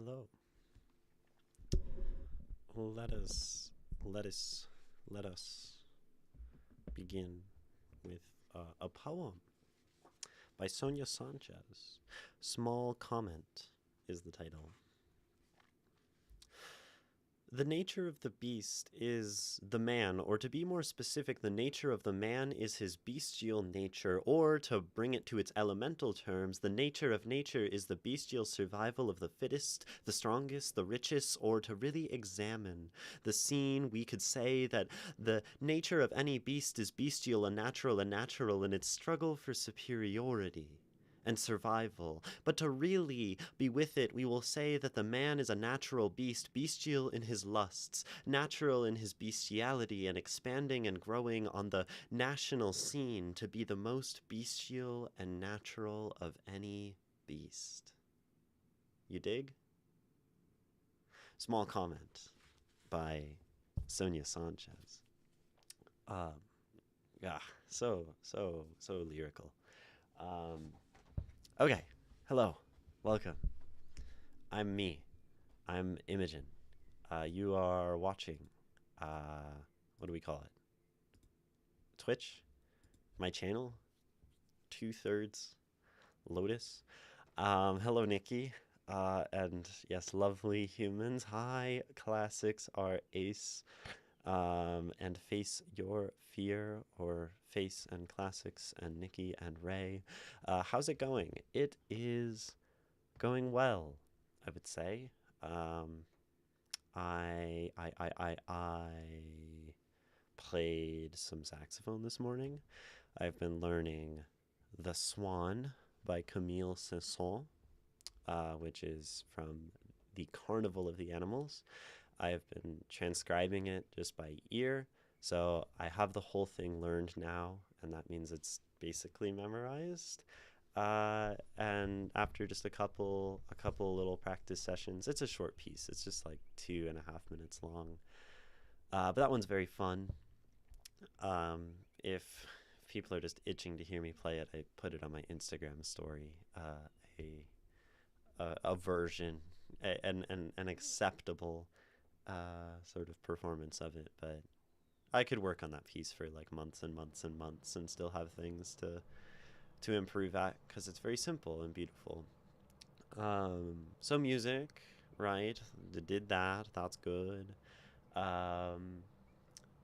Hello. Let us let us let us begin with a poem by Sonia Sanchez. Small Comment is the title. The nature of the beast is the man, or to be more specific, the nature of the man is his bestial nature, or to bring it to its elemental terms, the nature of nature is the bestial survival of the fittest, the strongest, the richest, or to really examine the scene, we could say that the nature of any beast is bestial and natural in its struggle for superiority and survival. But to really be with it, we will say that the man is a natural beast, bestial in his lusts, natural in his bestiality, and expanding and growing on the national scene to be the most bestial and natural of any beast. You dig? Small comment by Sonia Sanchez. Yeah, so lyrical. Okay, hello, welcome. I'm me. I'm Imogen. You are watching, what do we call it? Twitch? My channel? 2/3 Lotus? Hello, Nikki. And yes, lovely humans. Hi, classics are ace. And face your fear, or face and classics and Nikki and Ray. How's it going? It is going well, I would say. I played some saxophone this morning. I've been learning The Swan by Camille Saint-Saëns, which is from the Carnival of the Animals. I've been transcribing it just by ear, so I have the whole thing learned now, and that means it's basically memorized. And after just a couple little practice sessions, it's a short piece. It's just like 2.5 minutes long. But that one's very fun. If people are just itching to hear me play it, I put it on my Instagram story. A version, an acceptable sort of performance of it, but I could work on that piece for like months and months and months and still have things to improve at, because it's very simple and beautiful. So music, right? Did that. That's good. Um,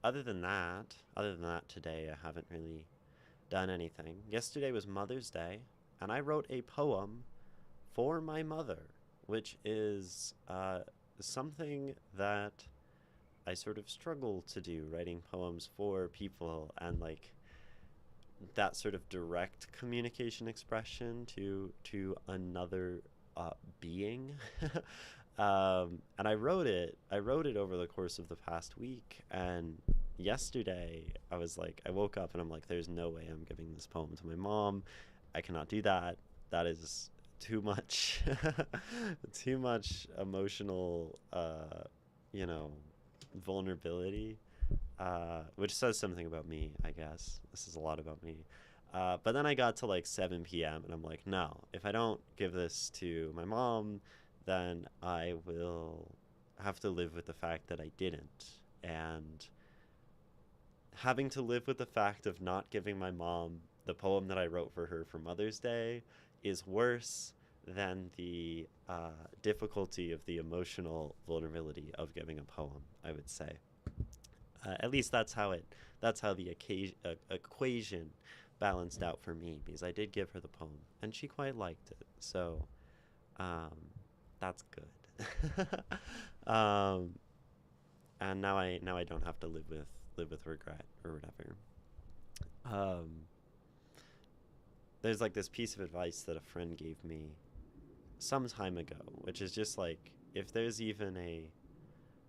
other than that, today I haven't really done anything. Yesterday was Mother's Day, and I wrote a poem for my mother, which is something that I sort of struggle to do, writing poems for people, and like that sort of direct communication expression to another being. And I wrote it over the course of the past week, and yesterday I woke up and I'm like, there's no way I'm giving this poem to my mom. I cannot do that. That is too much too much emotional you know vulnerability, which says something about me, I guess. This is a lot about me. But then I got to like 7 p.m. and I'm like, no, if I don't give this to my mom, then I will have to live with the fact that I didn't. And having to live with the fact of not giving my mom the poem that I wrote for her for Mother's Day is worse than the difficulty of the emotional vulnerability of giving a poem, I would say. At least that's how the equation balanced out for me, because I did give her the poem and she quite liked it. So um, that's good. um, and now I don't have to live with regret or whatever. Um, there's like this piece of advice that a friend gave me some time ago, which is just like, if there's even a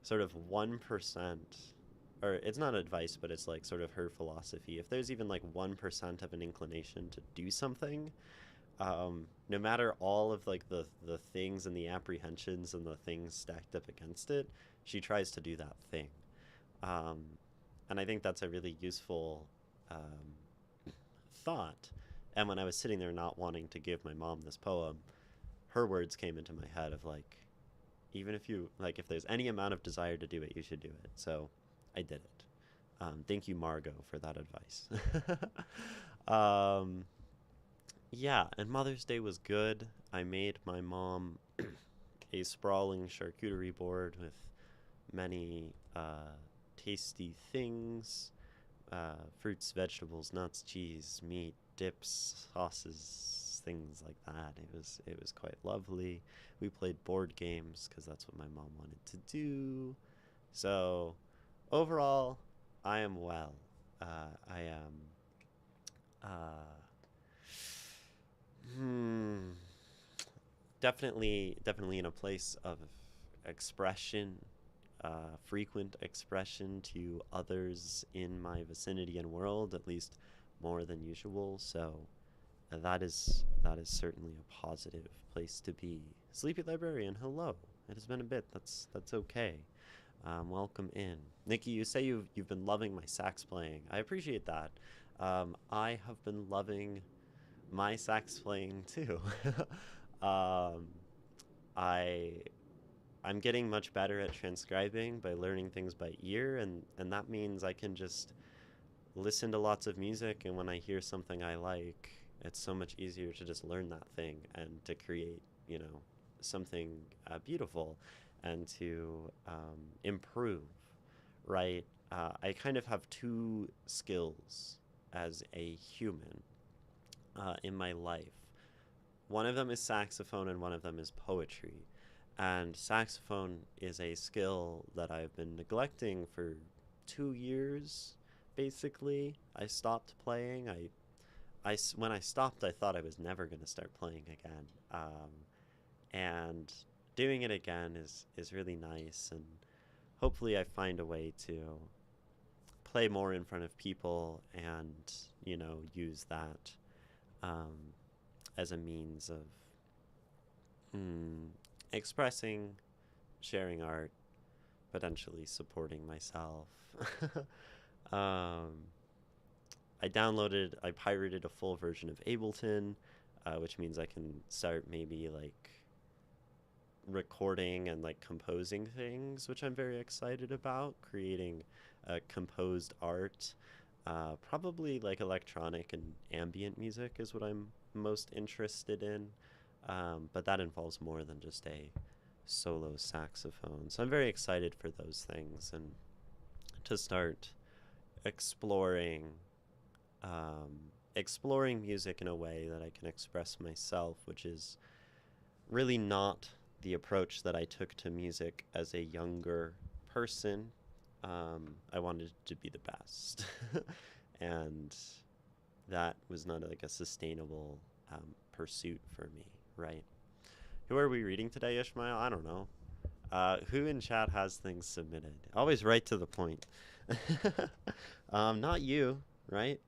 sort of 1%, or it's not advice, but it's like sort of her philosophy. If there's even like 1% of an inclination to do something, no matter all of like the things and the apprehensions and the things stacked up against it, she tries to do that thing. Um, and I think that's a really useful um, thought. And when I was sitting there not wanting to give my mom this poem, her words came into my head of like, Even if you like, if there's any amount of desire to do it, you should do it. So I did it. Thank you, Margot, for that advice. um, yeah, and Mother's Day was good. I made my mom a sprawling charcuterie board with many tasty things, fruits, vegetables, nuts, cheese, meat, dips, sauces, things like that. It was quite lovely. We played board games because that's what my mom wanted to do. So overall, I am well. I am. Uh, hmm, definitely in a place of expression, frequent expression to others in my vicinity and world, at least more than usual. So that is certainly a positive place to be. Sleepy Librarian, hello. It has been a bit. That's okay. Welcome in, Nikki. You say you've been loving my sax playing. I appreciate that. I have been loving my sax playing too. um, I I'm getting much better at transcribing by learning things by ear, and that means I can just listen to lots of music, and when I hear something I like, it's so much easier to just learn that thing and to create, something beautiful and to improve, right? I kind of have two skills as a human in my life. One of them is saxophone, and one of them is poetry. And saxophone is a skill that I've been neglecting for 2 years, basically. I stopped playing. When I stopped, I thought I was never going to start playing again. And doing it again is really nice. And hopefully, I find a way to play more in front of people and, use that um, as a means of mm, expressing, sharing art, potentially supporting myself. um, I pirated a full version of Ableton, which means I can start maybe like recording and like composing things, which I'm very excited about, creating composed art. Probably like electronic and ambient music is what I'm most interested in. But that involves more than just a solo saxophone. So I'm very excited for those things and to start exploring exploring music in a way that I can express myself, which is really not the approach that I took to music as a younger person. I wanted to be the best, and that was not like a sustainable pursuit for me, right? Who are we reading today, Ishmael? I don't know. Who in chat has things submitted? Always right to the point. Not you, right?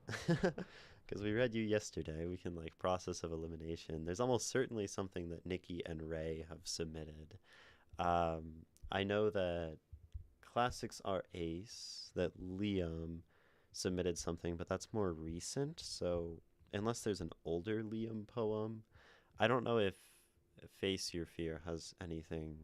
Because we read you yesterday. We can like process of elimination. There's almost certainly something that Nikki and Ray have submitted. I know that Classics Are Ace, that Liam submitted something, but that's more recent. So unless there's an older Liam poem, I don't know if Face Your Fear has anything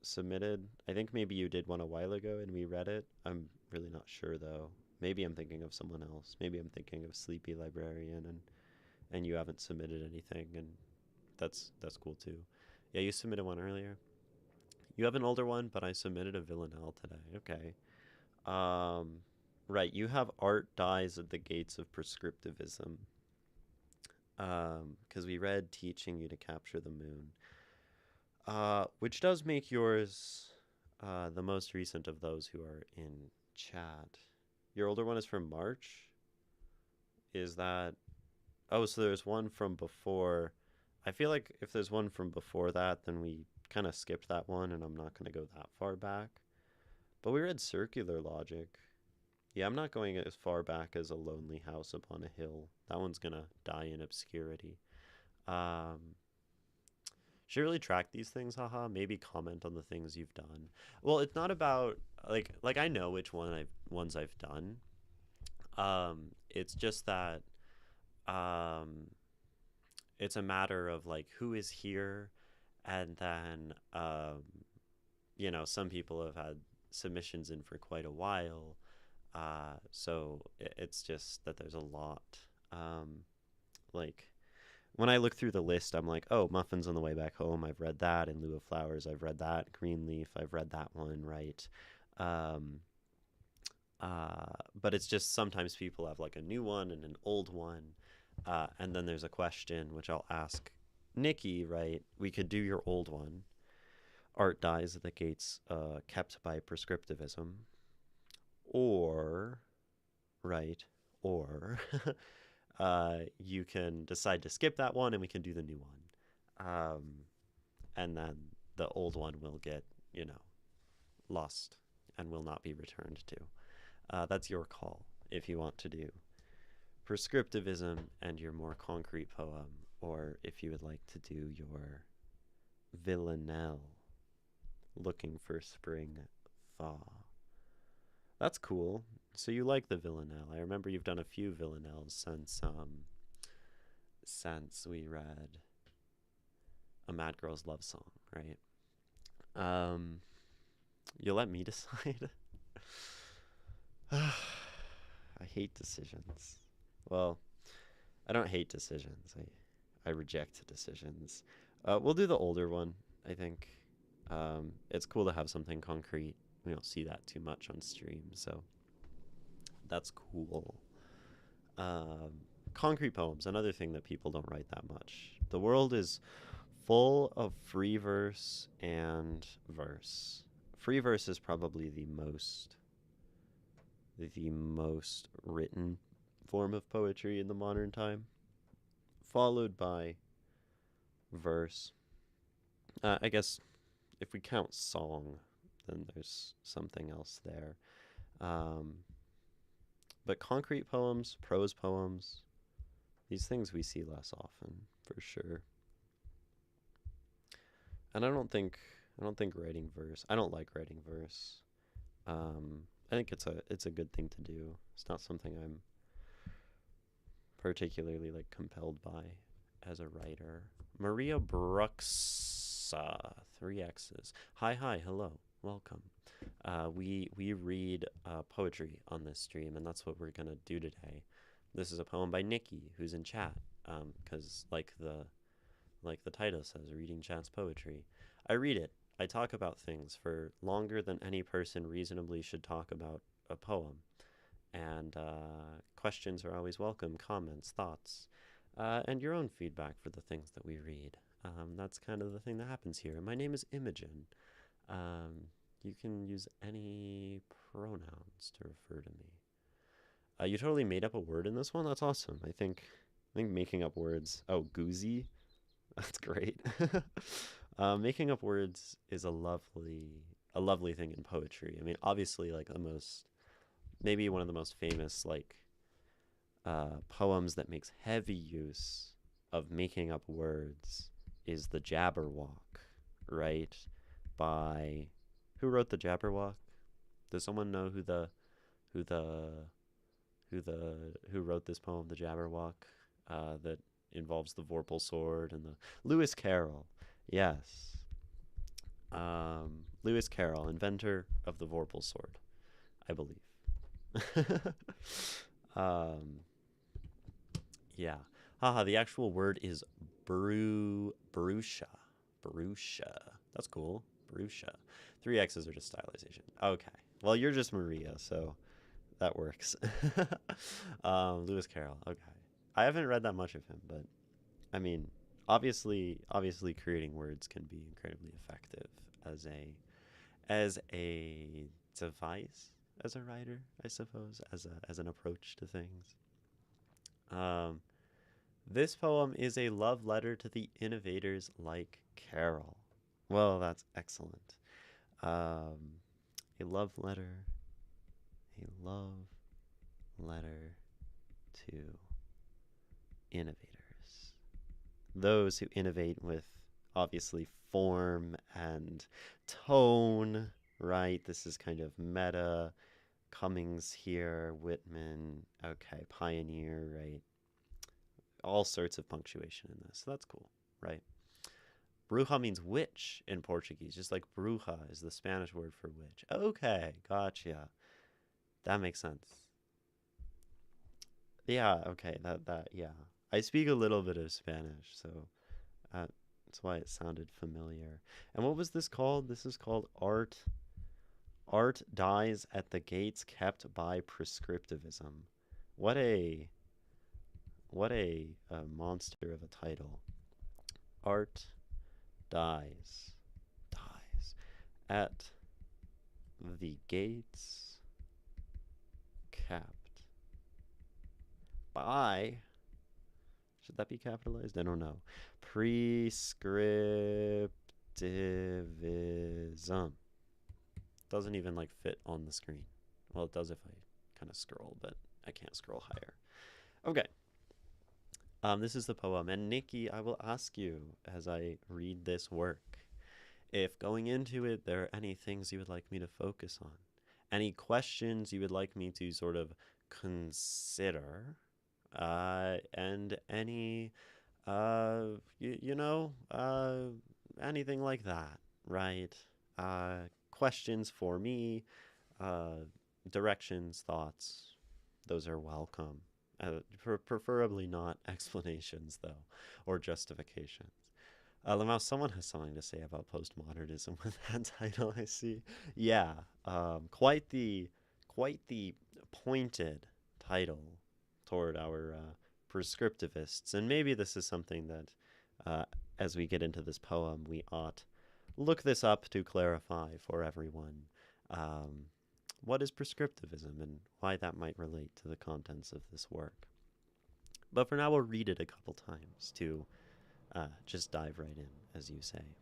submitted. I think maybe you did one a while ago and we read it. I'm really not sure though. Maybe I'm thinking of someone else. Maybe I'm thinking of Sleepy Librarian and you haven't submitted anything, and that's cool too. Yeah, you submitted one earlier. You have an older one, but I submitted a Villanelle today. Okay. Um right, you have Art Dies at the Gates of Prescriptivism. Because we read Teaching You to Capture the Moon. Which does make yours the most recent of those who are in chat. Your older one is from March? Is that... Oh, so there's one from before. I feel like if there's one from before that, then we kind of skipped that one, and I'm not going to go that far back. But we read Circular Logic. Yeah, I'm not going as far back as A Lonely House Upon a Hill. That one's going to die in obscurity. Um, should really track these things, haha. Maybe comment on the things you've done. Well, it's not about like I know which ones I've done. It's just that um, it's a matter of like who is here And then, some people have had submissions in for quite a while. So it's just that there's a lot. Um, like, when I look through the list, I'm like, oh, Muffins on the Way Back Home, I've read that. In Lieu of Flowers, I've read that. Greenleaf, I've read that one, right? Um, but it's just sometimes people have like a new one and an old one. And then there's a question which I'll ask Nikki, right? We could do your old one. Art dies at the gates kept by prescriptivism. Or, right? Or you can decide to skip that one and we can do the new one. And then the old one will get, lost and will not be returned to. That's your call if you want to do prescriptivism and your more concrete poem, or if you would like to do your villanelle, looking for spring thaw. That's cool. So you like the villanelle. I remember you've done a few villanelles since we read A Mad Girl's Love Song, right? Um, you'll let me decide? I hate decisions. Well, I don't hate decisions. I reject decisions. We'll do the older one, I think. It's cool to have something concrete. We don't see that too much on stream, so that's cool. Um, Concrete poems, another thing that people don't write that much. The world is full of free verse and verse. Free verse is probably the most written form of poetry in the modern time, followed by verse. I guess if we count song, then there's something else there. Um, but concrete poems, prose poems, these things we see less often, for sure. And I don't think writing verse. I don't like writing verse. I think it's a good thing to do. It's not something I'm particularly like compelled by as a writer. Maria Brooks, 3 X's. Hi, hello, welcome. We read poetry on this stream, and that's what we're gonna do today. This is a poem by Nikki, who's in chat. Because like the title says, reading chat's poetry. I read it. I talk about things for longer than any person reasonably should talk about a poem. And questions are always welcome, comments, thoughts, and your own feedback for the things that we read. That's kind of the thing that happens here. My name is Imogen. You can use any pronouns to refer to me. You totally made up a word in this one? That's awesome. I think making up words. Oh, goozy? That's great. Making up words is a lovely thing in poetry. I mean, obviously, like maybe one of the most famous poems that makes heavy use of making up words is the Jabberwock, right? By who wrote the Jabberwock? Does someone know who the who wrote this poem, the Jabberwock, that involves the Vorpal sword and the Lewis Carroll? Yes, Lewis Carroll, inventor of the Vorpal sword, I believe. um, yeah. Haha, the actual word is Barusha. Barusha. That's cool. Barusha. 3 X's are just stylization. Okay. Well, you're just Maria, so that works. Lewis Carroll. Okay. I haven't read that much of him, but I mean, obviously creating words can be incredibly effective as a device as a writer, I suppose, as an approach to things. Um, this poem is a love letter to the innovators like Carol. Well, that's excellent. Um, a love letter, a love letter to innovators. Those who innovate with obviously form and tone, right? This is kind of meta. Cummings here, Whitman, okay, Pioneer, right? All sorts of punctuation in this. So that's cool, right? Bruja means witch in Portuguese, just like bruja is the Spanish word for witch. Okay, gotcha. That makes sense. Yeah, okay, yeah. I speak a little bit of Spanish, so that's why it sounded familiar. And what was this called? This is called art. Art dies at the gates kept by prescriptivism. What a monster of a title. Art dies at the gates kept by, should that be capitalized? I don't know. Prescriptivism. Doesn't even like fit on the screen. Well, it does if I kind of scroll, but I can't scroll higher. Okay. This is the poem. And Nikki, I will ask you as I read this work, if going into it, there are any things you would like me to focus on, any questions you would like me to sort of consider, and any, anything like that, right? Questions for me, directions, thoughts, those are welcome. Preferably not explanations, though, or justifications. Lamau, someone has something to say about postmodernism with that title, I see. Yeah, quite the pointed title toward our prescriptivists. And maybe this is something that, as we get into this poem, we ought look this up to clarify for everyone. What is prescriptivism and why that might relate to the contents of this work. But for now, we'll read it a couple times to just dive right in, as you say.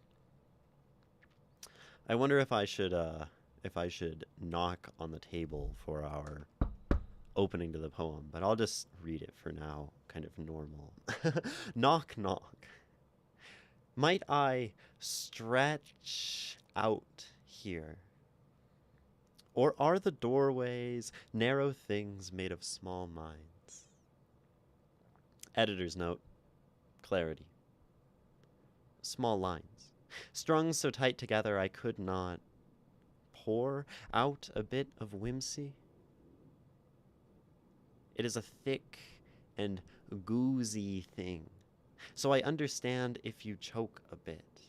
I wonder if I should knock on the table for our opening to the poem, but I'll just read it for now, kind of normal. Knock, knock. Might I stretch out here? Or are the doorways narrow things made of small minds? Editor's note, clarity. Small lines, strung so tight together I could not pour out a bit of whimsy. It is a thick and goozy thing, so I understand if you choke a bit.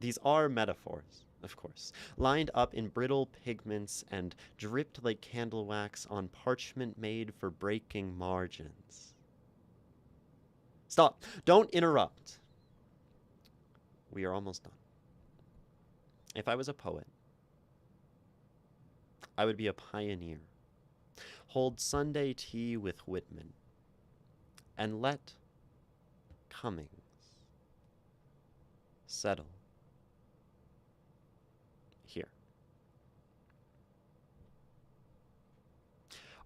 These are metaphors, of course, lined up in brittle pigments and dripped like candle wax on parchment made for breaking margins. Stop! Don't interrupt! We are almost done. If I was a poet, I would be a pioneer. Hold Sunday tea with Whitman, and let Cummings settle here.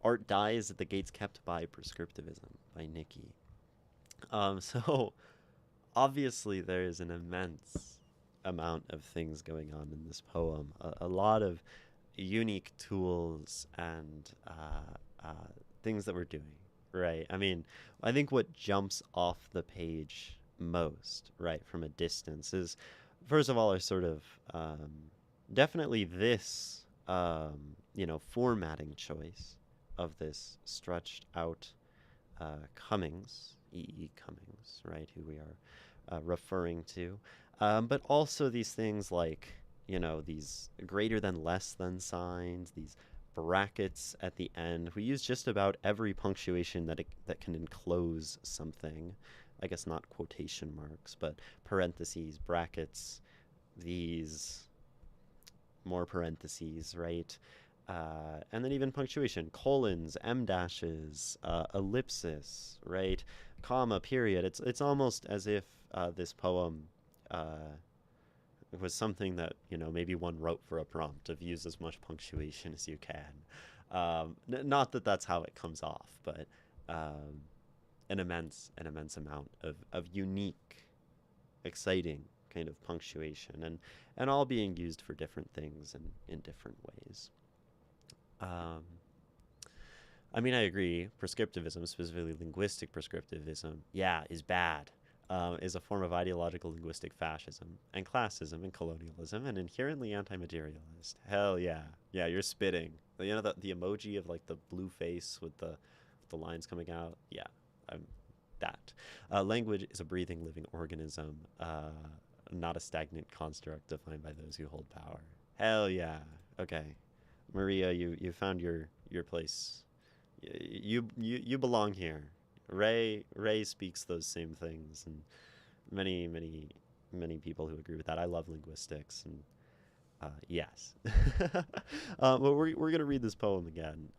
Art dies at the gates kept by prescriptivism by Nikki. So obviously there is an immense amount of things going on in this poem. A lot of unique tools and things that we're doing, right? I mean, I think what jumps off the page most, right, from a distance is, first of all, are sort of definitely this, formatting choice of this stretched out Cummings, E.E. Cummings, right, who we are referring to. But also these things like, these greater than less than signs, these brackets at the end. We use just about every punctuation that can enclose something. I guess not quotation marks, but parentheses, brackets, these more parentheses, right? And then even punctuation, colons, em dashes, ellipsis, right? Comma, period. It's almost as if this poem was something that, maybe one wrote for a prompt of use as much punctuation as you can. Not that that's how it comes off, but an immense amount of unique, exciting kind of punctuation, and all being used for different things and in different ways. I mean, I agree. Prescriptivism, specifically linguistic prescriptivism, yeah, is bad. is a form of ideological linguistic fascism and classism and colonialism and inherently anti-materialist. Hell yeah. Yeah, you're spitting. You know the emoji of like the blue face with the lines coming out? Yeah, I'm that. Language is a breathing, living organism, not a stagnant construct defined by those who hold power. Hell yeah. Okay. Maria, you found your place. You belong here. Ray speaks those same things, and many people who agree with that. I love linguistics, and yes. But we're gonna read this poem again,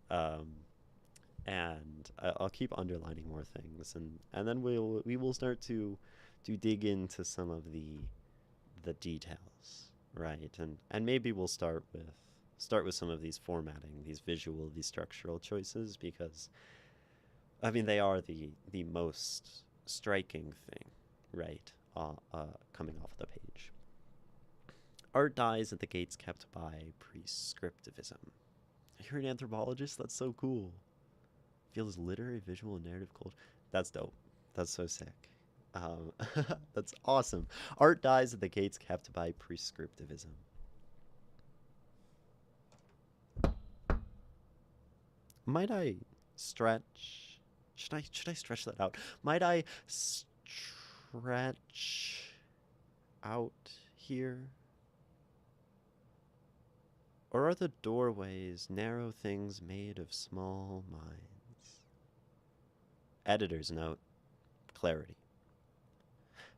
and I'll keep underlining more things, and then we will start to dig into some of the details, right? And maybe we'll start with some of these formatting, these visual, these structural choices, because I mean they are the most striking thing, right? Coming off the page. Art dies at the gates kept by prescriptivism. You're an anthropologist? That's so cool. Feels literary, visual, and narrative culture. That's dope. That's so sick. Um, that's awesome. Art dies at the gates kept by prescriptivism. Might I stretch? Should I stretch that out? Might I stretch out here? Or are the doorways narrow things made of small minds? Editor's note: clarity.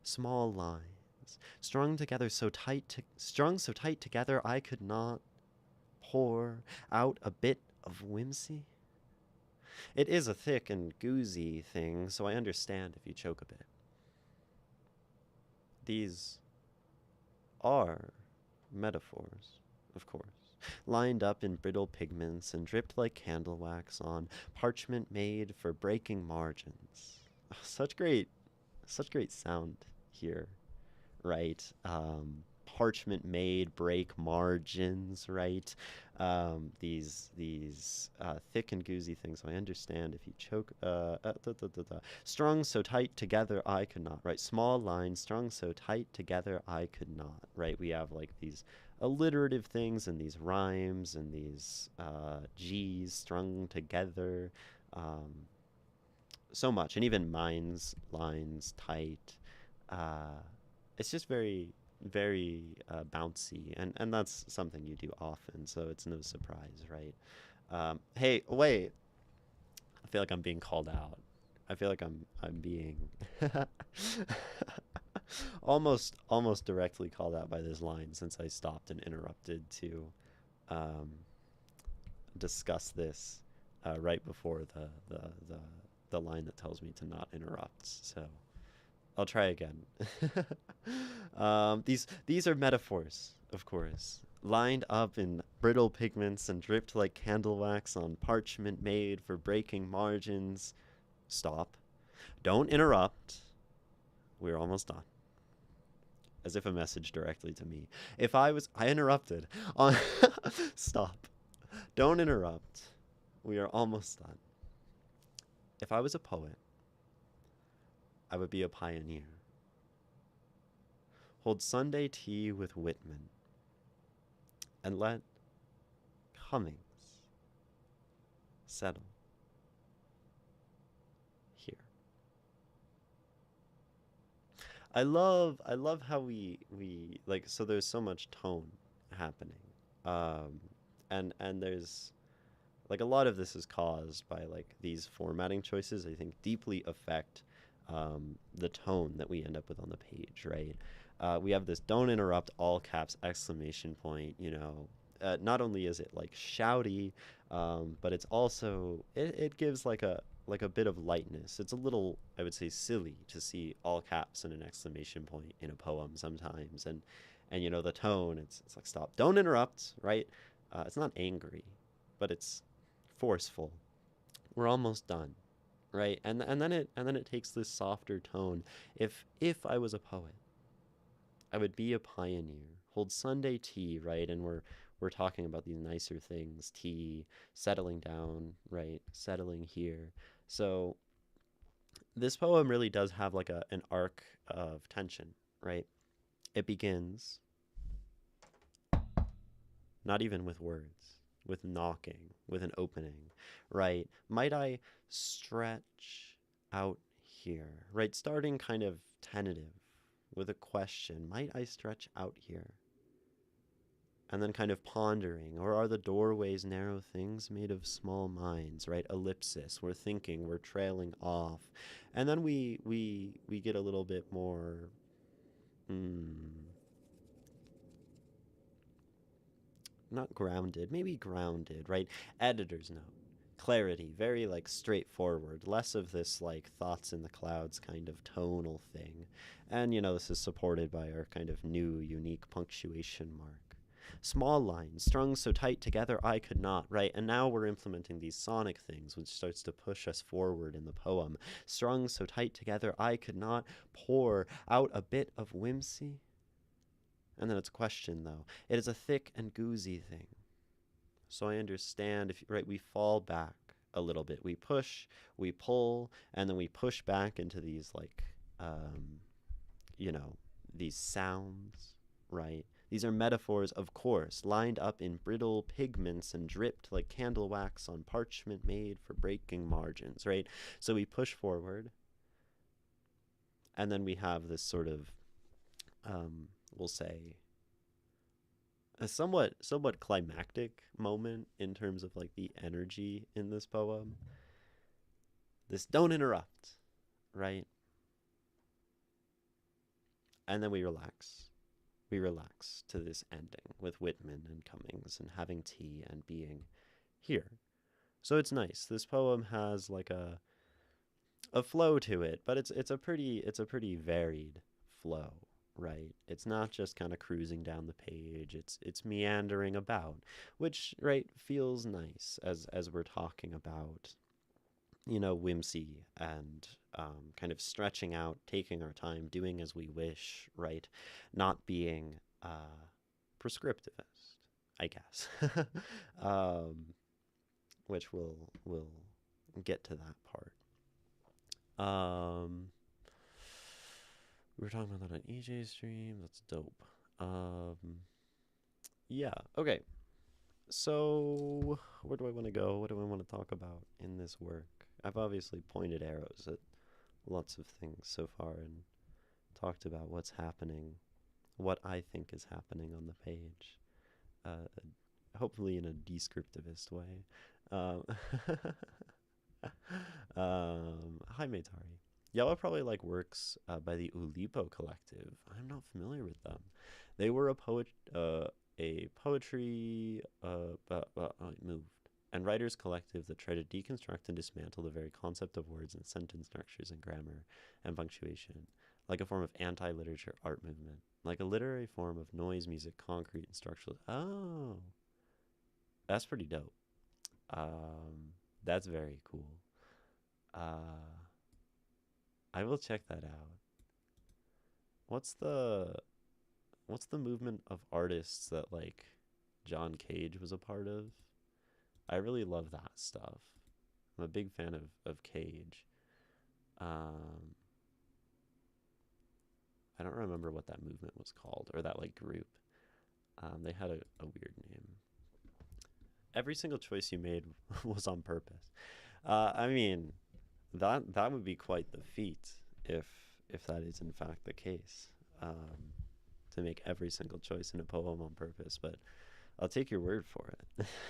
Small lines, strung so tight together I could not pour out a bit of whimsy. It is a thick and goozy thing, so I understand if you choke a bit. These are metaphors, of course, lined up in brittle pigments and dripped like candle wax on parchment made for breaking margins. Oh, such great sound here, right? Parchment made, break margins, right? These thick and goozy things. So I understand if you choke. Strung so tight together I could not. Right, small lines strung so tight together I could not. Right, we have like these alliterative things and these rhymes and these G's strung together. Um, so much, and even minds, lines, tight. Uh, it's just very bouncy, and that's something you do often, so it's no surprise, right? Hey, wait. I feel like I'm being called out. I feel like I'm being almost directly called out by this line since I stopped and interrupted to um, discuss this right before the line that tells me to not interrupt. So I'll try again. These are metaphors, of course, lined up in brittle pigments and dripped like candle wax on parchment made for breaking margins. Stop. Don't interrupt. We're almost done. As if a message directly to me. I interrupted. On Stop. Don't interrupt. We are almost done. If I was a poet, I would be a pioneer. Hold Sunday tea with Whitman and let Cummings settle here. I love how we like, so there's so much tone happening. Um and there's like a lot of this is caused by like these formatting choices, I think deeply affect the tone that we end up with on the page, right? We have this "don't interrupt" all caps exclamation point. Not only is it like shouty, but it's also it gives like a bit of lightness. It's a little, I would say, silly to see all caps and an exclamation point in a poem sometimes, and the tone. It's like, stop, don't interrupt, right? It's not angry, but it's forceful. We're almost done, right? And then it takes this softer tone. If I was a poet, I would be a pioneer. Hold Sunday tea, right? And we're talking about these nicer things, tea, settling down, right? Settling here. So This poem really does have like an arc of tension, right? It begins not even with words, with knocking, with an opening, right? Might I stretch out here, right? Starting kind of tentative with a question. Might I stretch out here? And then kind of pondering, or are the doorways narrow things made of small minds, right? Ellipsis. We're thinking, we're trailing off. And then we get a little bit more not grounded, maybe grounded, right? Editor's note. Clarity, very like straightforward, less of this like thoughts in the clouds kind of tonal thing. And this is supported by our kind of new unique punctuation mark. Small lines, strung so tight together I could not, right? And now we're implementing these sonic things, which starts to push us forward in the poem. Strung so tight together I could not pour out a bit of whimsy. And then it's a question, though. It is a thick and goozy thing. So I understand if right, we fall back a little bit. We push, we pull, and then we push back into these like you know, these sounds, right? These are metaphors, of course, lined up in brittle pigments and dripped like candle wax on parchment made for breaking margins, right? So we push forward, and then we have this sort of, we'll say, a somewhat climactic moment in terms of like the energy in this poem. This don't interrupt, right? And then we relax. We relax to this ending with Whitman and Cummings and having tea and being here. So it's nice. This poem has like a flow to it, but it's a pretty varied flow, right? It's not just kind of cruising down the page. It's meandering about, which right feels nice as we're talking about whimsy and kind of stretching out, taking our time, doing as we wish, right? Not being prescriptivist, I guess. Which we'll get to that part. We were talking about that on EJ stream. That's dope. Yeah. Okay. So where do I want to go? What do I want to talk about in this work? I've obviously pointed arrows at lots of things so far and talked about what's happening, what I think is happening on the page, hopefully in a descriptivist way. Um, Hi, Maytari. Y'all probably like works by the Ulipo Collective. I'm not familiar with them. They were a poetry moved and writers collective that try to deconstruct and dismantle the very concept of words and sentence structures and grammar and punctuation, like a form of anti-literature art movement, like a literary form of noise, music, concrete, and structural. Oh, that's pretty dope. That's very cool. Uh, I will check that out. What's the what's the movement of artists that like John Cage was a part of? I really love that stuff. I'm a big fan of Cage. Um, I don't remember what that movement was called or that like group. They had a weird name. Every single choice you made was on purpose. I mean, that would be quite the feat if that is in fact the case. To make every single choice in a poem on purpose, but I'll take your word for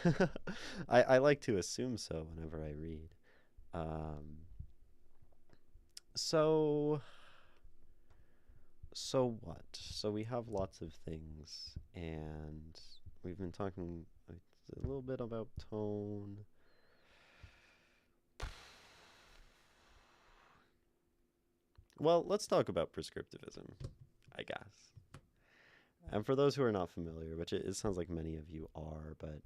it. I like to assume so whenever I read. Um, so so what? So we have lots of things, and we've been talking a little bit about tone. Well, let's talk about prescriptivism, I guess. And for those who are not familiar, which it sounds like many of you are, but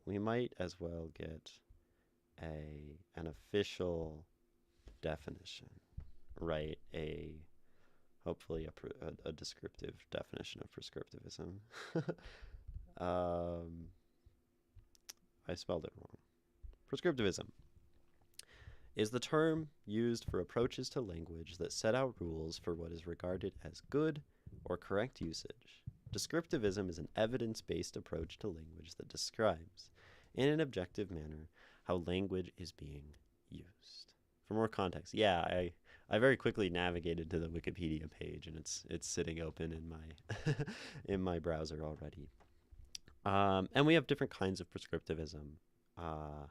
we might as well get an official definition, right? Hopefully a descriptive definition of prescriptivism. um, I spelled it wrong. Prescriptivism is the term used for approaches to language that set out rules for what is regarded as good or correct usage. Descriptivism is an evidence-based approach to language that describes, in an objective manner, how language is being used. For more context, I very quickly navigated to the Wikipedia page, and it's sitting open in my in my browser already. And we have different kinds of prescriptivism. Uh,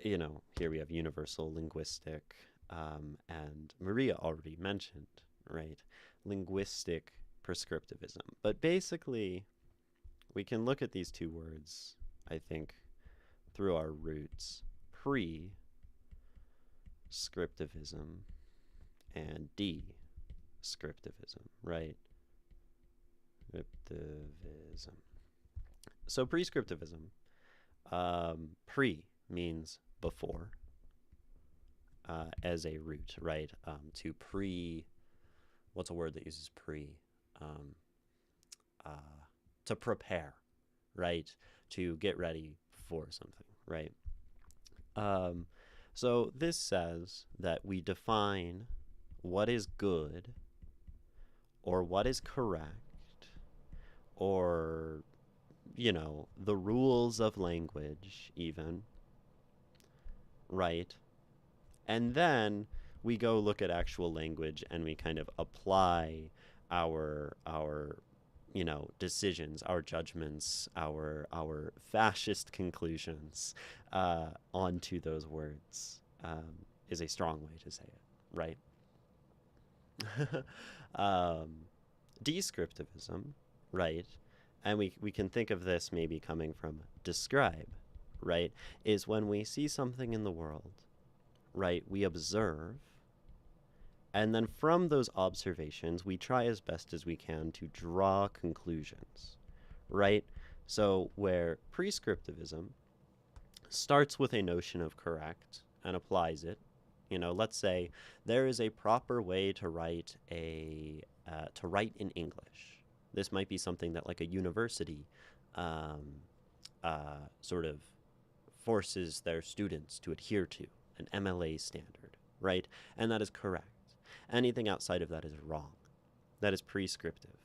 here we have universal linguistic, and Maria already mentioned, right, linguistic prescriptivism. But basically, we can look at these two words, I think, through our roots: prescriptivism and descriptivism, right? Prescriptivism. So prescriptivism, pre means before, as a root, right? To pre, what's a word that uses pre? Um, uh, to prepare, right? To get ready for something, right? Um, so this says that we define what is good or what is correct, or, the rules of language, even, right? And then we go look at actual language and we kind of apply our decisions, our judgments, our fascist conclusions onto those words, is a strong way to say it, right? um, Descriptivism, right? And we can think of this maybe coming from describe, right? Is when we see something in the world, right? We observe, and then from those observations, we try as best as we can to draw conclusions, right? So where prescriptivism starts with a notion of correct and applies it, let's say there is a proper way to write in English. This might be something that like a university sort of forces their students to adhere to, an MLA standard, right? And that is correct. Anything outside of that is wrong. That is prescriptive.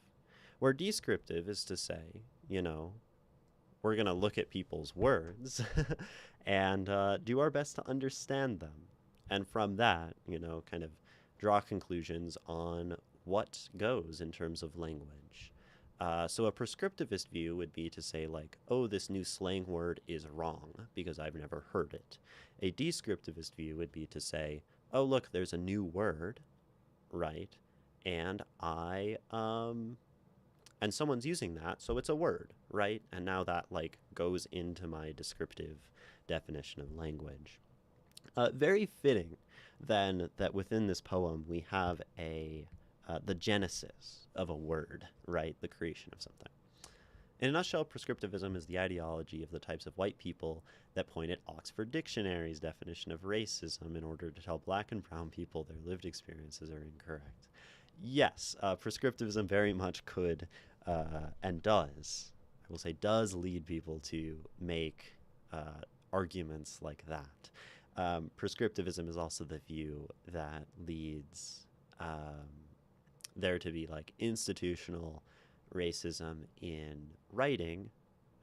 Where descriptive is to say, we're going to look at people's words and do our best to understand them. And from that, kind of draw conclusions on what goes in terms of language. So a prescriptivist view would be to say, like, oh, this new slang word is wrong because I've never heard it. A descriptivist view would be to say, oh, look, there's a new word, right? And and someone's using that, so it's a word, right? And now that, like, goes into my descriptive definition of language. Very fitting, then, that within this poem we have the genesis of a word, right? The creation of something. In a nutshell, prescriptivism is the ideology of the types of white people that point at Oxford Dictionary's definition of racism in order to tell black and brown people their lived experiences are incorrect. Yes, prescriptivism very much could and does, I will say, does lead people to make arguments like that. Prescriptivism is also the view that leads there to be like institutional racism in writing,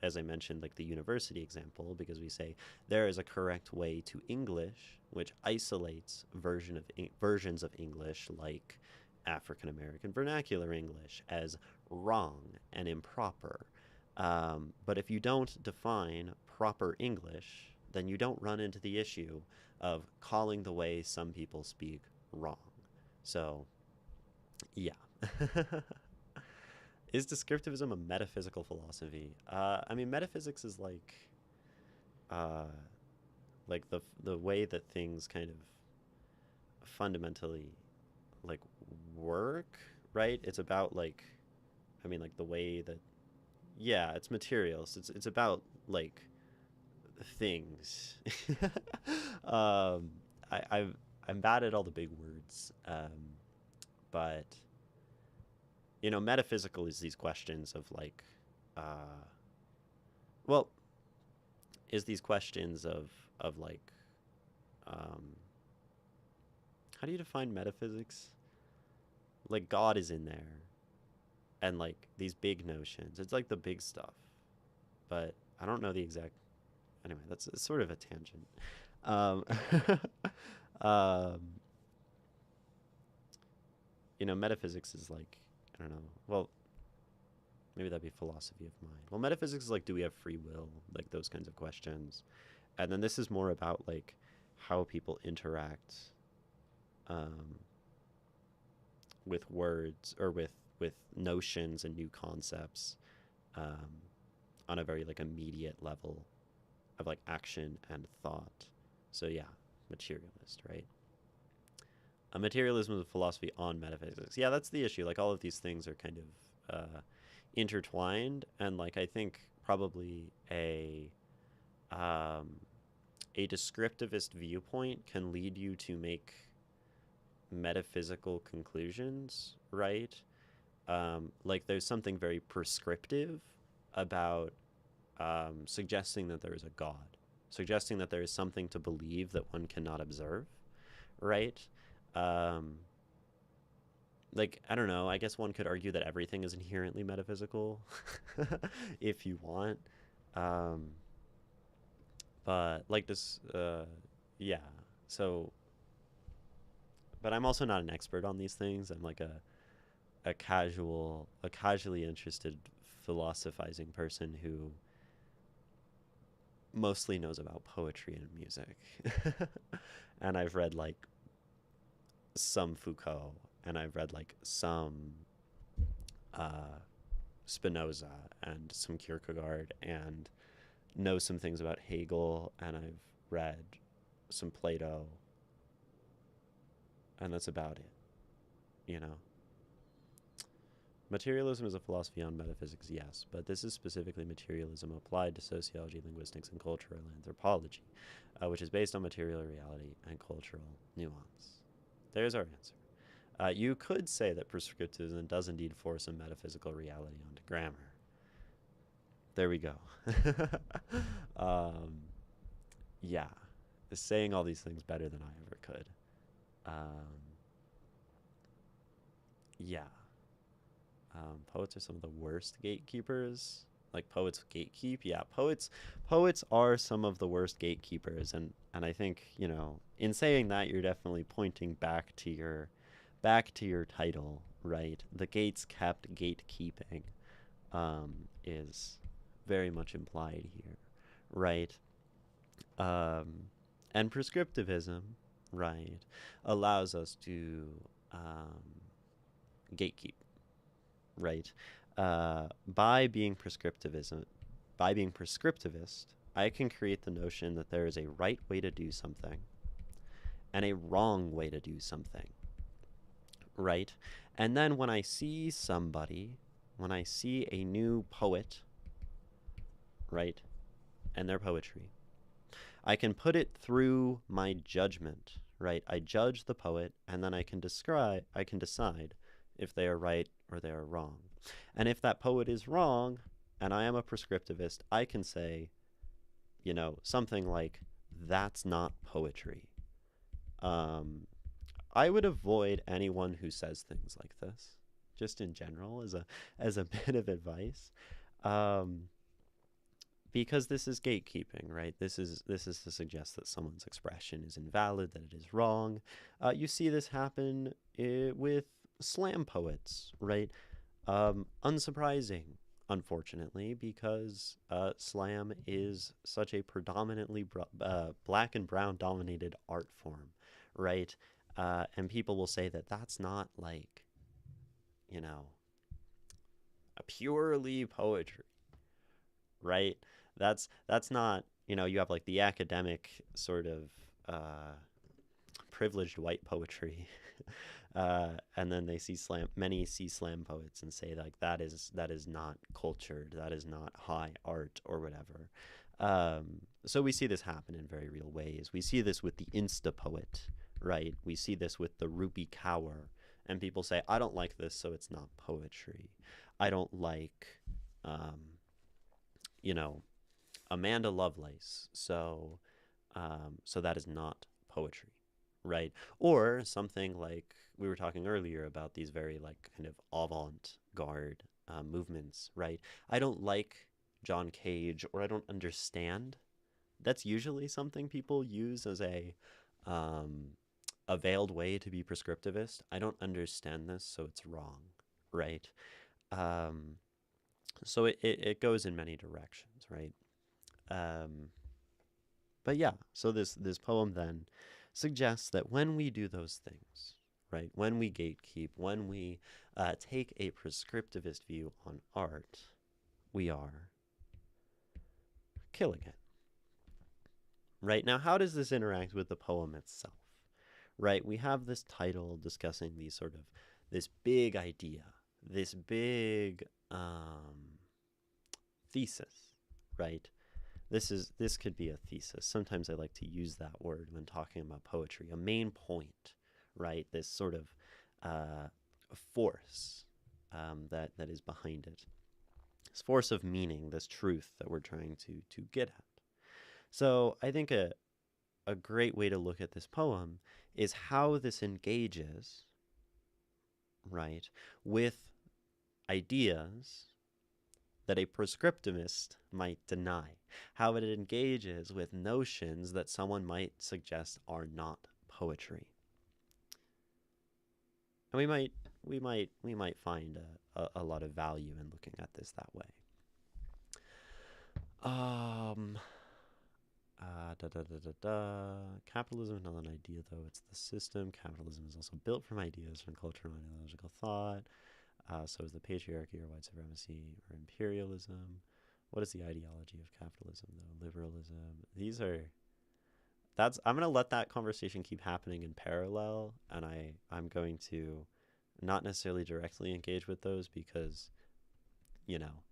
as I mentioned, like the university example, because we say there is a correct way to English, which isolates versions of English like African American vernacular English as wrong and improper. But if you don't define proper English, then you don't run into the issue of calling the way some people speak wrong. So, yeah. Is descriptivism a metaphysical philosophy? I mean, metaphysics is uh, like the way that things kind of fundamentally like work, right? It's about like, I mean, like the way that, yeah, it's materials. It's about like things. um, I'm bad at all the big words, but metaphysical is these questions of like, uh, well, is these questions of like um, how do you define metaphysics? Like God is in there, and like these big notions. It's like the big stuff, but I don't know the exact. Anyway, that's sort of a tangent. Um, um, metaphysics is like, I don't know. Well, maybe that'd be philosophy of mind. Well, metaphysics is like, do we have free will? Like those kinds of questions. And then this is more about like how people interact um, with words or with notions and new concepts um, on a very like immediate level of like action and thought. So yeah, materialist, right? A materialism is a philosophy on metaphysics. Yeah, that's the issue. Like all of these things are kind of intertwined, and like I think probably um, a descriptivist viewpoint can lead you to make metaphysical conclusions, right? Like there's something very prescriptive about suggesting that there is a God, suggesting that there is something to believe that one cannot observe, right? Um, like, I don't know, I guess one could argue that everything is inherently metaphysical if you want. Um, but like this, yeah. So, but I'm also not an expert on these things. I'm like a casually interested philosophizing person who mostly knows about poetry and music. And I've read like some Foucault, and I've read like some uh, Spinoza and some Kierkegaard, and know some things about Hegel, and I've read some Plato, and that's about it, you know. Materialism is a philosophy on metaphysics, yes, but this is specifically materialism applied to sociology, linguistics, and cultural anthropology, which is based on material reality and cultural nuance. There's our answer. You could say that prescriptivism does indeed force a metaphysical reality onto grammar. There we go. um, yeah, saying all these things better than I ever could. Um, yeah. Poets are some of the worst gatekeepers. Like poets gatekeep. Yeah, poets are some of the worst gatekeepers, and I think, in saying that you're definitely pointing back to your title, right? The gates kept gatekeeping is very much implied here, right? Um, and prescriptivism, right, allows us to gatekeep, right? By being prescriptivist, I can create the notion that there is a right way to do something and a wrong way to do something, right? And then when I see a new poet, right, and their poetry, I can put it through my judgment, right? I judge the poet, and then I can decide if they are right or they are wrong. And if that poet is wrong, and I am a prescriptivist, I can say, something like, that's not poetry. I would avoid anyone who says things like this, just in general, as a bit of advice. Um, because this is gatekeeping, right? This is to suggest that someone's expression is invalid, that it is wrong. You see this happen with slam poets, right? Unsurprising, unfortunately, because slam is such a predominantly black and brown dominated art form, right? And people will say that that's not like, a purely poetry, right? That's not, you have like the academic sort of privileged white poetry. And then many see slam poets and say like that is not cultured, that is not high art or whatever. So we see this happen in very real ways. We see this with the Insta poet, right? We see this with the Rupi Kaur, and people say, I don't like this, so it's not poetry. I don't like, you know, Amanda Lovelace, so that is not poetry, right? Or something like we were talking earlier about these very like kind of avant-garde movements, right? I don't like John Cage, or I don't understand. That's usually something people use as um, a veiled way to be prescriptivist. I don't understand this, so it's wrong, right? Um, so it goes in many directions, right? Um, but yeah, so this poem then suggests that when we do those things, right, when we gatekeep, when we take a prescriptivist view on art, we are killing it. Right now, how does this interact with the poem itself? Right, we have this title discussing these sort of this big idea, this big thesis, right? This could be a thesis. Sometimes I like to use that word when talking about poetry. A main point, right? This sort of force that is behind it. This force of meaning, this truth that we're trying to get at. So I think a great way to look at this poem is how this engages, right, with ideas that a prescriptivist might deny, how it engages with notions that someone might suggest are not poetry. And we might find a lot of value in looking at this that way. Um, Da, da, da, da, da. Capitalism is not an idea, though. It's the system. Capitalism is also built from ideas from culture and ideological thought. So is the patriarchy or white supremacy or imperialism. What is the ideology of capitalism, though? Liberalism. These are... I'm going to let that conversation keep happening in parallel, and I'm going to not necessarily directly engage with those because, you know,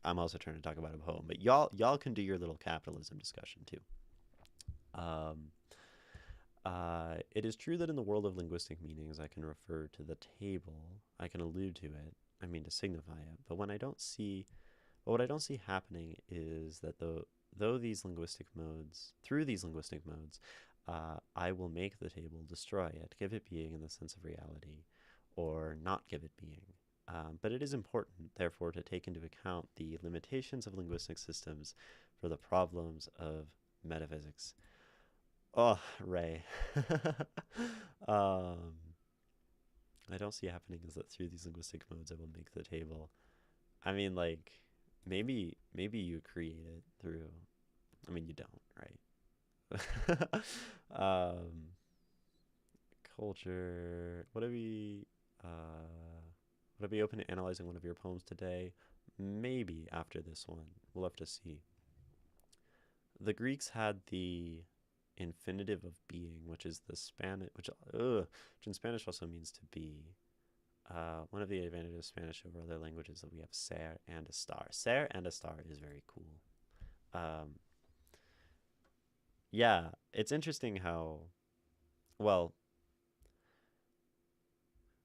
I'm also trying to talk about a poem, but y'all can do your little capitalism discussion too. Um, it is true that in the world of linguistic meanings, I can refer to the table, I can allude to it, I mean to signify it. But what I don't see happening is that through these linguistic modes, I will make the table, destroy it, give it being in the sense of reality, or not give it being. But it is important, therefore, to take into account the limitations of linguistic systems for the problems of metaphysics. Oh, Ray. um, I don't see happening is that through these linguistic modes, I will make the table. I mean, like, maybe you create it through. I mean, you don't, right? um, culture. Would I be open to analyzing one of your poems today? Maybe after this one. We'll have to see. The Greeks had the infinitive of being, which is the Spanish, which in Spanish also means to be. One of the advantages of Spanish over other languages that we have ser and a star. Ser and a star is very cool. Yeah, it's interesting how, well,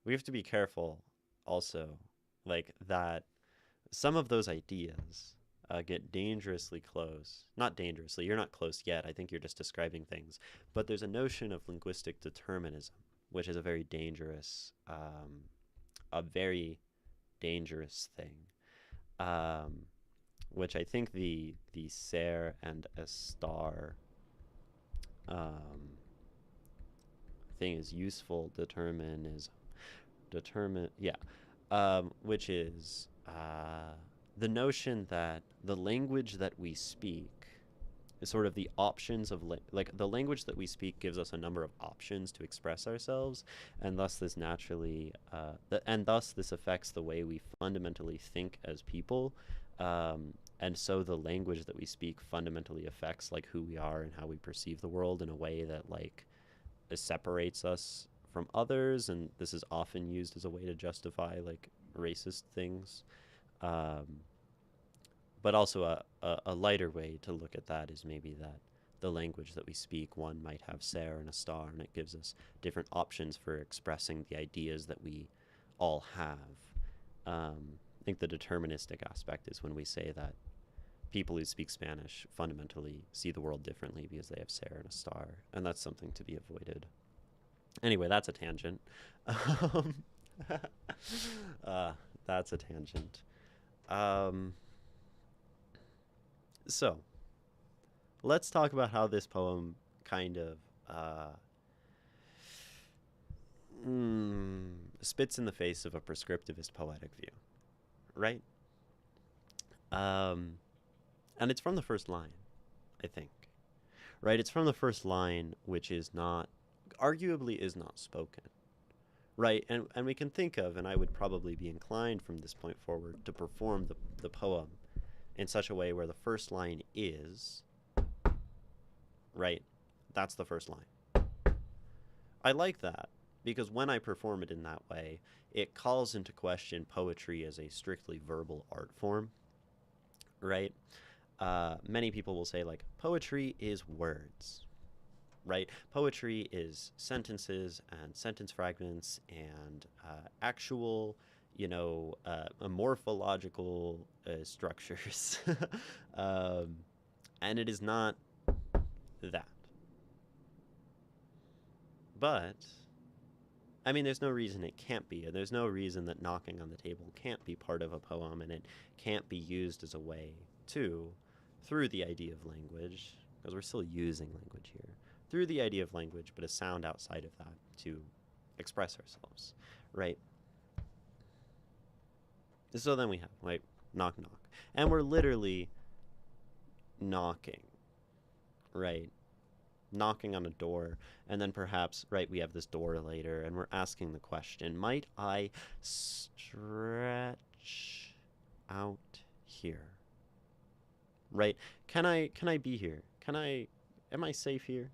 we have to be careful also, like that some of those ideas get dangerously close. Not dangerously, you're not close yet. I think you're just describing things. But there's a notion of linguistic determinism, which is a very dangerous thing. Which I think the ser and a star thing is useful. Which is the notion that the language that we speak is sort of the options of like the language that we speak gives us a number of options to express ourselves, and thus this naturally and thus this affects the way we fundamentally think as people. And so the language that we speak fundamentally affects like who we are and how we perceive the world in a way that like separates us from others, and this is often used as a way to justify like racist things. Um, but also a lighter way to look at that is maybe that the language that we speak, one might have ser and a star, and it gives us different options for expressing the ideas that we all have. I think the deterministic aspect is when we say that people who speak Spanish fundamentally see the world differently because they have ser and a star, and that's something to be avoided. Anyway, that's a tangent. Um, uh, that's a tangent. Um, so, let's talk about how this poem kind of spits in the face of a prescriptivist poetic view, right? Um, and it's from the first line, I think, right? It's from the first line, which is not, arguably is not spoken, right? And we can think of, and I would probably be inclined from this point forward to perform the poem in such a way where the first line is, right? That's the first line. I like that because when I perform it in that way, it calls into question poetry as a strictly verbal art form, right? Many people will say, like, poetry is words, right? Poetry is sentences and sentence fragments and actual, morphological structures. And it is not that. But, I mean, there's no reason it can't be. There's no reason that knocking on the table can't be part of a poem and it can't be used as a way to, through the idea of language, because we're still using language here, through the idea of language, but a sound outside of that to express ourselves, right? So then we have, like, knock, knock. And we're literally knocking, right? Knocking on a door, and then perhaps, right, we have this door later, and we're asking the question, might I stretch out here? Right? Can I be here? Am I safe here?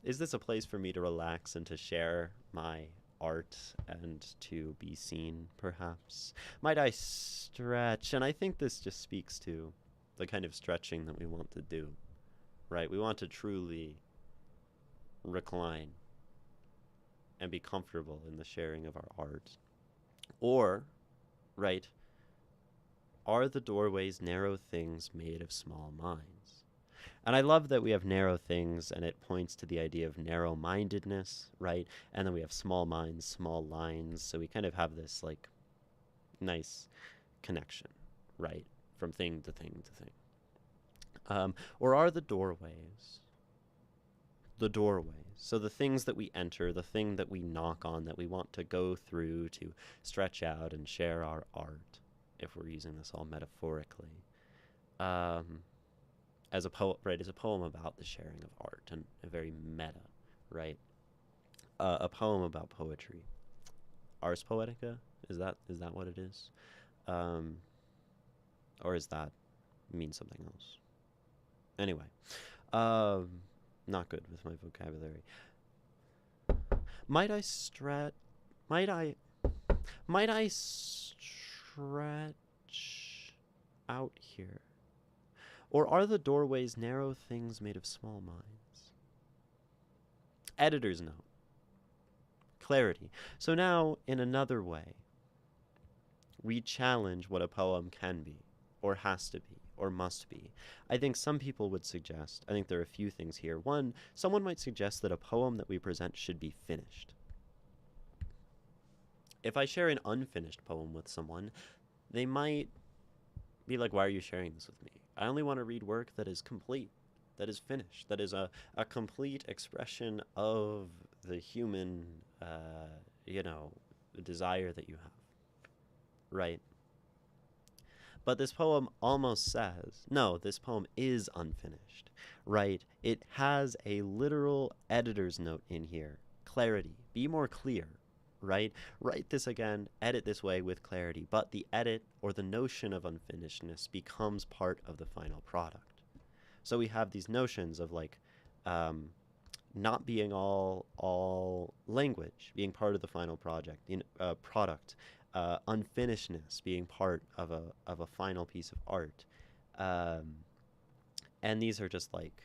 Is this a place for me to relax and to share my art and to be seen, perhaps? Might I stretch? And I think this just speaks to the kind of stretching that we want to do, right? We want to truly recline and be comfortable in the sharing of our art. Or, right, are the doorways narrow things made of small minds? And I love that we have narrow things, and it points to the idea of narrow-mindedness, right? And then we have small minds, small lines, so we kind of have this, like, nice connection, right? From thing to thing to thing. Or are the doorways, so the things that we enter, the thing that we knock on, that we want to go through to stretch out and share our art, if we're using this all metaphorically, as a poem about the sharing of art, and a very meta, right? A poem about poetry. Ars Poetica, is that what it is? Or is that mean something else? Anyway, not good with my vocabulary. Might I stretch out here? Or are the doorways narrow things made of small minds? Editor's note. Clarity. So now, in another way, we challenge what a poem can be, or has to be, or must be. I think some people would suggest, I think there are a few things here. One, someone might suggest that a poem that we present should be finished. If I share an unfinished poem with someone, they might be like, why are you sharing this with me? I only want to read work that is complete, that is finished, that is a complete expression of the human, desire that you have, right? But this poem almost says, no, this poem is unfinished, right? It has a literal editor's note in here. Clarity. Be more clear, right? Write this again, edit this way with clarity, but the edit or the notion of unfinishedness becomes part of the final product. So we have these notions of, like, not being all language, being part of the final product, unfinishedness being part of a final piece of art, and these are just, like,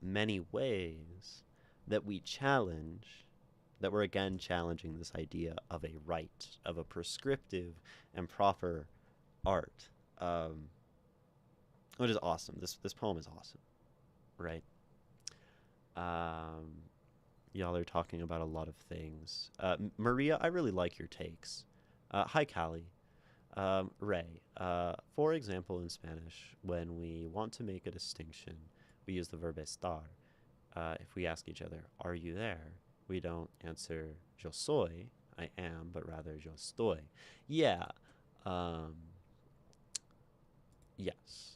many ways that we challenge, that we're again challenging this idea of a right, of a prescriptive and proper art, which is awesome. This poem is awesome, right? Um, y'all are talking about a lot of things. Maria, I really like your takes. Hi, Callie. Ray. For example, in Spanish, when we want to make a distinction, we use the verb estar. If we ask each other, "Are you there?" we don't answer "yo soy," I am, but rather "yo estoy." Yeah. Um, yes.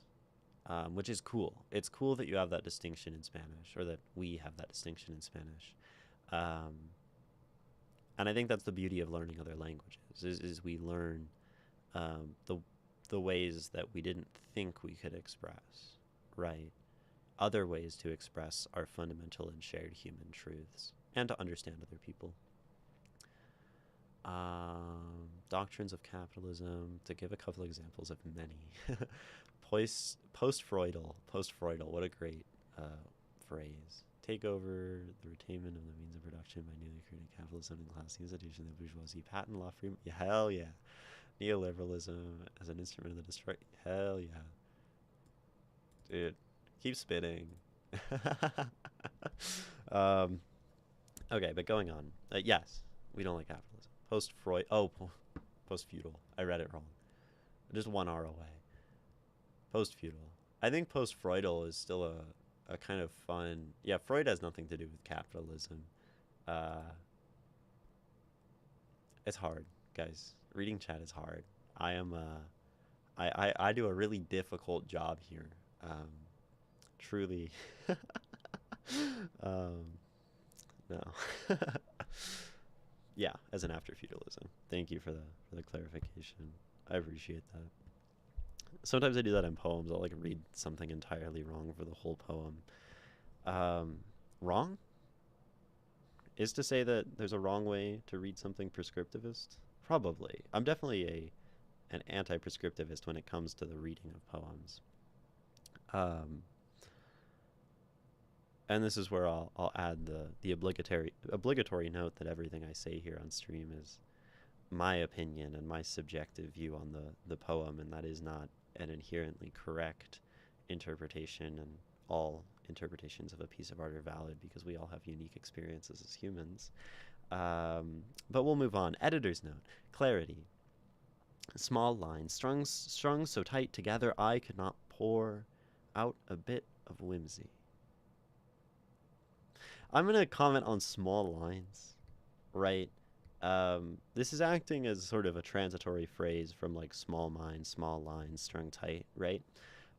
Which is cool. It's cool that you have that distinction in Spanish, or that we have that distinction in Spanish. Um, and I think that's the beauty of learning other languages is we learn the ways that we didn't think we could express, right? Other ways to express our fundamental and shared human truths and to understand other people. Doctrines of capitalism, to give a couple examples of many. Post-Freudal, what a great phrase. Take over the retainment of the means of production by newly creating capitalism and class institution of the bourgeoisie. Patent law free. Yeah, hell yeah. Neoliberalism as an instrument of the destroy. Hell yeah. Dude, keep spitting. um, okay, but going on. Yes, we don't like capitalism. Post-Freud. Oh, post-feudal. I read it wrong. Just one R away. Post-feudal. I think post-Freudal is still a kind of fun. Yeah, Freud has nothing to do with capitalism. Uh, it's hard, guys. Reading chat is hard. I am. I do a really difficult job here. Truly. um, no. Yeah, as an after feudalism. Thank you for the clarification. I appreciate that. Sometimes I do that in poems. I'll like read something entirely wrong for the whole poem. Wrong is to say that there's a wrong way to read something prescriptivist. Probably. I'm definitely an anti-prescriptivist when it comes to the reading of poems. And this is where I'll add the obligatory note that everything I say here on stream is my opinion and my subjective view on the poem, and that is not an inherently correct interpretation, and all interpretations of a piece of art are valid because we all have unique experiences as humans. But we'll move on. Editor's note. Clarity. Small lines, strung so tight together I could not pour out a bit of whimsy. I'm going to comment on small lines, right? This is acting as sort of a transitory phrase from like small minds, small lines, strung tight, right?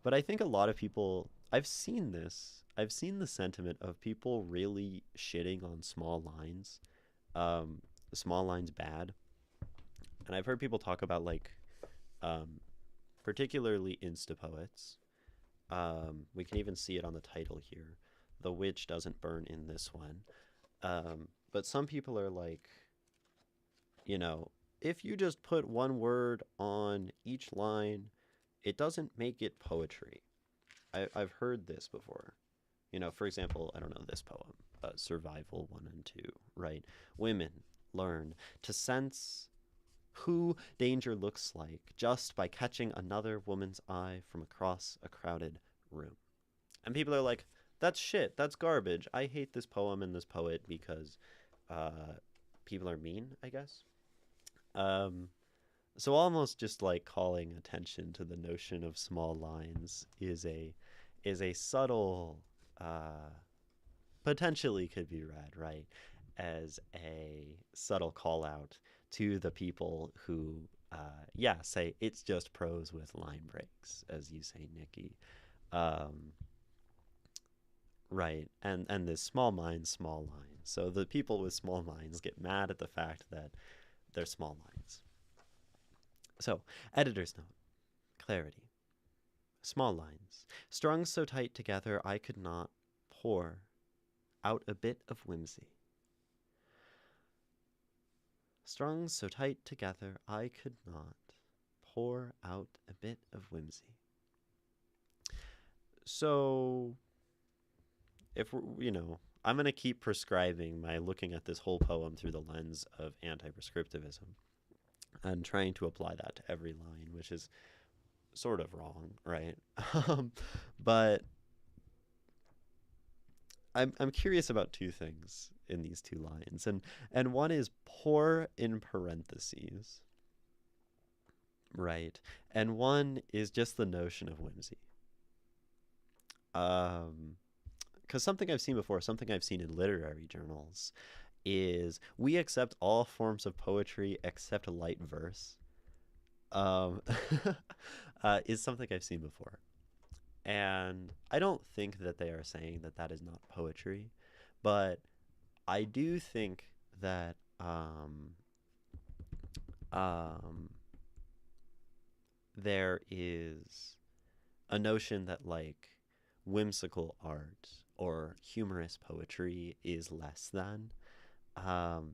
But I think a lot of people, I've seen this. I've seen the sentiment of people really shitting on small lines. Small lines bad. And I've heard people talk about like, particularly Insta poets. We can even see it on the title here. The witch doesn't burn in this one. But some people are like, you know, if you just put one word on each line, it doesn't make it poetry. I've heard this before. You know, for example, I don't know, this poem, Survival 1 and 2, right? Women learn to sense who danger looks like just by catching another woman's eye from across a crowded room. And people are like, that's shit, that's garbage. I hate this poem and this poet because people are mean, I guess. So almost just like calling attention to the notion of small lines is a subtle, potentially could be read, right, as a subtle call out to the people who, say it's just prose with line breaks, as you say, Nikki. Right, and this small minds, small lines. So the people with small minds get mad at the fact that they're small lines. So, editor's note. Clarity. Small lines. Strung so tight together I could not pour out a bit of whimsy. Strung so tight together I could not pour out a bit of whimsy. So, if we're, I'm going to keep prescribing my looking at this whole poem through the lens of anti-prescriptivism and trying to apply that to every line, which is sort of wrong, right? um, but I'm curious about two things in these two lines, and one is poor in parentheses, right? And one is just the notion of whimsy. Um, because something I've seen before, something I've seen in literary journals, is we accept all forms of poetry except light verse. Um, is something I've seen before. And I don't think that they are saying that that is not poetry, but I do think that um, there is a notion that like whimsical art or humorous poetry is less than. Um,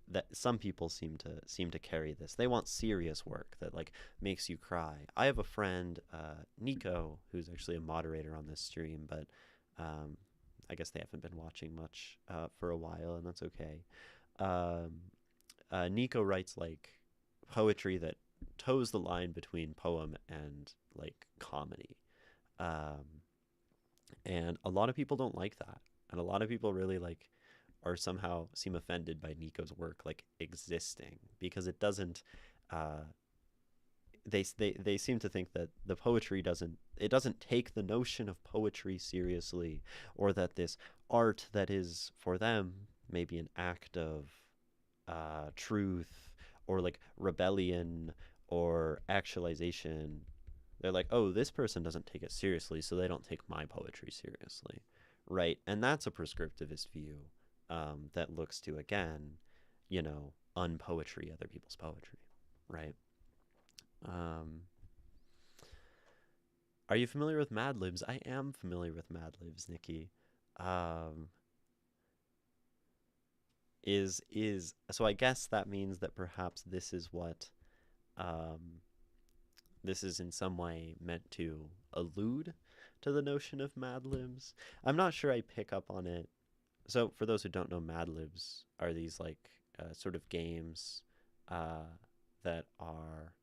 that some people seem to carry this. They want serious work that like makes you cry. I have a friend, Nico, who's actually a moderator on this stream, but um, I guess they haven't been watching much for a while, and that's okay. Um, Nico writes like poetry that toes the line between poem and like comedy. Um, and a lot of people don't like that. And a lot of people really like or somehow seem offended by Nico's work like existing because it doesn't uh they seem to think that the poetry doesn't take the notion of poetry seriously, or that this art that is for them maybe an act of truth or like rebellion or actualization. They're like, oh, this person doesn't take it seriously, so they don't take my poetry seriously, right? And that's a prescriptivist view that looks to, again, unpoetry other people's poetry, right? Um, are you familiar with Mad Libs? I am familiar with Mad Libs, Nikki. Um, is so I guess that means that perhaps this is what um, this is in some way meant to allude to the notion of Mad Libs. I'm not sure I pick up on it. So, for those who don't know, Mad Libs are these like sort of games uh, that are.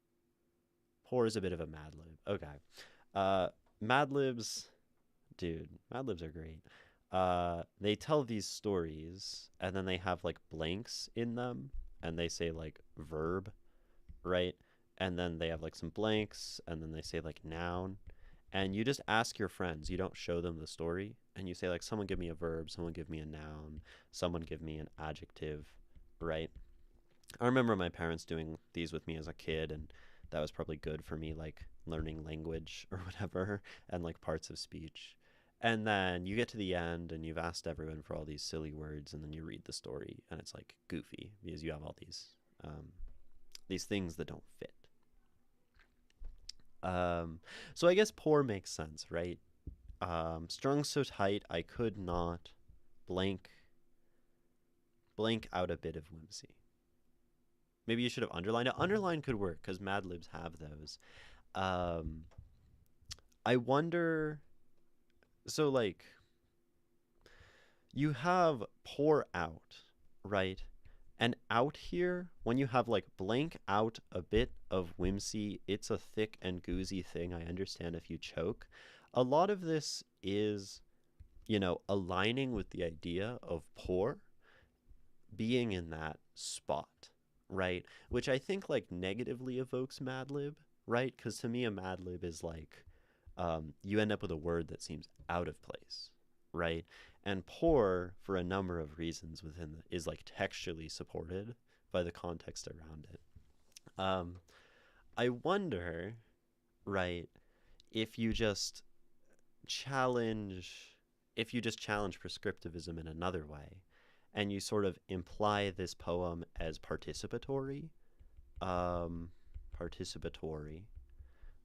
Poor is a bit of a Mad Lib. Okay. Uh, Mad Libs, dude, Mad Libs are great. They tell these stories and then they have like blanks in them and they say like verb, right? And then they have like some blanks and then they say like noun. And you just ask your friends, you don't show them the story. And you say like, someone give me a verb, someone give me a noun, someone give me an adjective, right? I remember my parents doing these with me as a kid, and that was probably good for me, like learning language or whatever, and like parts of speech. And then you get to the end, and you've asked everyone for all these silly words, and then you read the story, and it's like goofy because you have all these things that don't fit. Um, so I guess poor makes sense, right? Strung so tight I could not blank blank out a bit of whimsy. Maybe you should have underlined it. Underline could work because Mad Libs have those. Um, I wonder. So like you have pour out, right? And out here, when you have like blank out a bit of whimsy, it's a thick and goozy thing. I understand if you choke. A lot of this is, aligning with the idea of pour being in that spot, right? Which I think like negatively evokes Mad Lib, right? Because to me, a Mad Lib is like you end up with a word that seems out of place, right? And poor, for a number of reasons is like textually supported by the context around it. Um, I wonder, right, if you just challenge if you just challenge prescriptivism in another way and you sort of imply this poem as um, participatory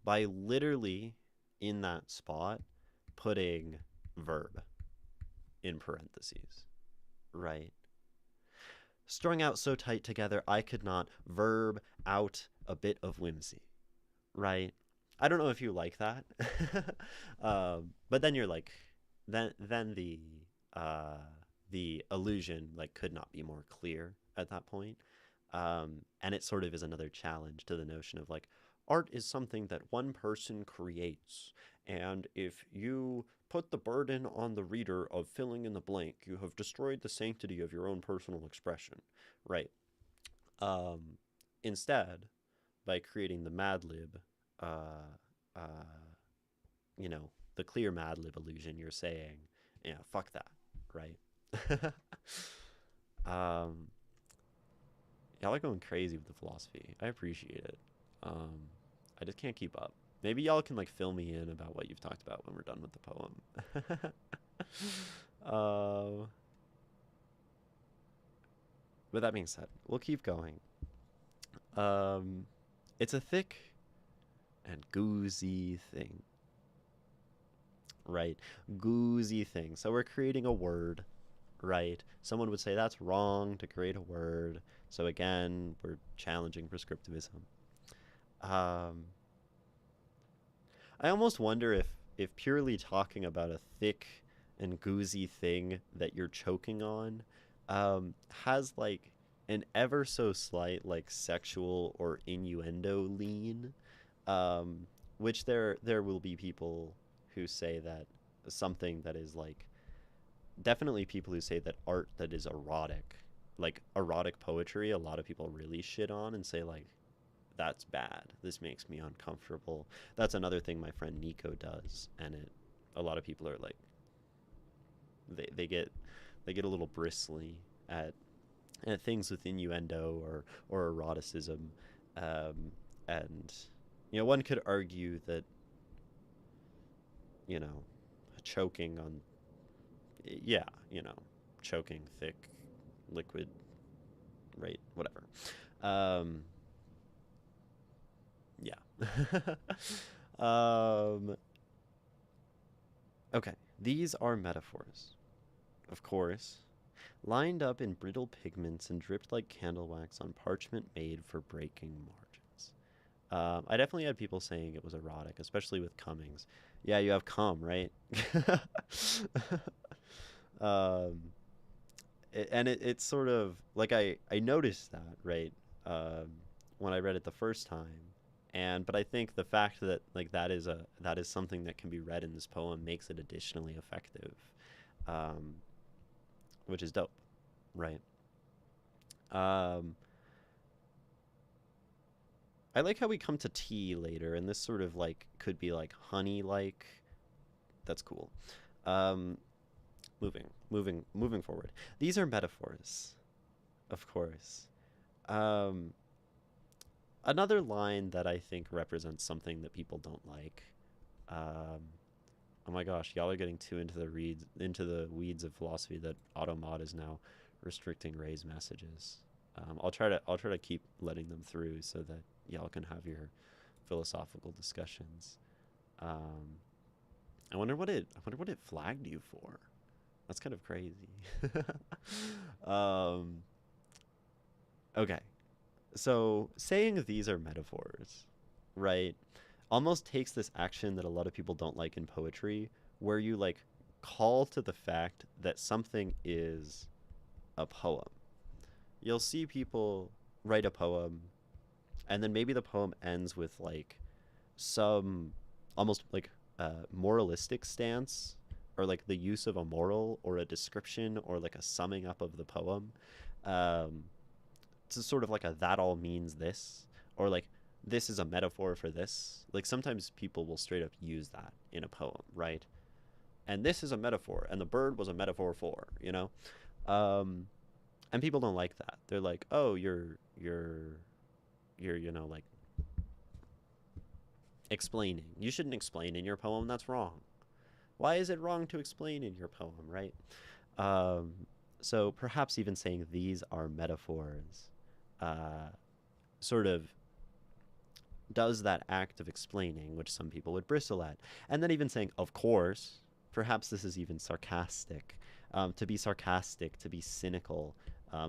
by literally in that spot putting verb in parentheses, right? Strung out so tight together, I could not verb out a bit of whimsy, right? I don't know if you like that, but then you're like, then uh, the illusion like could not be more clear at that point, and it sort of is another challenge to the notion of like art is something that one person creates. And if you put the burden on the reader of filling in the blank, you have destroyed the sanctity of your own personal expression, right? Um, Instead, by creating the Mad Lib, uh, uh, the clear Mad Lib illusion, you're saying, yeah, fuck that, right? um, y'all are going crazy with the philosophy. I appreciate it. Um, I just can't keep up. Maybe y'all can like fill me in about what you've talked about when we're done with the poem. uh, with that being said, we'll keep going. Um, it's a thick and goozy thing, right? Goozy thing. So we're creating a word, right? Someone would say that's wrong to create a word. So again, we're challenging prescriptivism. Um, I almost wonder if purely talking about a thick and goozy thing that you're choking on has like an ever so slight like sexual or innuendo lean, um, which there will be people who say that something that is like definitely people who say that art that is erotic, like erotic poetry, a lot of people really shit on and say like that's bad. This makes me uncomfortable. That's another thing my friend Nico does, and it a lot of people are like they get a little bristly at things with innuendo or eroticism, um, and one could argue that you know choking on yeah choking thick liquid right whatever um, yeah. um, okay, these are metaphors, of course, lined up in brittle pigments and dripped like candle wax on parchment made for breaking margins. I definitely had people saying it was erotic, especially with Cummings. Yeah, you have cum, right? um, it's sort of like I noticed that, right? Um, when I read it the first time, and but I think the fact that like that is something that can be read in this poem makes it additionally effective, um, which is dope, right? Um, I like how we come to tea later, and this sort of like could be like honey like. That's cool. Um, moving forward. These are metaphors, of course. Um, Another line that I think represents something that people don't like. Um, oh my gosh, y'all are getting too into the weeds of philosophy that Automod is now restricting Ray's messages. I'll try to keep letting them through so that y'all can have your philosophical discussions. Um, I wonder what it flagged you for. That's kind of crazy. um, okay, so saying these are metaphors, right, almost takes this action that a lot of people don't like in poetry, where you like call to the fact that something is a poem. You'll see people write a poem, and then maybe the poem ends with like some almost like moralistic stance or like the use of a moral or a description or like a summing up of the poem. Um, to sort of like a that all means this or like this is a metaphor for this. Like sometimes people will straight up use that in a poem, right? And this is a metaphor, and the bird was a metaphor for, Um, and people don't like that. They're like, oh, you're like explaining. You shouldn't explain in your poem. That's wrong. Why is it wrong to explain in your poem, right? Um, so perhaps even saying these are metaphors uh, sort of does that act of explaining, which some people would bristle at. And then even saying, of course, perhaps this is even sarcastic. To be sarcastic, to be cynical,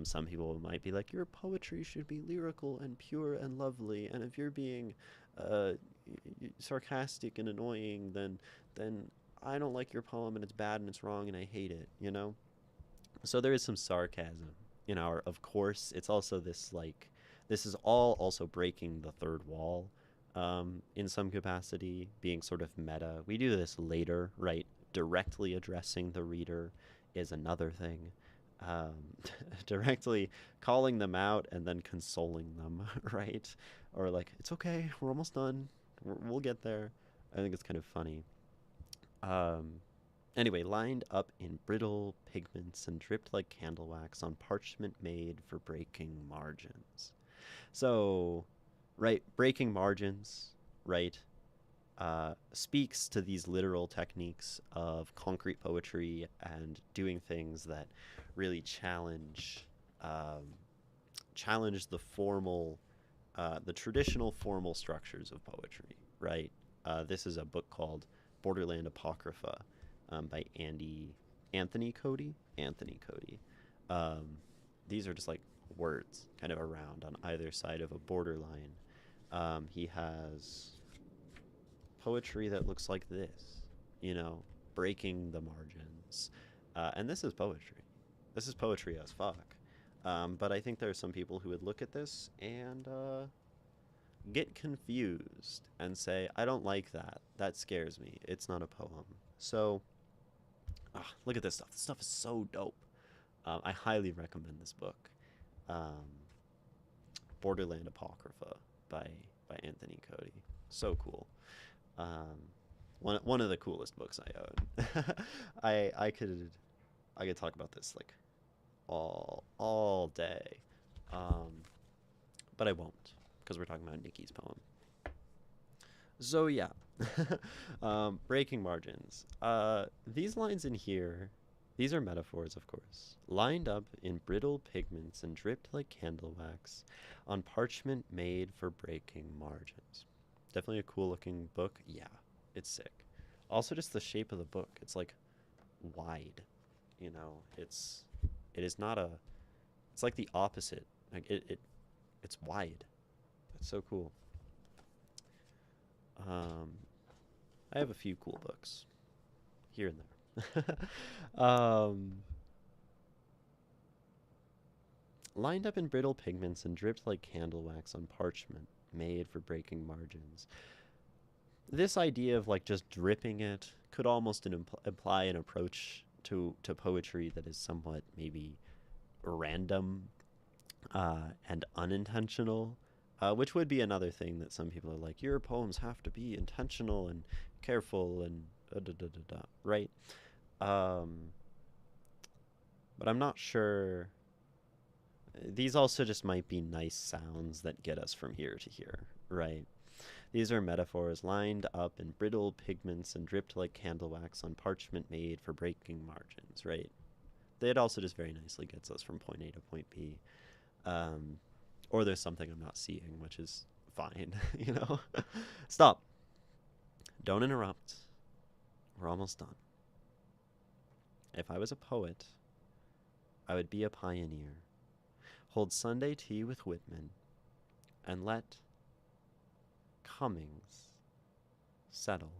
some people might be like, your poetry should be lyrical and pure and lovely. And if you're being uh, sarcastic and annoying, then I don't like your poem and it's bad and it's wrong and I hate it. So there is some sarcasm in our, of course. It's also this like, this is all also breaking the third wall, in some capacity, being sort of meta. We do this later, right? Directly addressing the reader is another thing. Um, Directly calling them out and then consoling them, right? Or like, it's okay, we're almost done, we'll get there. I think it's kind of funny. Um, Anyway, lined up in brittle pigments and dripped like candle wax on parchment made for breaking margins. So, right, breaking margins, right, speaks to these literal techniques of concrete poetry and doing things that really um, challenge the formal, the traditional formal structures of poetry. Right. This is a book called Borderland Apocrypha by Anthony Cody. Anthony Cody. Um, these are just like words kind of around on either side of a borderline. He has poetry that looks like this, you know, breaking the margins. And this is poetry. This is poetry as fuck. But I think there are some people who would look at this and get confused and say, I don't like that. That scares me. It's not a poem. So, look at this stuff. This stuff is so dope. I highly recommend this book, um, Borderland Apocrypha by Anthony Cody. So cool. Um, one of the coolest books I own. I could talk about this like all day, um, but I won't because we're talking about Nikki's poem. So yeah, breaking margins. These lines in here, these are metaphors, of course, lined up in brittle pigments and dripped like candle wax on parchment made for breaking margins. Definitely a cool looking book. Yeah, it's sick. Also, just the shape of the book. It's like wide. You know, it is not a. It's like the opposite. Like it's wide. It's so cool. Um, I have a few cool books here and there. Lined up in brittle pigments and dripped like candle wax on parchment, made for breaking margins. This idea of like just dripping it could almost imply an approach to poetry that is somewhat maybe random and unintentional, which would be another thing that some people are like, your poems have to be intentional and careful and da da da da, right? Um, but I'm not sure. These also just might be nice sounds that get us from here to here, right? These are metaphors lined up in brittle pigments and dripped like candle wax on parchment made for breaking margins, right? It also just very nicely gets us from point A to point B. Um, or there's something I'm not seeing, which is fine, you know? Stop. Don't interrupt. We're almost done. If I was a poet, I would be a pioneer. Hold Sunday tea with Whitman and let Cummings settle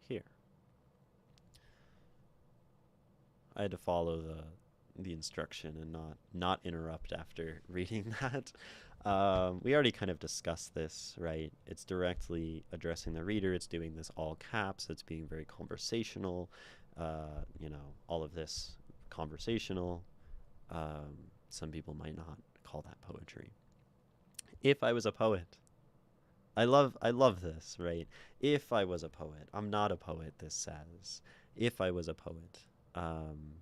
here. I had to follow the instruction and not interrupt after reading that. We already kind of discussed this, right? It's directly addressing the reader. It's doing this all caps. It's being very conversational. All of this conversational. Some people might not call that poetry. If I was a poet, I love this, right? If I was a poet, I'm not a poet. This says, if I was a poet, um,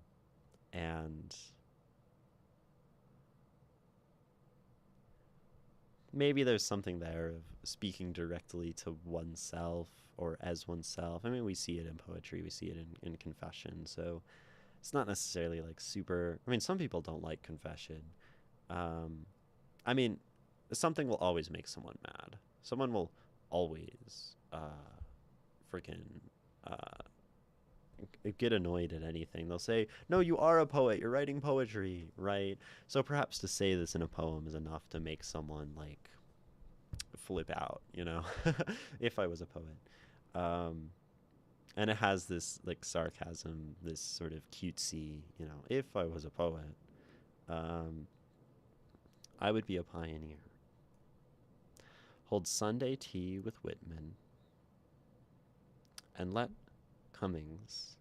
and maybe there's something there of speaking directly to oneself or as oneself. I mean, we see it in poetry, we see it in confession, so it's not necessarily like super. I mean, some people don't like confession. Um, I mean, something will always make someone mad. Someone will always freaking uh, get annoyed at anything. They'll say, "No, you are a poet. You're writing poetry, right?" So perhaps to say this in a poem is enough to make someone like flip out, you know, if I was a poet. Um, and it has this like sarcasm, this sort of cutesy, you know, if I was a poet, um, I would be a pioneer. Hold Sunday tea with Whitman. And let Cummings.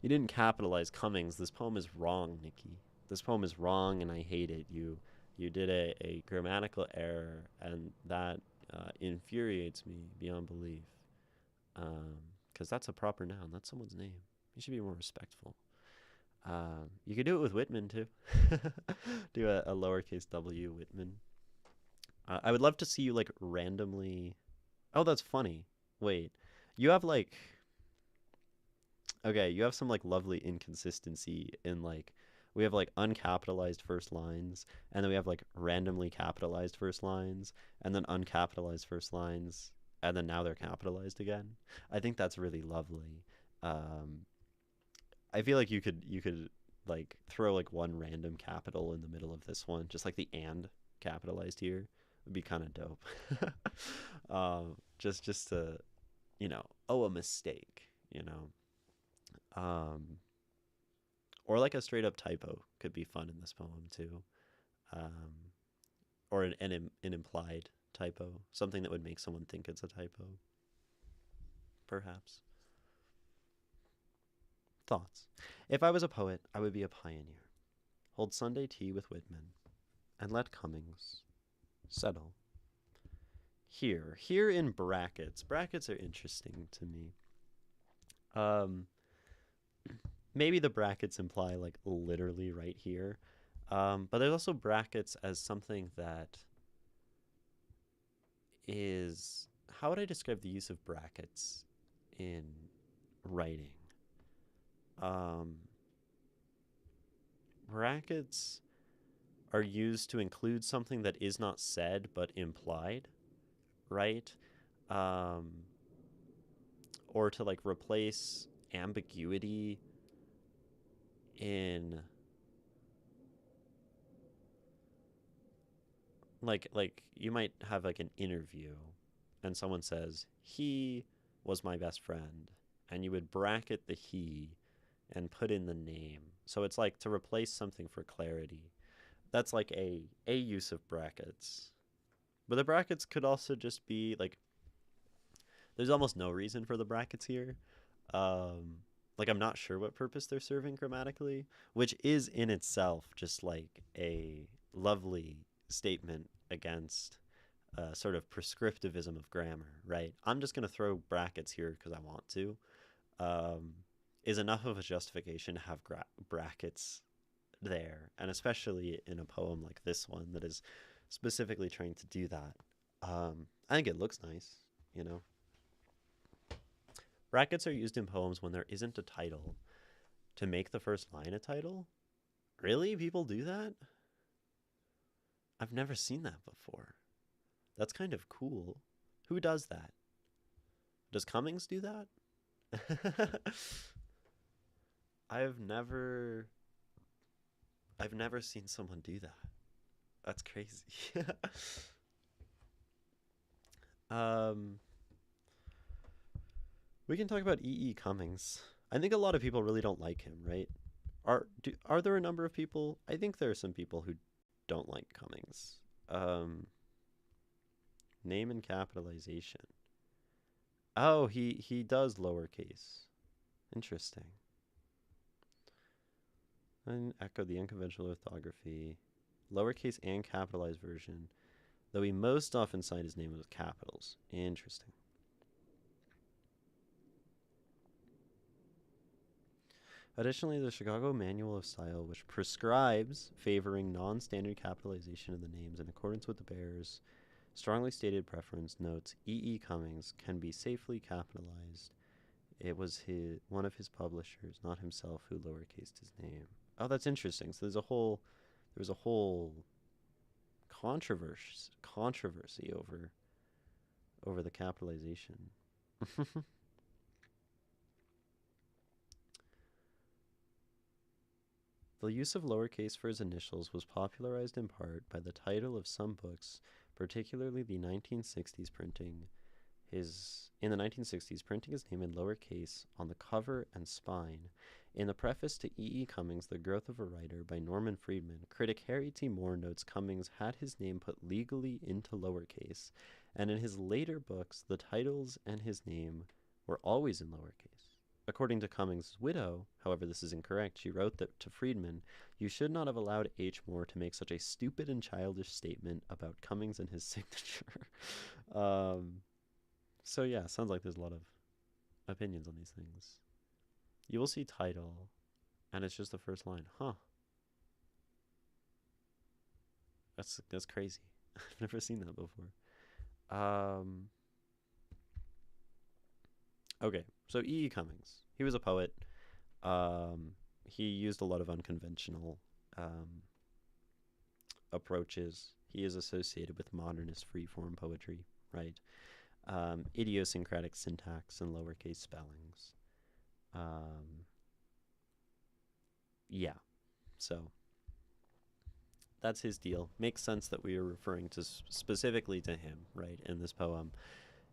You didn't capitalize Cummings. This poem is wrong, Nikki. This poem is wrong, and I hate it. You did a grammatical error, and that infuriates me beyond belief. Because that's a proper noun. That's someone's name. You should be more respectful. You could do it with Whitman too. Do a lowercase w Whitman. I would love to see you like randomly. Oh, that's funny. Wait, you have like okay, you have some like lovely inconsistency in like we have like uncapitalized first lines, and then we have like randomly capitalized first lines, and then uncapitalized first lines, and then now they're capitalized again. I think that's really lovely. Um, I feel like you could like throw like one random capital in the middle of this one, just like the and capitalized here would be kind of dope. Just to oh, a mistake, um, or like a straight up typo could be fun in this poem too, um, or an implied typo, something that would make someone think it's a typo, perhaps. Thoughts. If I was a poet, I would be a pioneer. Hold Sunday tea with Whitman, and let Cummings settle. Here in brackets. Brackets are interesting to me. Um, maybe the brackets imply like literally right here. But there's also brackets as something that is. How would I describe the use of brackets in writing? Um, brackets are used to include something that is not said but implied, right? Um, or to like replace ambiguity in like you might have like an interview and someone says he was my best friend, and you would bracket the he and put in the name, so it's like to replace something for clarity. That's like a use of brackets. But the brackets could also just be like there's almost no reason for the brackets here. um like I'm not sure what purpose they're serving grammatically, which is in itself just like a lovely statement against sort of prescriptivism of grammar, right? I'm just going to throw brackets here because I want to. Um, is enough of a justification to have brackets there, and especially in a poem like this one that is specifically trying to do that. I think it looks nice, you know. Brackets are used in poems when there isn't a title to make the first line a title. Really? People do that? I've never seen that before. That's kind of cool. Who does that? Does Cummings do that? I've never I've never seen someone do that. That's crazy. um we can talk about E. Cummings. I think a lot of people really don't like him, right? Are there a number of people? I think there are some people who don't like Cummings. Um name and capitalization. Oh, he does lowercase. Interesting. And echo the unconventional orthography. Lowercase and capitalized version, though he most often signed his name with capitals. Interesting. Additionally, the Chicago Manual of Style, which prescribes favoring non-standard capitalization of the names in accordance with the bearer's strongly stated preference, notes E. Cummings can be safely capitalized. It was one of his publishers, not himself, who lowercased his name. Oh, that's interesting. So there's a whole controversy over the capitalization. The use of lowercase for his initials was popularized in part by the title of some books, particularly the 1960s printing in the 1960s, printing his name in lowercase on the cover and spine In the preface to E. E. Cummings, The Growth of a Writer by Norman Friedman, critic Harry T. Moore notes Cummings had his name put legally into lowercase, and in his later books, the titles and his name were always in lowercase. According to Cummings' widow, however, this is incorrect. She wrote that to Friedman, "You should not have allowed H. Moore to make such a stupid and childish statement about Cummings and his signature." So yeah, sounds like there's a lot of opinions on these things. You will see title, and it's just the first line. Huh. That's crazy. I've never seen that before. Okay, so E. E. Cummings. He was a poet. He used a lot of unconventional approaches. He is associated with modernist freeform poetry, right? Idiosyncratic syntax and lowercase spellings. Yeah, so that's his deal. Makes sense that we are referring to specifically to him, right, in this poem.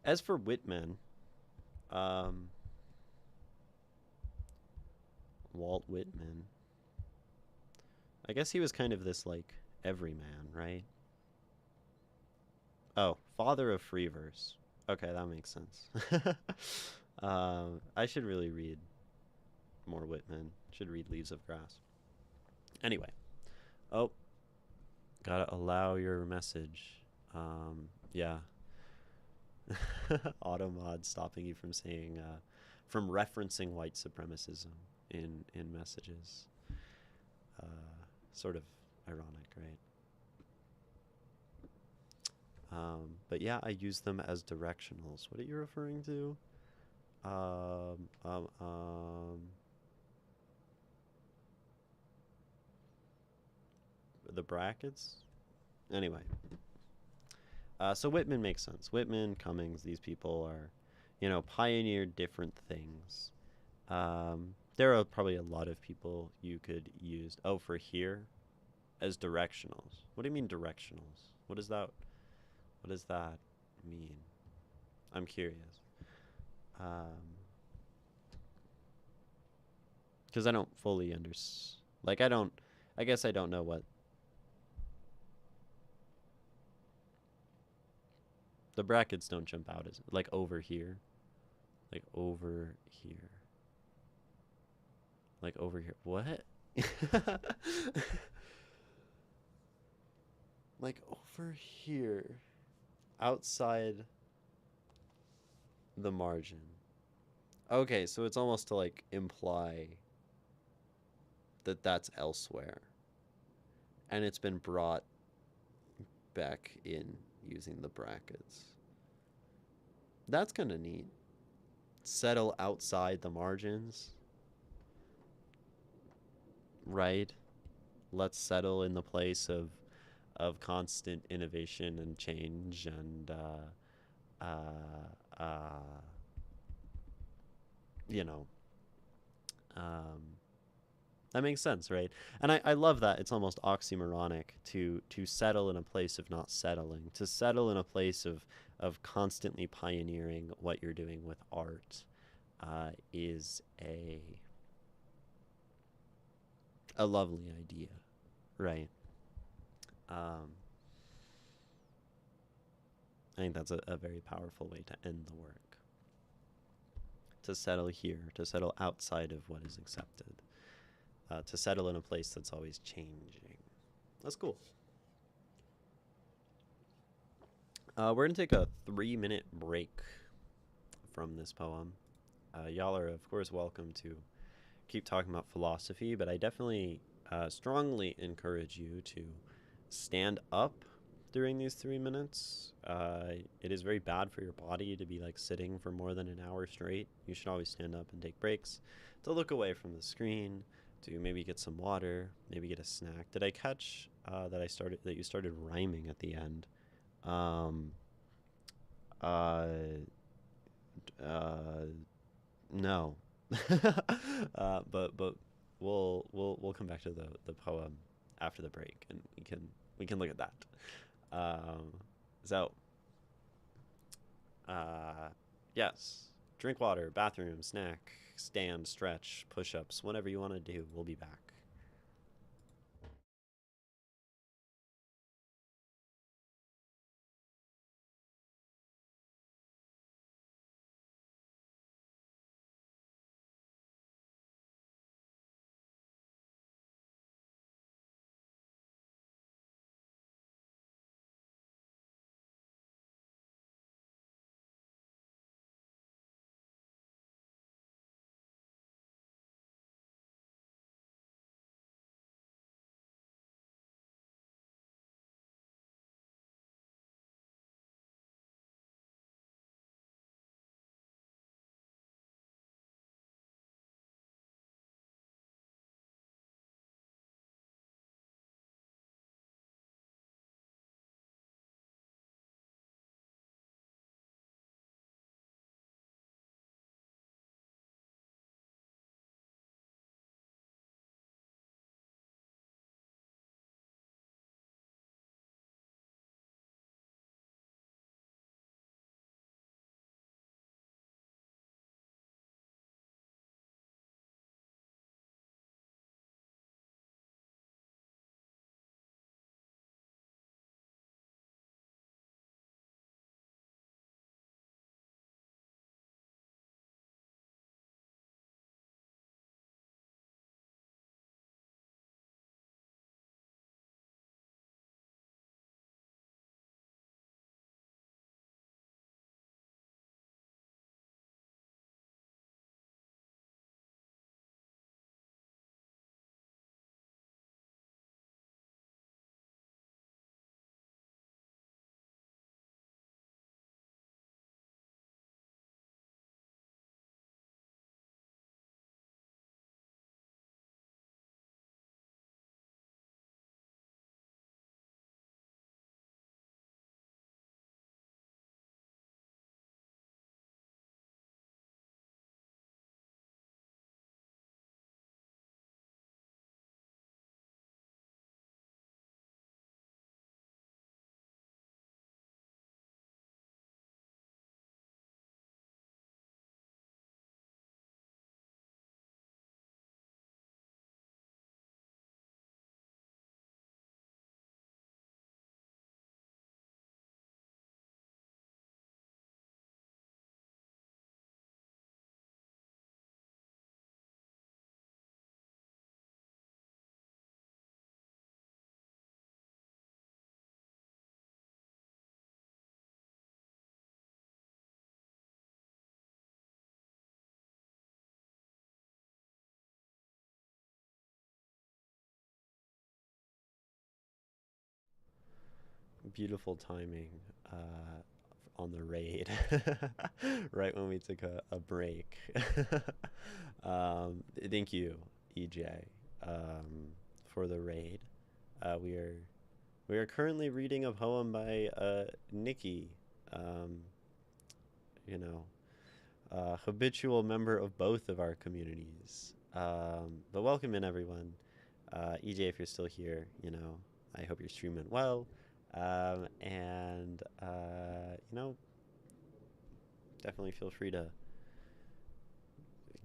As for Whitman, Walt Whitman, I guess he was kind of this, like, everyman, right? Oh, father of free verse. Okay, that makes sense. I should really read more Whitman. Should read Leaves of Grass. Anyway. Oh, gotta allow your message. Yeah. Automod stopping you from saying, from referencing white supremacism in messages. Sort of ironic, right? But yeah, I use them as directionals. What are you referring to? The brackets? Anyway. So Whitman makes sense. Whitman, Cummings, these people are, pioneered different things. There are probably a lot of people you could use. Oh, for here, as directionals. What do you mean directionals? What does that mean? I'm curious. Because I don't fully understand. Like, I guess I don't know what. The brackets don't jump out as, like, over here. Like, over here. Like, over here. What? Like, over here. Outside the margin. Okay, so it's almost to, like, imply that that's elsewhere. And it's been brought back in using the brackets. That's kind of neat. Settle outside the margins. Right? Let's settle in the place of constant innovation and change and you know, that makes sense, right? And I love that it's almost oxymoronic to settle in a place of not settling, to settle in a place of constantly pioneering what you're doing with art is a lovely idea, right? I think that's a very powerful way to end the work. To settle here, to settle outside of what is accepted, to settle in a place that's always changing. That's cool. We're going to take a 3-minute break from this poem. Y'all are, of course, welcome to keep talking about philosophy, but I definitely strongly encourage you to stand up during these 3 minutes. It is very bad for your body to be like sitting for more than an hour straight. You should always stand up and take breaks, to look away from the screen, to maybe get some water, maybe get a snack. Did I catch that you started rhyming at the end? No. But we'll come back to the poem after the break, and we can look at that. So, yes, drink water, bathroom, snack, stand, stretch, push-ups, whatever you want to do. We'll be back. Beautiful timing on the raid, right when we took a break. Thank you, EJ, for the raid. We are currently reading a poem by Nikki, um, you know, habitual member of both of our communities. But welcome in, everyone. EJ, if you're still here, I hope you're streaming well. And definitely feel free to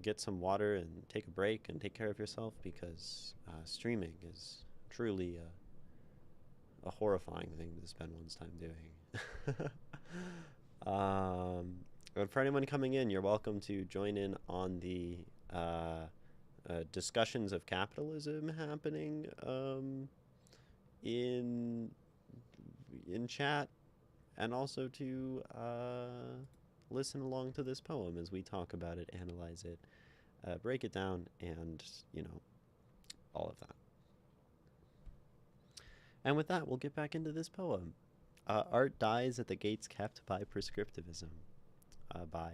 get some water and take a break and take care of yourself, because streaming is truly a horrifying thing to spend one's time doing. And for anyone coming in, you're welcome to join in on the discussions of capitalism happening in chat, and also to listen along to this poem as we talk about it, analyze it, break it down, and all of that. And with that, we'll get back into this poem. Art Dies at the Gates Kept by Prescriptivism, by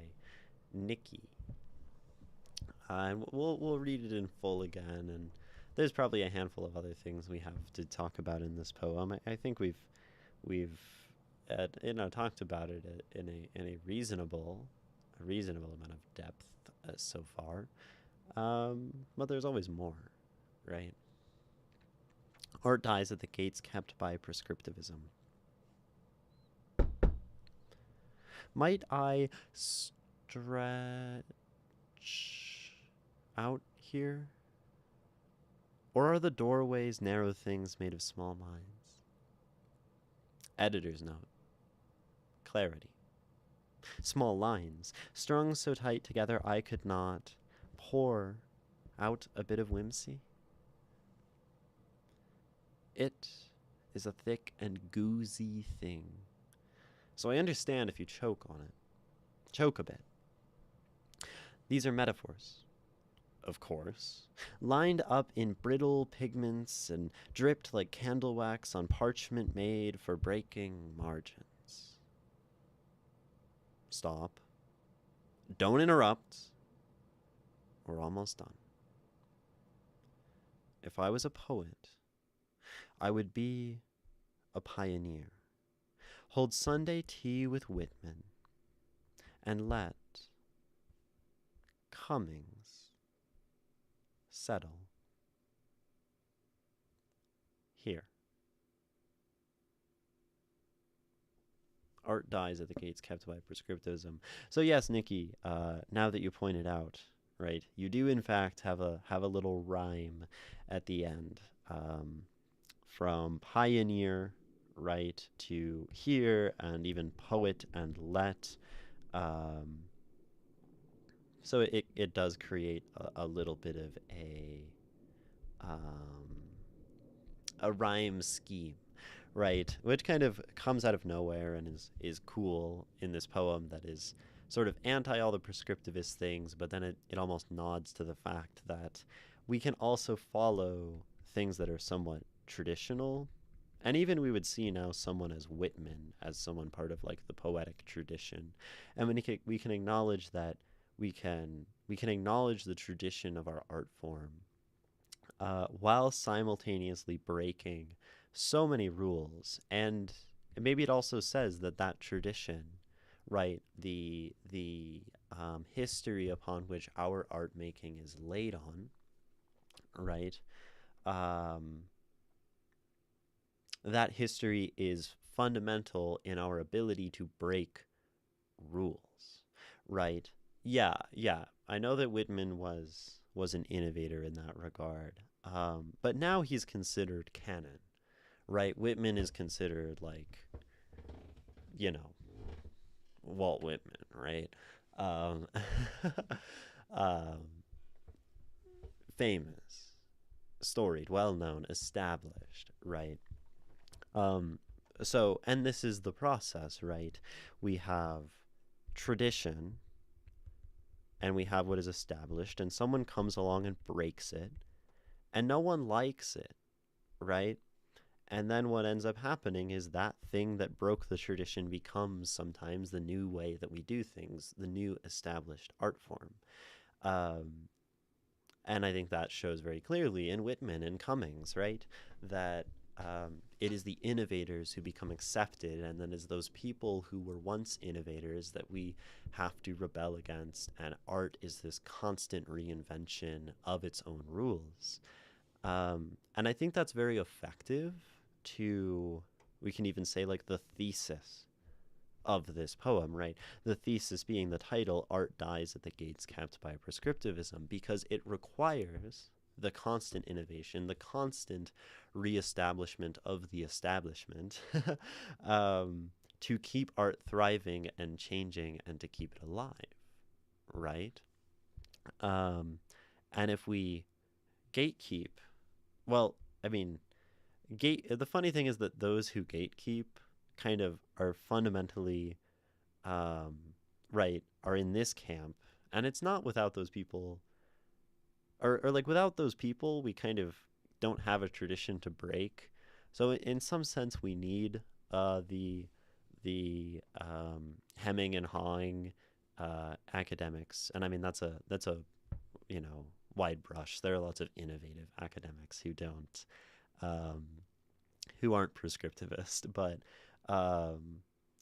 Nikki. And we'll read it in full again, and there's probably a handful of other things we have to talk about in this poem. I think we've talked about it in a reasonable amount of depth so far, but there's always more, right? Art dies at the gates kept by prescriptivism. Might I stretch out here? Or are the doorways narrow things made of small minds? Editor's note. Clarity. Small lines, strung so tight together I could not pour out a bit of whimsy. It is a thick and goozy thing. So I understand if you choke on it. Choke a bit. These are metaphors, of course, lined up in brittle pigments and dripped like candle wax on parchment made for breaking margins. Stop. Don't interrupt. We're almost done. If I was a poet, I would be a pioneer. Hold Sunday tea with Whitman and let Cummings settle here. Art dies at the gates kept by prescriptivism. So yes, Nikki, now that you pointed out, right, you do in fact have a little rhyme at the end, from pioneer, right, to here, and even poet and let. So it does create a little bit of a rhyme scheme, right? Which kind of comes out of nowhere and is cool in this poem that is sort of anti all the prescriptivist things, but then it almost nods to the fact that we can also follow things that are somewhat traditional. And even we would see now someone as Whitman as someone part of like the poetic tradition. And we can acknowledge that we can acknowledge the tradition of our art form, while simultaneously breaking so many rules. And maybe it also says that that tradition, right, the history upon which our art making is laid on, right, that history is fundamental in our ability to break rules, right? Yeah. I know that Whitman was an innovator in that regard, but now he's considered canon, right? Whitman is considered like, you know, Walt Whitman, right? Um, um, famous, storied, well known, established, right? Um, so, and this is the process, right? We have tradition and we have what is established, and someone comes along and breaks it, and no one likes it, right? And then what ends up happening is that thing that broke the tradition becomes sometimes the new way that we do things, the new established art form. Um, and I think that shows very clearly in Whitman and Cummings, right? That it is the innovators who become accepted, and then it's those people who were once innovators that we have to rebel against. And art is this constant reinvention of its own rules. And I think that's very effective to, we can even say, like the thesis of this poem, right? The thesis being the title, Art Dies at the Gates Kept by Prescriptivism, because it requires the constant innovation, the constant reestablishment of the establishment, to keep art thriving and changing and to keep it alive, right? And if we gatekeep, well, I mean, the funny thing is that those who gatekeep kind of are fundamentally, um, right, are in this camp, and it's not without those people, or like without those people, we kind of don't have a tradition to break. So in some sense, we need the hemming and hawing academics, and I mean that's a you know wide brush. There are lots of innovative academics who don't. Um, who aren't prescriptivist, but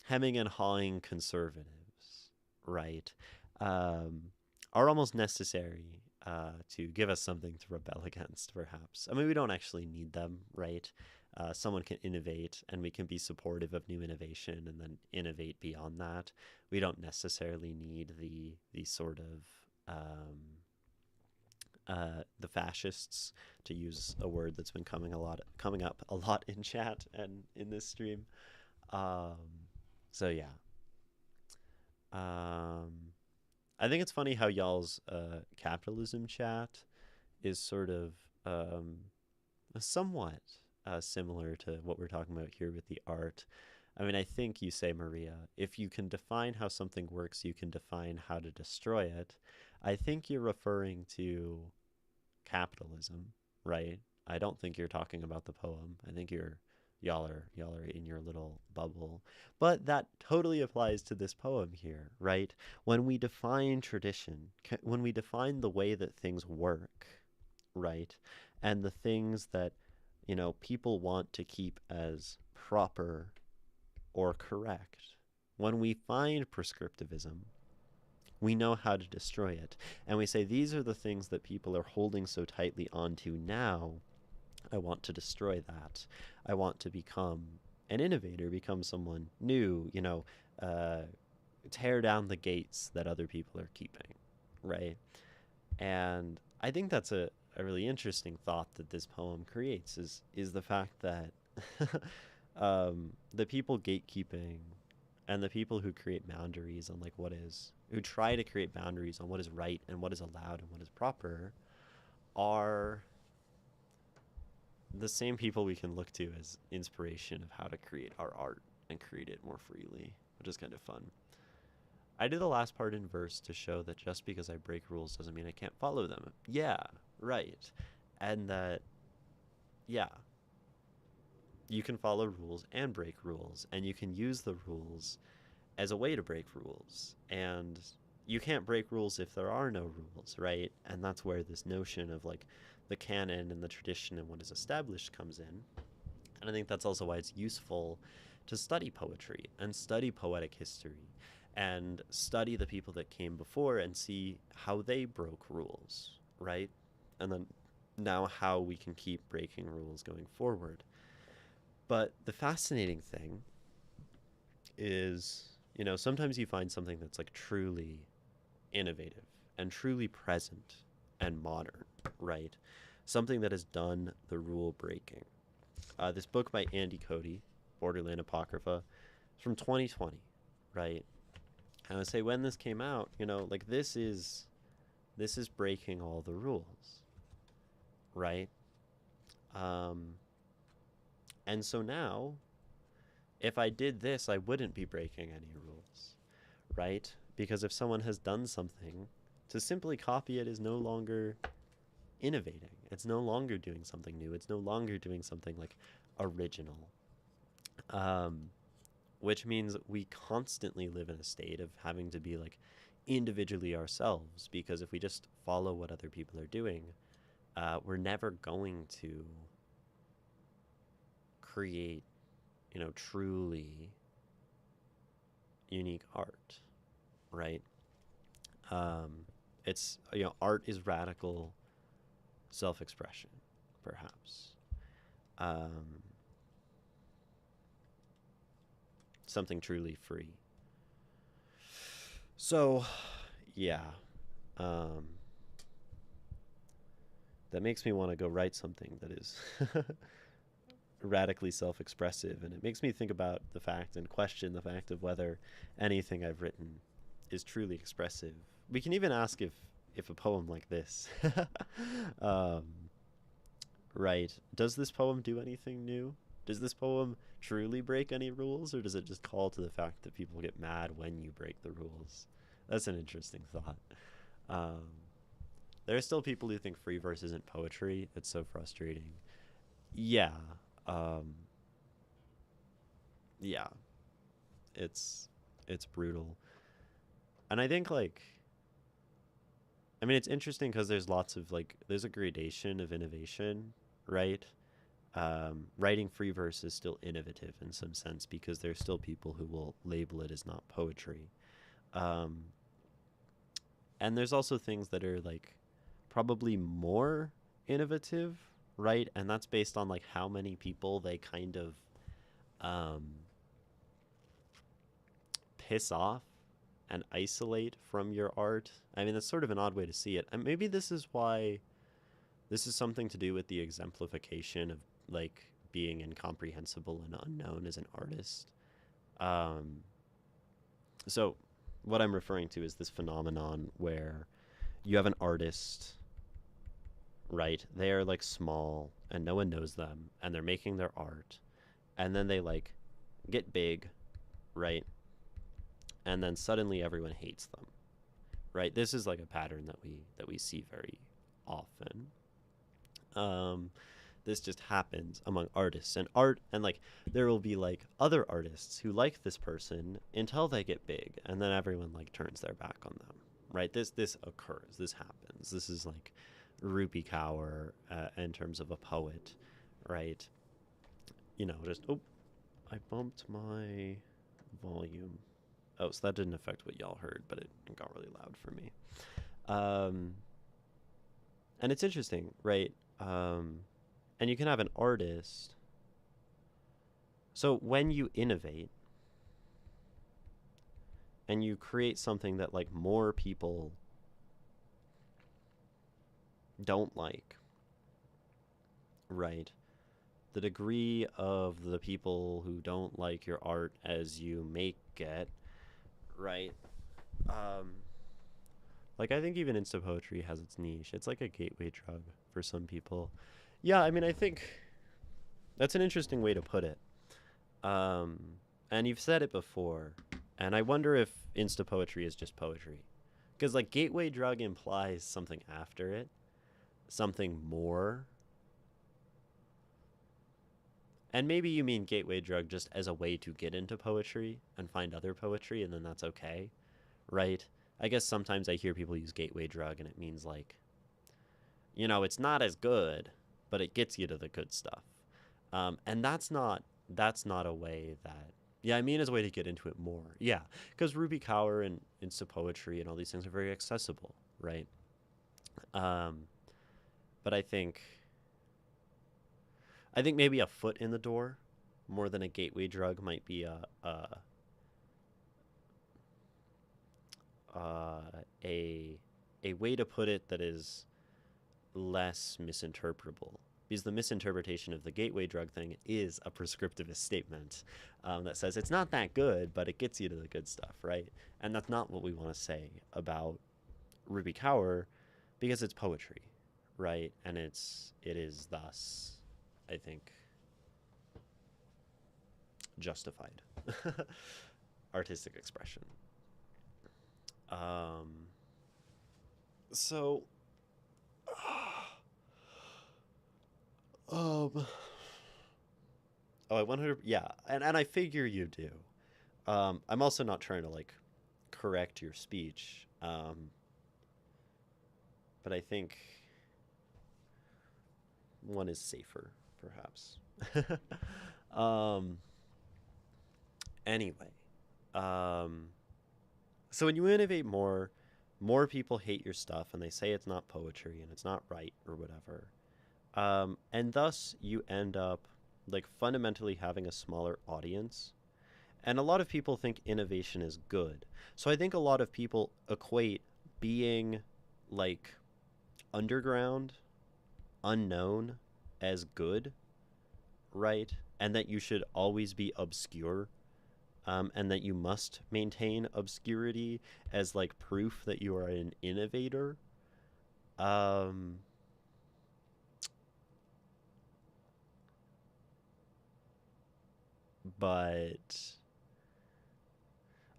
hemming and hawing conservatives, right, are almost necessary to give us something to rebel against, perhaps. I mean, we don't actually need them, right? Someone can innovate, and we can be supportive of new innovation and then innovate beyond that. We don't necessarily need the sort of the fascists, to use a word that's been coming up a lot in chat and in this stream. Um, so yeah, um, I think it's funny how y'all's capitalism chat is sort of um, somewhat similar to what we're talking about here with the art. I mean, I think you say, Maria, if you can define how something works, you can define how to destroy it. I think you're referring to capitalism, right? I don't think you're talking about the poem. I think y'all are in your little bubble. But that totally applies to this poem here, right? When we define tradition, when we define the way that things work, right? And the things that, people want to keep as proper or correct. When we find prescriptivism, we know how to destroy it. And we say, these are the things that people are holding so tightly onto now. I want to destroy that. I want to become an innovator, become someone new, tear down the gates that other people are keeping, right? And I think that's a really interesting thought that this poem creates is the fact that the people gatekeeping and the people who create boundaries on like who try to create boundaries on what is right and what is allowed and what is proper are the same people we can look to as inspiration of how to create our art and create it more freely, which is kind of fun. I did the last part in verse to show that just because I break rules doesn't mean I can't follow them. Yeah, right. And that, yeah, you can follow rules and break rules, and you can use the rules as a way to break rules. And you can't break rules if there are no rules, right? And that's where this notion of like the canon and the tradition and what is established comes in. And I think that's also why it's useful to study poetry and study poetic history and study the people that came before and see how they broke rules, right? And then now how we can keep breaking rules going forward. But the fascinating thing is, sometimes you find something that's like truly innovative and truly present and modern, right? Something that has done the rule breaking. This book by Andy Cody, Borderland Apocrypha, is from 2020, right? I would say when this came out, like this is breaking all the rules, right? And so now, if I did this, I wouldn't be breaking any rules, right? Because if someone has done something, to simply copy it is no longer innovating. It's no longer doing something new. It's no longer doing something like original. Which means we constantly live in a state of having to be like individually ourselves, because if we just follow what other people are doing, we're never going to create, truly unique art, right? It's, art is radical self-expression, perhaps. Something truly free. So, yeah. That makes me want to go write something that is radically self-expressive, and it makes me think about the fact and question the fact of whether anything I've written is truly expressive. We can even ask if a poem like this, right? Does this poem do anything new? Does this poem truly break any rules, or does it just call to the fact that people get mad when you break the rules? That's an interesting thought. Um, there are still people who think free verse isn't poetry. It's so frustrating. Yeah. Um, yeah. It's brutal. And I think like, I mean, it's interesting because there's lots of like, there's a gradation of innovation, right? Writing free verse is still innovative in some sense because there's still people who will label it as not poetry. Um, and there's also things that are like probably more innovative, right? And that's based on like how many people they kind of um, piss off and isolate from your art. I mean, that's sort of an odd way to see it. And maybe this is why This is something to do with the exemplification of like being incomprehensible and unknown as an artist. Um, so, what I'm referring to is this phenomenon where you have an artist, right? They're like small and no one knows them and they're making their art and then they like get big, right? And then suddenly everyone hates them, right? This is like a pattern that we see very often. Um, this just happens among artists and art, and like there will be like other artists who like this person until they get big, and then everyone like turns their back on them, right? This occurs. This happens. This is like Rupi Kaur in terms of a poet, right? Just I bumped my volume. Oh, so that didn't affect what y'all heard, but it got really loud for me. Um, and it's interesting, right? And you can have an artist. So when you innovate and you create something that like more people don't like, right? The degree of the people who don't like your art as you make it, right? Um, like I think even Insta poetry has its niche. It's like a gateway drug for some people. Yeah, I mean, I think that's an interesting way to put it. Um, and you've said it before, and I wonder if Insta poetry is just poetry, because like gateway drug implies something after it, something more. And maybe you mean gateway drug just as a way to get into poetry and find other poetry, and then that's okay, right? I guess sometimes I hear people use gateway drug, and it means like, it's not as good, but it gets you to the good stuff. And that's not a way that. Yeah, I mean as a way to get into it more. Yeah, because Ruby Kaur and Insta poetry and all these things are very accessible, right? Um, but I think maybe a foot in the door more than a gateway drug might be a a way to put it that is less misinterpretable. Because the misinterpretation of the gateway drug thing is a prescriptivist statement that says it's not that good, but it gets you to the good stuff, right? And that's not what we want to say about Ruby Kaur, because it's poetry, right? And it is thus, I think, justified artistic expression. Um, so, um, oh, I 100, yeah, and I figure you do. I'm also not trying to like correct your speech, but I think one is safer, perhaps. um, anyway, um, so when you innovate more people hate your stuff and they say it's not poetry and it's not right or whatever. And thus you end up like fundamentally having a smaller audience. And a lot of people think innovation is good. So I think a lot of people equate being like underground, unknown as good, right? And that you should always be obscure, and that you must maintain obscurity as like proof that you are an innovator. Um, but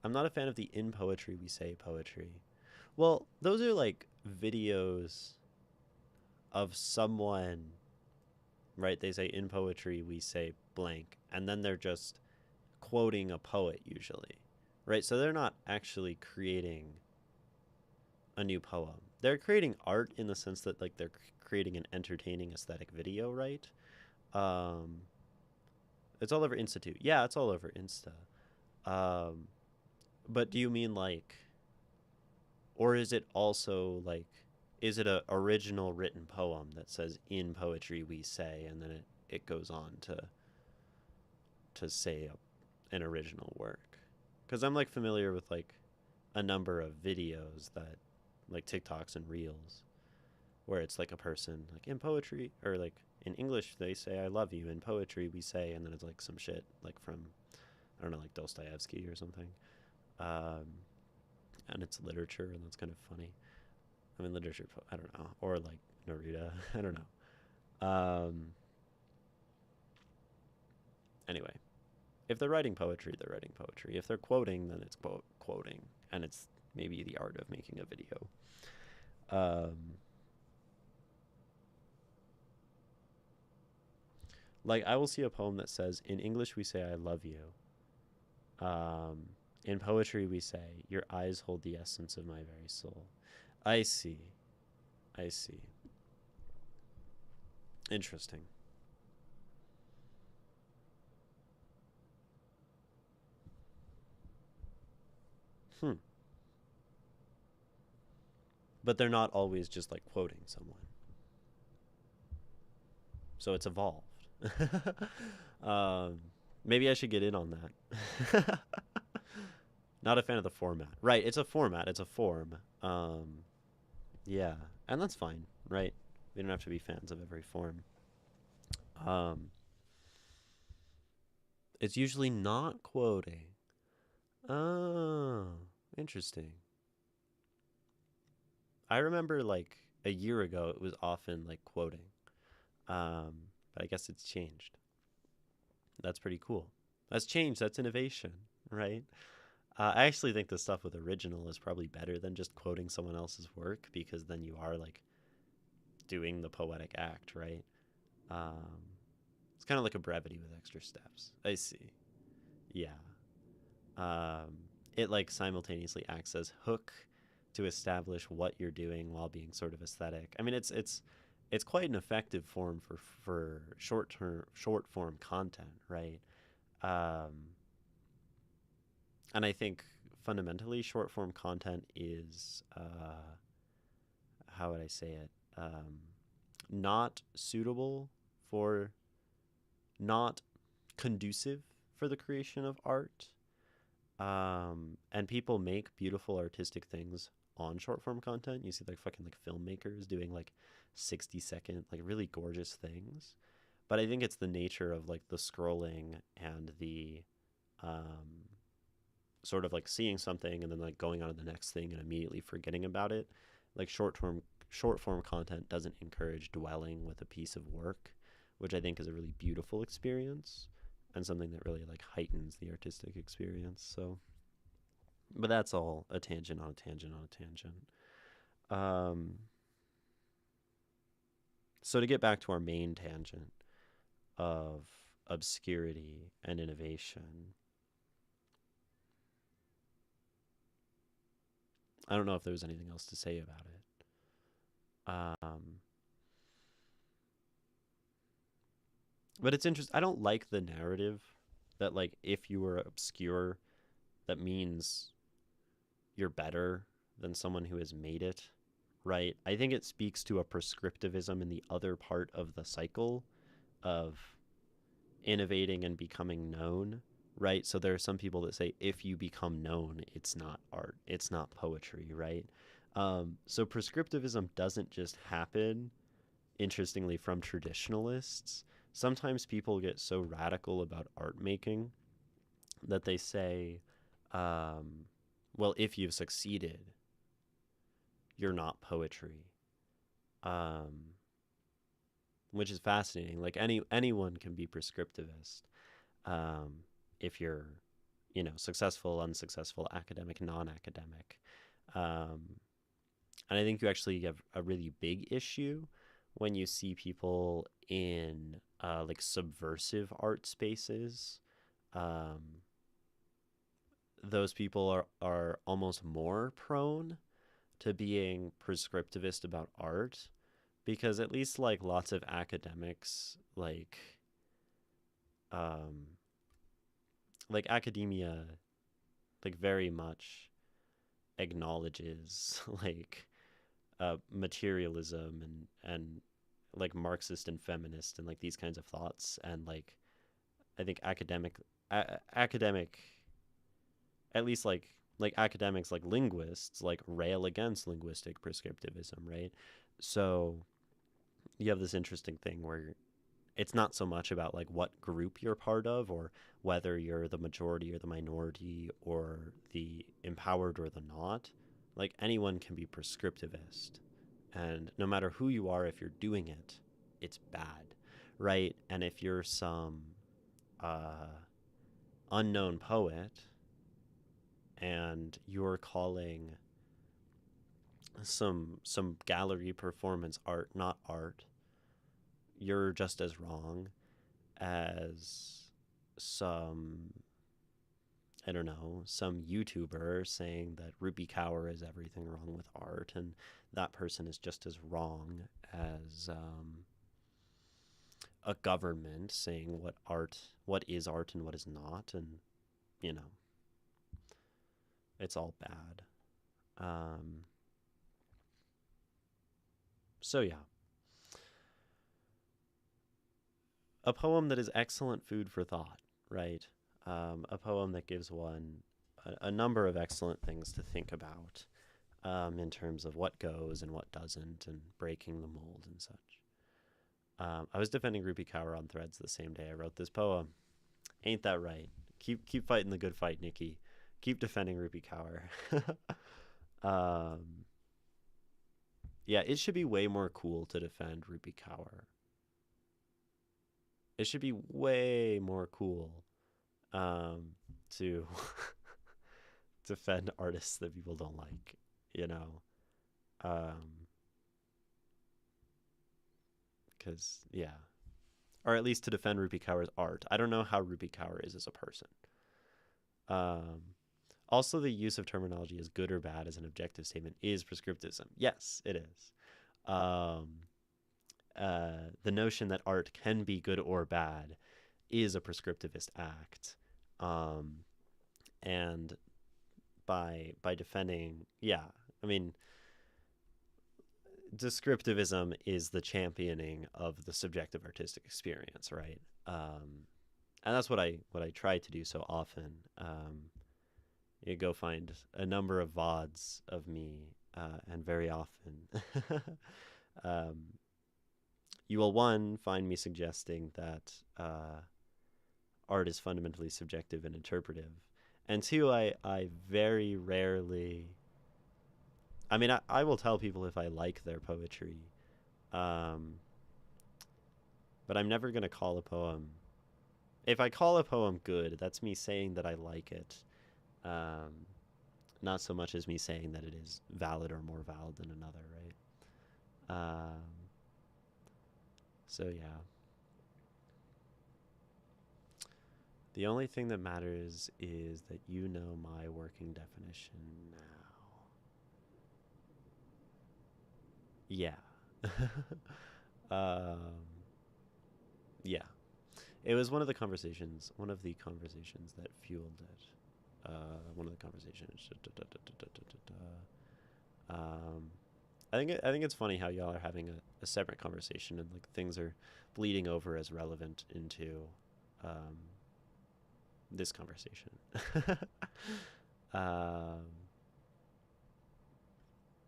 I'm not a fan of the in poetry we say poetry. Well, those are like videos of someone, right? They say in poetry we say blank, and then they're just quoting a poet usually, right? So they're not actually creating a new poem. They're creating art in the sense that like they're creating an entertaining aesthetic video, right? Um, it's all over Institute. Yeah, it's all over Insta. Um, but do you mean like, or is it also like, is it a original written poem that says in poetry we say, and then it goes on to say an original work? Because I'm like familiar with like a number of videos that like TikToks and Reels where it's like a person like in poetry, or like in English they say I love you, in poetry we say, and then it's like some shit like from, I don't know, like Dostoevsky or something. Um, and it's literature, and that's kind of funny. I mean, literature, I don't know, or like Neruda, I don't know. Anyway, if they're writing poetry, they're writing poetry. If they're quoting, then it's quoting, and it's maybe the art of making a video. Um, like I will see a poem that says, "In English we say I love you. In poetry we say, your eyes hold the essence of my very soul." I see. I see. Interesting. Hmm. But they're not always just like quoting someone. So it's evolved. um, maybe I should get in on that. Not a fan of the format. Right, it's a format, it's a form. Yeah, and that's fine, right? We don't have to be fans of every form. Um, it's usually not quoting. Oh, interesting. I remember like a year ago it was often like quoting. But I guess it's changed. That's pretty cool. That's change, that's innovation, right? I actually think the stuff with original is probably better than just quoting someone else's work, because then you are like doing the poetic act, right? Um, it's kind of like a brevity with extra steps. I see. Yeah. Um, it like simultaneously acts as hook to establish what you're doing while being sort of aesthetic. I mean, it's quite an effective form for short form content, right? Um, and I think fundamentally short form content is how would I say it? Not suitable for, not conducive for the creation of art. And people make beautiful artistic things on short form content. You see like fucking like filmmakers doing like 60-second like really gorgeous things. But I think it's the nature of like the scrolling and the um sort of like seeing something and then like going on to the next thing and immediately forgetting about it. Like short form content doesn't encourage dwelling with a piece of work, which I think is a really beautiful experience and something that really like heightens the artistic experience. So, but that's all a tangent on a tangent on a tangent. Um, so to get back to our main tangent of obscurity and innovation, I don't know if there was anything else to say about it. But it's interesting. I don't like the narrative that like if you were obscure, that means you're better than someone who has made it, right? I think it speaks to a prescriptivism in the other part of the cycle of innovating and becoming known, right? So there are some people that say if you become known, it's not art, it's not poetry, right? So prescriptivism doesn't just happen, interestingly, from traditionalists. Sometimes people get so radical about art making that they say, um, well, if you've succeeded, you're not poetry. Um, which is fascinating. Like anyone can be prescriptivist, um, if you're, successful, unsuccessful, academic, non-academic. Um, and I think you actually have a really big issue when you see people in like subversive art spaces. Um, those people are almost more prone to being prescriptivist about art, because at least like lots of academics um like academia like very much acknowledges like materialism and like Marxist and feminist and like these kinds of thoughts, and like I think academic, at least like academics like linguists like rail against linguistic prescriptivism, right? So you have this interesting thing where it's not so much about like what group you're part of or whether you're the majority or the minority or the empowered or the not. Like anyone can be prescriptivist. And no matter who you are, if you're doing it, it's bad, right? And if you're some uh, unknown poet and you're calling some gallery performance art not art, you're just as wrong as some, I don't know, some YouTuber saying that Rupi Kaur is everything wrong with art, and that person is just as wrong as a government saying what is art and what is not, and you know, it's all bad. Um, so yeah, a poem that is excellent food for thought, right? A poem that gives one a number of excellent things to think about in terms of what goes and what doesn't, and breaking the mold and such. I was defending Rupi Kaur on Threads the same day I wrote this poem. Ain't that right? Keep fighting the good fight, Nikki. Keep defending Rupi Kaur. um, yeah, it should be way more cool to defend Rupi Kaur. It should be way more cool to defend artists that people don't like. You know, because yeah, or at least to defend Rupi Kaur's art. I don't know how Rupi Kaur is as a person. Um, Also, the use of terminology as good or bad as an objective statement is prescriptivism. Yes, it is. Um, the notion that art can be good or bad is a prescriptivist act. Um, and by defending, yeah, I mean, descriptivism is the championing of the subjective artistic experience, right? And that's what I try to do so often. You go find a number of VODs of me, and very often, um, you will one find me suggesting that art is fundamentally subjective and interpretive, and two, I very rarely. I mean, I will tell people if I like their poetry, um, but I'm never gonna call a poem. If I call a poem good, that's me saying that I like it. Um, Not so much as me saying that it is valid or more valid than another, right? So yeah, the only thing that matters is that you know my working definition now. Yeah. um, yeah. It was one of the conversations that fueled it. One of the conversations. Um, I think it's funny how y'all are having a separate conversation and like things are bleeding over as relevant into um, this conversation. um,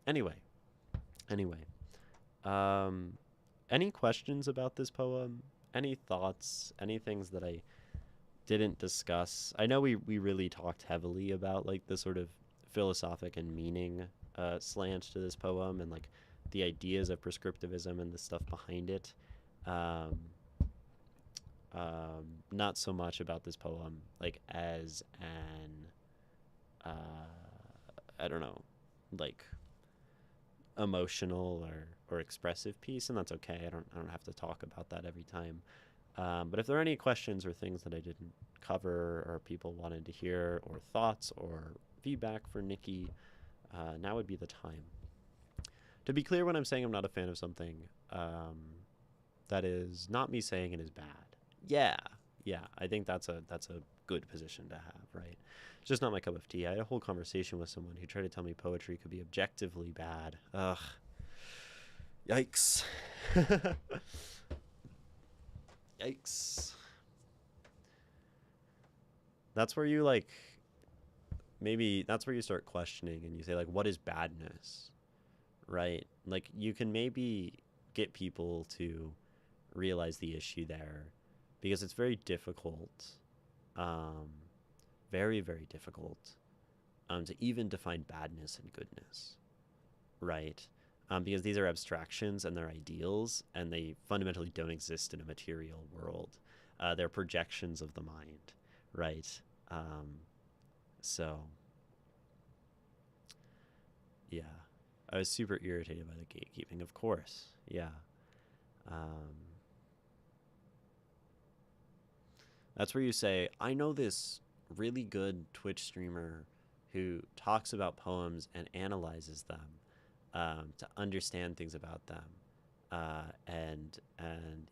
anyway, anyway, um, any questions about this poem? Any thoughts? Any things that I didn't discuss? I know we really talked heavily about like the sort of philosophic and meaning slant to this poem and like the ideas of prescriptivism and the stuff behind it. Um, Not so much about this poem like as an I don't know, like emotional or expressive piece, and that's okay. I don't have to talk about that every time. But if there are any questions or things that I didn't cover, or people wanted to hear, or thoughts or feedback for Nikki, now would be the time. To be clear, when I'm saying I'm not a fan of something, that is not me saying it is bad. Yeah, yeah, I think that's a good position to have, right? It's just not my cup of tea. I had a whole conversation with someone who tried to tell me poetry could be objectively bad. Ugh, yikes. Yikes. That's where you maybe that's where you start questioning and you say like, what is badness? right? Like, you can maybe get people to realize the issue there because it's very difficult, um, very, very difficult, to even define badness and goodness, right? Because these are abstractions and they're ideals, and they fundamentally don't exist in a material world. They're projections of the mind, right? Um, so, yeah, I was super irritated by the gatekeeping, of course. Yeah. Um, that's where you say, I know this really good Twitch streamer who talks about poems and analyzes them, to understand things about them. And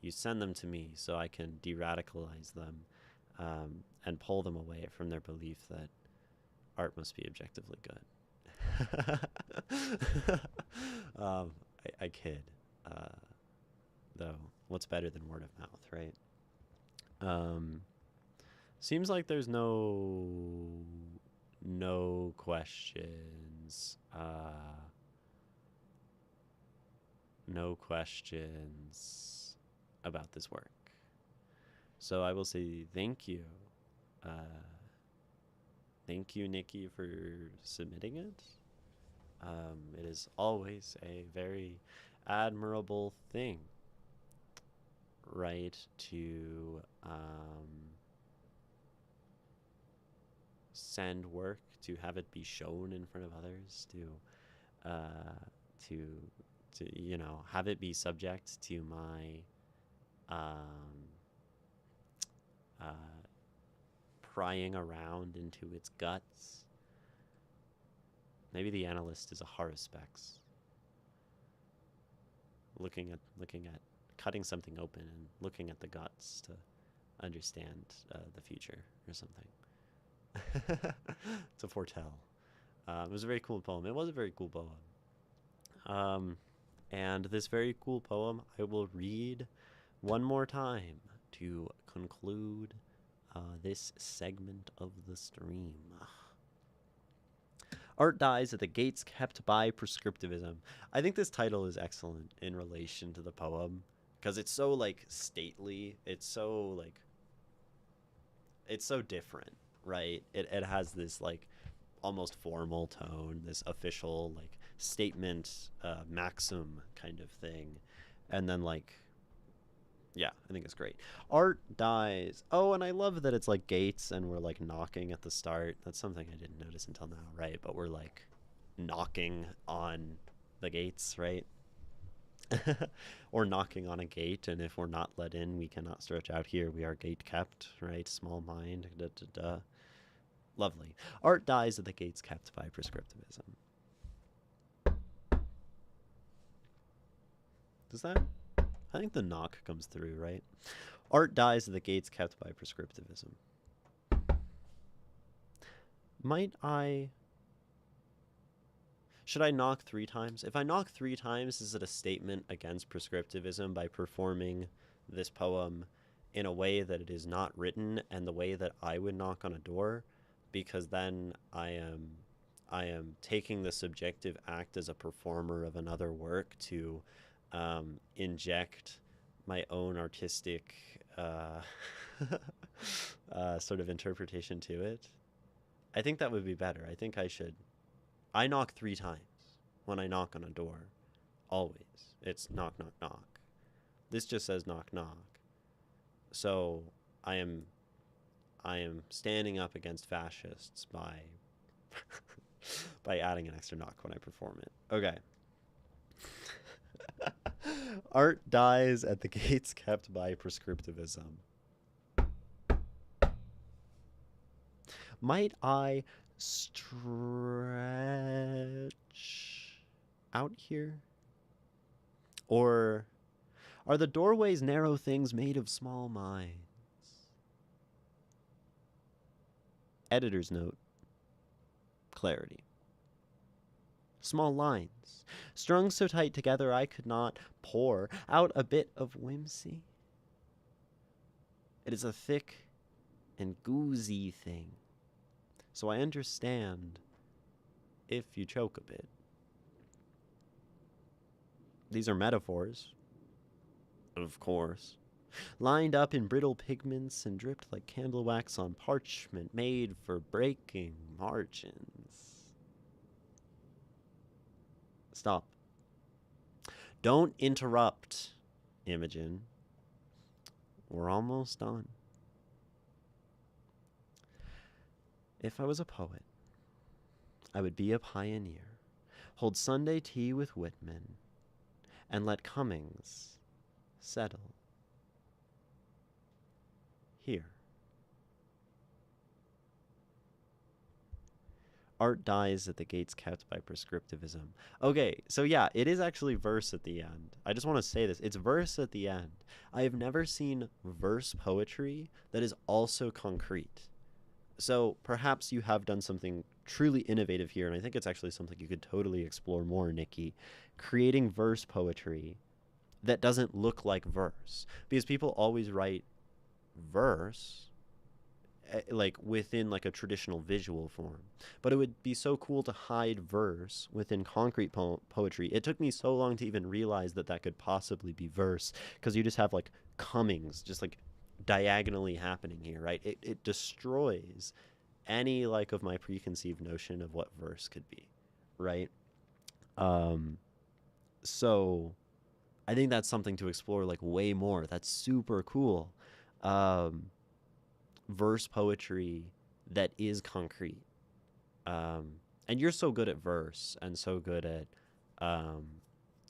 you send them to me so I can de-radicalize them, and pull them away from their belief that art must be objectively good. I kid, uh, though. What's better than word of mouth, right? Um, Seems like there's no questions. No questions about this work. So I will say thank you. Uh, Thank you, Nikki, for submitting it. It is always a very admirable thing, right? To send work, to have it be shown in front of others, uh, to have it be subject to my um, uh, prying around into its guts. Maybe the analyst is a haruspex, looking at cutting something open and looking at the guts to understand the future or something. To foretell. It was a very cool poem. It was a very cool poem. And this very cool poem I will read one more time to conclude this segment of the stream. Art dies at the gates kept by prescriptivism. I think this title is excellent in relation to the poem because it's so like stately. It's so different, right? It has this like almost formal tone, this official like statement, maxim kind of thing, and then like, yeah, I think it's great. Art dies. Oh, and I love that it's like gates and we're like knocking at the start. That's something I didn't notice until now, right? But we're like knocking on the gates, right? Or knocking on a gate, and if we're not let in, we cannot stretch out here. We are gate kept, right? Small mind. Da, da, da. Lovely. Art dies at the gates kept by prescriptivism. Does that? I think the knock comes through, right? Art dies at the gates kept by prescriptivism. Might I... Should I knock 3 times? If I knock 3 times, is it a statement against prescriptivism by performing this poem in a way that it is not written and the way that I would knock on a door? Because then I am taking the subjective act as a performer of another work to inject my own artistic sort of interpretation to it. I think that would be better. I think I should. I knock 3 times when I knock on a door. Always. It's knock, knock, knock. This just says knock, knock. So I am standing up against fascists by by adding an extra knock when I perform it. Okay. Art dies at the gates kept by prescriptivism. Might I stretch out here? Or are the doorways narrow things made of small minds? Editor's note. Clarity. Small lines, strung so tight together I could not pour out a bit of whimsy. It is a thick and goozy thing, so I understand if you choke a bit. These are metaphors, of course. Lined up in brittle pigments and dripped like candle wax on parchment made for breaking margins. Stop. Don't interrupt, Imogen. We're almost done. If I was a poet, I would be a pioneer, hold Sunday tea with Whitman, and let Cummings settle here. Art dies at the gates kept by prescriptivism. Okay, so yeah, it is actually verse at the end. I just want to say this. It's verse at the end. I have never seen verse poetry that is also concrete. So perhaps you have done something truly innovative here, and I think it's actually something you could totally explore more, Nikki. Creating verse poetry that doesn't look like verse. Because people always write verse like within like a traditional visual form, but it would be so cool to hide verse within concrete poetry. It took me so long to even realize that that could possibly be verse, because you just have like Cummings just like diagonally happening here, right? It destroys any like of my preconceived notion of what verse could be, right? um so I think that's something to explore like way more. That's super cool. um Verse poetry that is concrete. Um, and you're so good at verse and so good at um,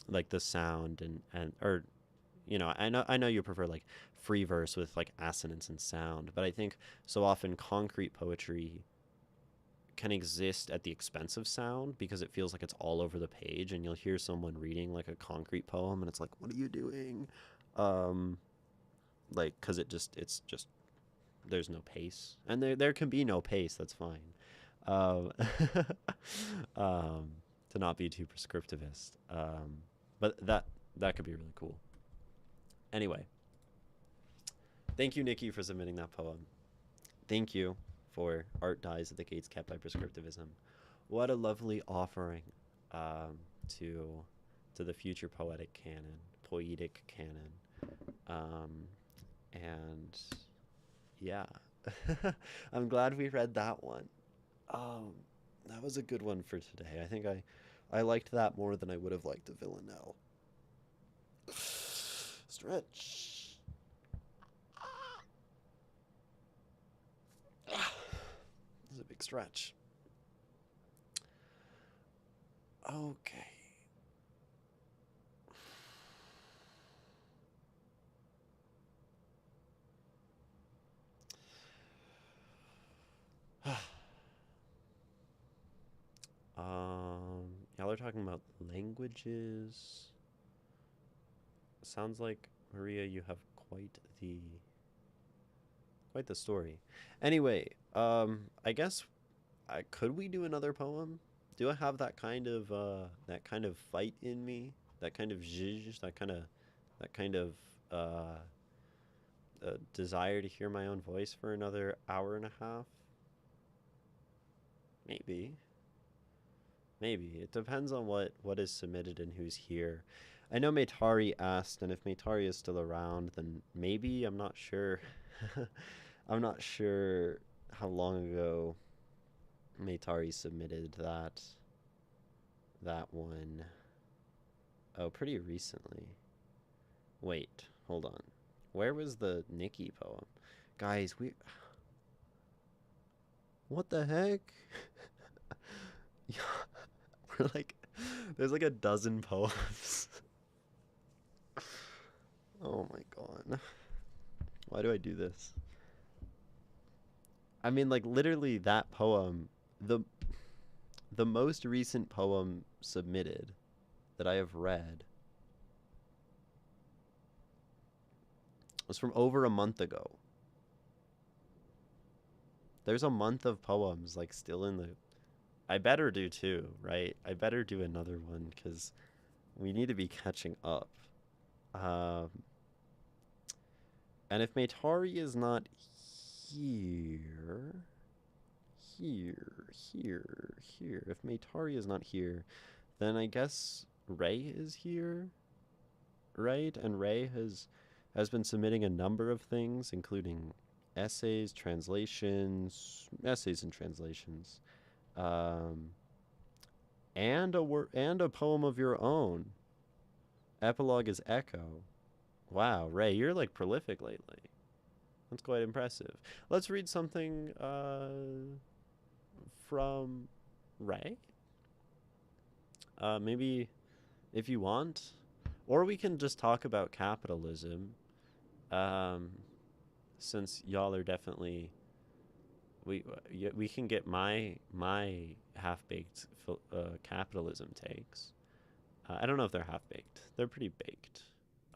like the sound and or I know you prefer like free verse with like assonance and sound, but I think so often concrete poetry can exist at the expense of sound because it feels like it's all over the page, and you'll hear someone reading like a concrete poem and it's like, what are you doing? Um, like, because it's just there's no pace, and there can be no pace. That's fine. Um, um, to not be too prescriptivist. But that could be really cool. Anyway, thank you, Nikki, for submitting that poem. Thank you for Art Dies at the Gates Kept by Prescriptivism. What a lovely offering um, to to the future poetic canon, um, and yeah, I'm glad we read that one. Um, that was a good one for today. I think I liked that more than I would have liked a Villanelle. Stretch. This is a big stretch. Okay. Y'all are talking about languages. Sounds like, Maria, you have quite the story. Anyway, I guess could we do another poem? Do I have that kind of fight in me? That kind of zhizh, that kind of uh, desire to hear my own voice for another hour and a half? Maybe. Maybe. It depends on what is submitted and who's here. I know Maytari asked, and if Maytari is still around, then maybe. I'm not sure. I'm not sure how long ago Maytari submitted that one. Oh, pretty recently. Wait, hold on. Where was the Nikki poem? Guys, what the heck? We're like, there's like a dozen poems. Oh my god. Why do I do this? I mean, like, literally that poem, the most recent poem submitted that I have read was from over a month ago. There's a month of poems like still in the. I better do too, right? I better do another one because we need to be catching up. Um, and if Maytari is not here, here. If Maytari is not here, then I guess Ray is here. right? And Ray has been submitting a number of things, including essays and translations, um, and and a poem of your own. Epilogue is Echo. Wow, Ray, you're like prolific lately. That's quite impressive. Let's read something from Ray. Maybe if you want, or we can just talk about capitalism. Um, since y'all are definitely we can get my half baked capitalism takes. I don't know if they're half baked. They're pretty baked.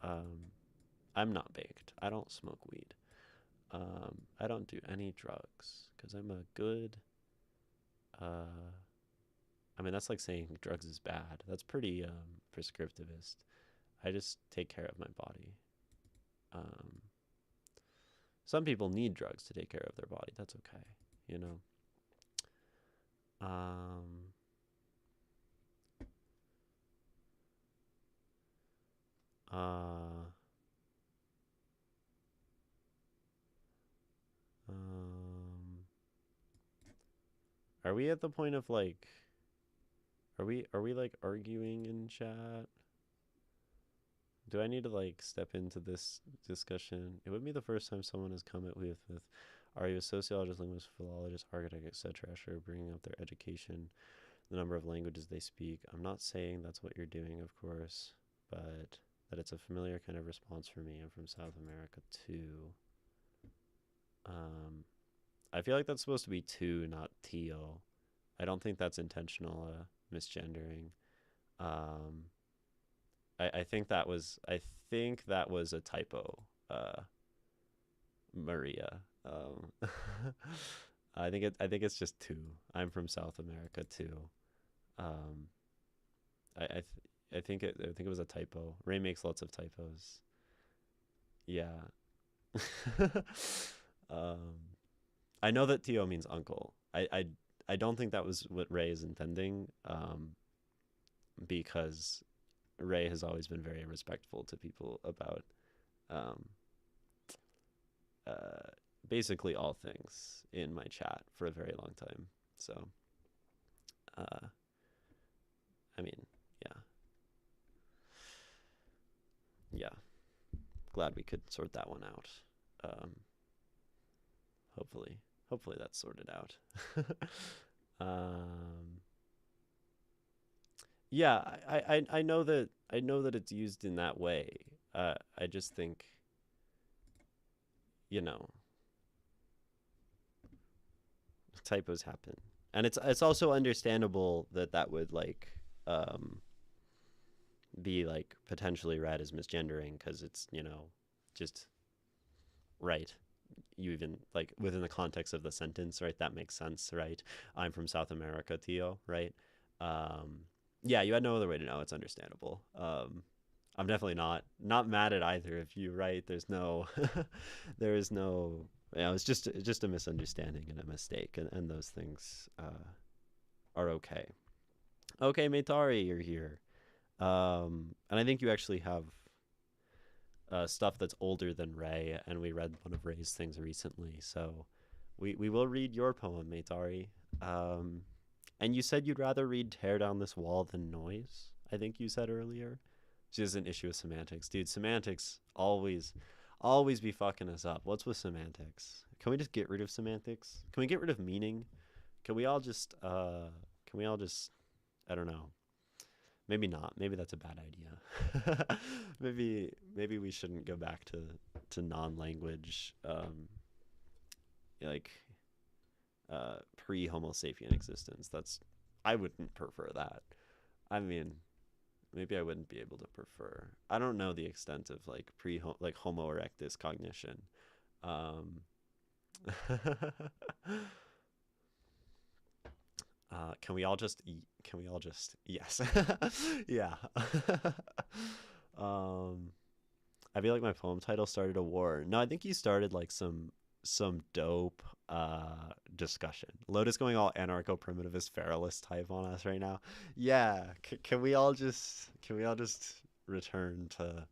Um, I'm not baked. I don't smoke weed. I don't do any drugs because I'm a good. Uh, I mean, that's like saying drugs is bad. That's pretty prescriptivist. I just take care of my body. Um, some people need drugs to take care of their body. That's okay, you know. Um, uh, um, are we at the point of like, are we like arguing in chat? Do I need to like step into this discussion? It would be the first time someone has come at with are you a sociologist, linguist, philologist, architect, etc. Sure, bringing up their education, the number of languages they speak. I'm not saying that's what you're doing, of course, but that it's a familiar kind of response for me. I'm from South America too. Um, I feel like that's supposed to be two, not teal. I don't think that's intentional misgendering. Um, I think that was a typo, Maria. I think it's just two. I'm from South America too. Um, I think it was a typo. Ray makes lots of typos. Yeah. um, I know that Tio means uncle. I don't think that was what Ray is intending. Because Ray has always been very respectful to people about um, uh, basically all things in my chat for a very long time. So, uh, I mean, yeah, yeah. Glad we could sort that one out. Um, hopefully, hopefully that's sorted out. um, yeah, I know that it's used in that way. I just think, you know, typos happen, and it's also understandable that that would like um, be like potentially read as misgendering because it's just right. You even like within the context of the sentence, right? That makes sense, right? I'm from South America, Tio, right? Um, yeah, you had no other way to know. It's understandable. I'm definitely not mad at either of you, right? There's no, there is no, it's just a misunderstanding and a mistake, and those things are okay. Okay, Maitari, you're here, and I think you actually have stuff that's older than Ray, and we read one of Ray's things recently, so we will read your poem, Maitari. Um, and you said you'd rather read "Tear Down This Wall" than "Noise." I think you said earlier. Just an issue with semantics, dude. Semantics always be fucking us up. What's with semantics? Can we just get rid of semantics? Can we get rid of meaning? Can we all just I don't know. Maybe not. Maybe that's a bad idea. maybe we shouldn't go back to non-language like pre Homo sapien existence. That's I wouldn't prefer that. I mean, maybe I wouldn't be able to prefer. I don't know the extent of like pre like Homo erectus cognition. Um, can we all just can we all just yes yeah um I feel like my poem title started a war. No, I think you started like some dope discussion. Lotus going all anarcho primitivist feralist type on us right now. Yeah, can we all just return to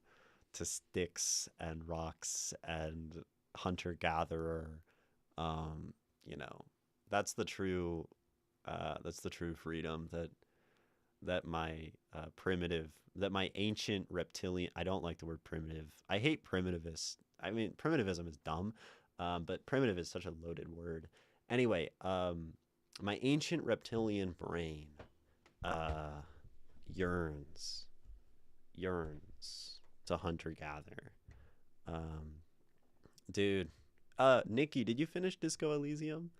to sticks and rocks and hunter gatherer. Um, you know, that's the true freedom that my primitive that my ancient reptilian. I don't like the word primitive. I hate primitivist. I mean, primitivism is dumb, but primitive is such a loaded word. Anyway, my ancient reptilian brain uh, yearns yearns to hunter gather. Um, dude, Nikki, did you finish Disco Elysium?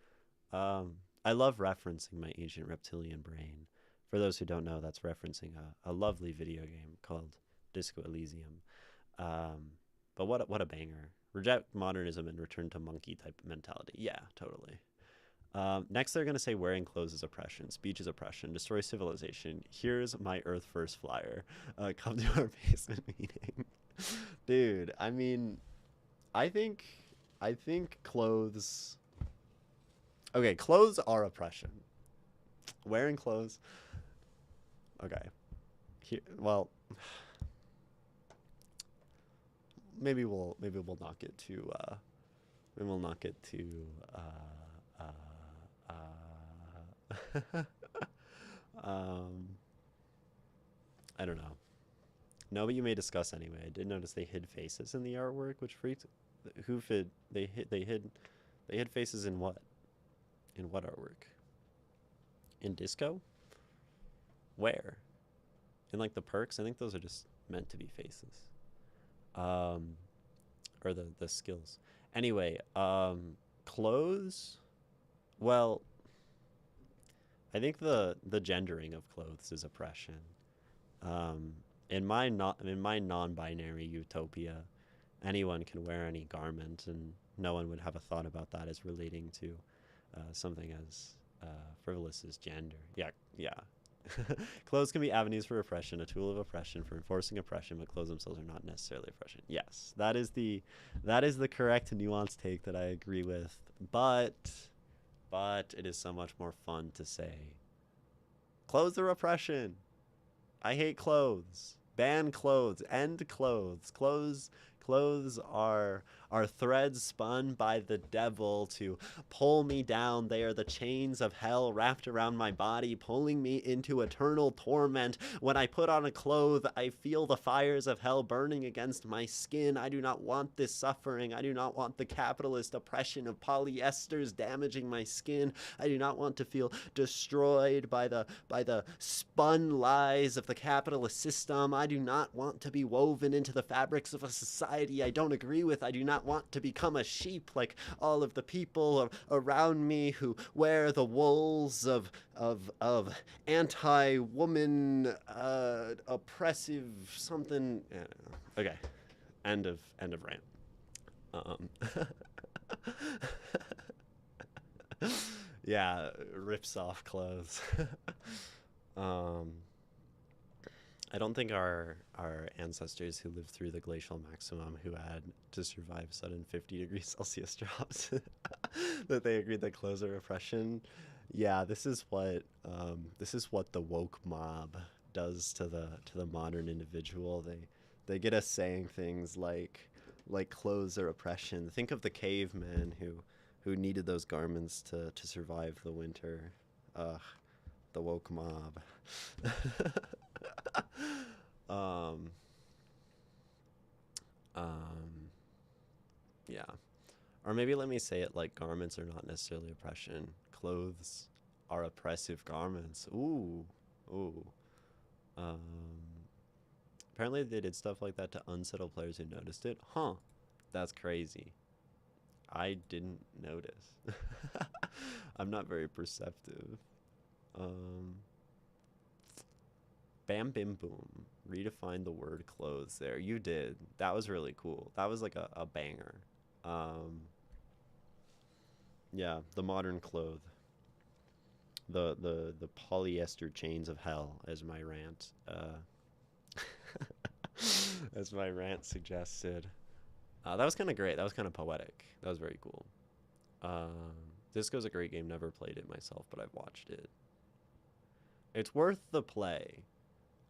Um, I love referencing my ancient reptilian brain. For those who don't know, that's referencing a lovely video game called Disco Elysium. Um, but what a banger! Reject modernism and return to monkey type mentality. Yeah, totally. Next, they're gonna say wearing clothes is oppression, speech is oppression, destroy civilization. Here's my Earth First flyer. Come to our basement meeting, dude. I mean, I think I think clothes. Okay, clothes are oppression. Wearing clothes. Okay. Here, well, maybe we'll not get too maybe we'll not get too um I don't know. No, but you may discuss anyway. I did notice they hid faces in the artwork, which freaked. Who hid? They hid faces in what? In what artwork? In disco? Where? In like the perks? I think those are just meant to be faces. Um, or the skills. Anyway, clothes. Well, I think the gendering of clothes is oppression. Um, in my non-binary utopia, anyone can wear any garment, and no one would have a thought about that as relating to something as frivolous as gender. Yeah, yeah. Clothes can be avenues for oppression, a tool of oppression for enforcing oppression, but clothes themselves are not necessarily oppression. Yes, that is the correct nuanced take that I agree with. But it is so much more fun to say clothes are oppression. I hate clothes. Ban clothes. End clothes. Clothes are threads spun by the devil to pull me down. They are the chains of hell wrapped around my body, pulling me into eternal torment. When I put on a cloth, I feel the fires of hell burning against my skin. I do not want this suffering. I do not want the capitalist oppression of polyesters damaging my skin. I do not want to feel destroyed by the spun lies of the capitalist system. I do not want to be woven into the fabrics of a society I don't agree with. I do not want to become a sheep like all of the people around me who wear the wools of anti-woman oppressive something. Okay, end of rant. Um, yeah, rips off clothes. um, I don't think our ancestors who lived through the glacial maximum, who had to survive sudden 50 degrees Celsius drops, that they agreed that clothes are oppression. Yeah, this is what the woke mob does to the modern individual. They get us saying things like clothes are oppression. Think of the cavemen who needed those garments to survive the winter. Ugh, the woke mob. um, um, yeah. Or maybe let me say it like garments are not necessarily oppression. Clothes are oppressive garments. Ooh, ooh. Um, apparently they did stuff like that to unsettle players who noticed it. Huh. That's crazy. I didn't notice. I'm not very perceptive. Um, Bam Bim Boom. Redefine the word clothes there. You did. That was really cool. That was like a banger. Um, yeah, the modern cloth. The polyester chains of hell, as my rant as my rant suggested. That was kind of great. That was kind of poetic. That was very cool. Um, Disco's a great game. Never played it myself, but I've watched it. It's worth the play.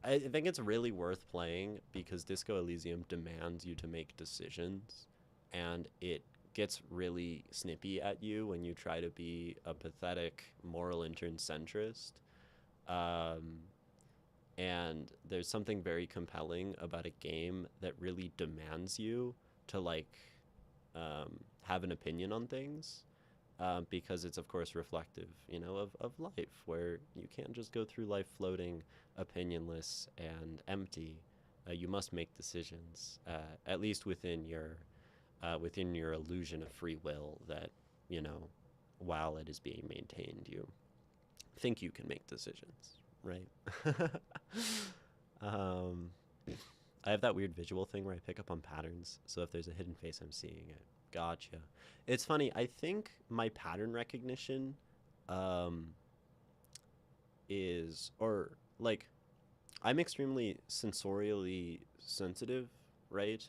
I think it's really worth playing because Disco Elysium demands you to make decisions, and it gets really snippy at you when you try to be a pathetic moral intern centrist. Um, and there's something very compelling about a game that really demands you to like have an opinion on things, because it's of course reflective, of life, where you can't just go through life floating opinionless and empty. You must make decisions, at least within your illusion of free will that, you know, while it is being maintained, you think you can make decisions, right? um, I have that weird visual thing where I pick up on patterns. So if there's a hidden face, I'm seeing it. Gotcha. It's funny. I think my pattern recognition um, or like, I'm extremely sensorially sensitive, right?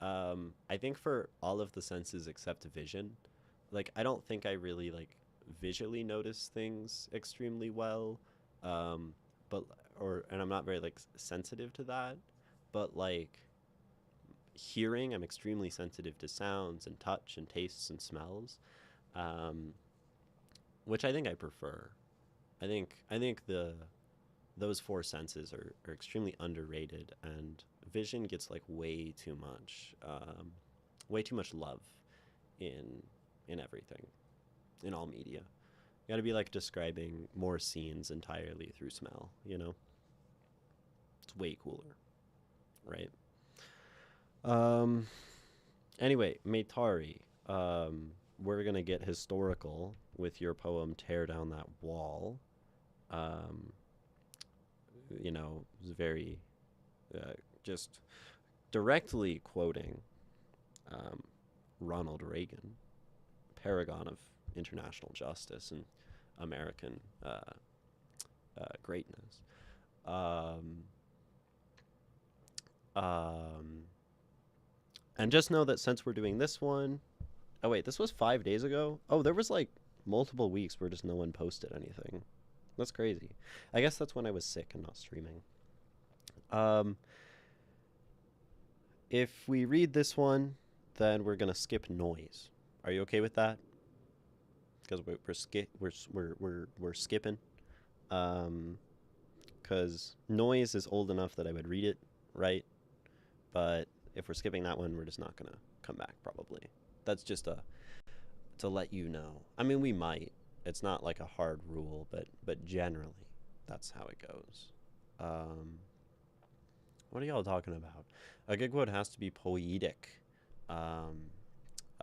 I think for all of the senses except vision, like I don't think I really like visually notice things extremely well. Um, but and I'm not very like sensitive to that, but like hearing, I'm extremely sensitive to sounds and touch and tastes and smells, um, which I think I prefer. I think the those four senses are extremely underrated, and vision gets like way too much love in everything, in all media. You got to be like describing more scenes entirely through smell. It's way cooler, right? Um. Anyway, Meitari, we're gonna get historical with your poem "Tear Down That Wall." Um, it's very uh, just directly quoting um, Ronald Reagan, paragon of international justice and American greatness. Um, um, and just know that since we're doing this one, oh wait, this was 5 days ago. Oh, there was like multiple weeks where just no one posted anything. That's crazy. I guess that's when I was sick and not streaming. Um, if we read this one, then we're gonna skip noise. Are you okay with that? Because we're skipping. Um, because noise is old enough that I would read it, right? But if we're skipping that one, we're just not gonna come back probably. That's just a to let you know. I mean, we might. It's not like a hard rule, but generally, that's how it goes. Um, what are y'all talking about? A good quote has to be poetic. Um,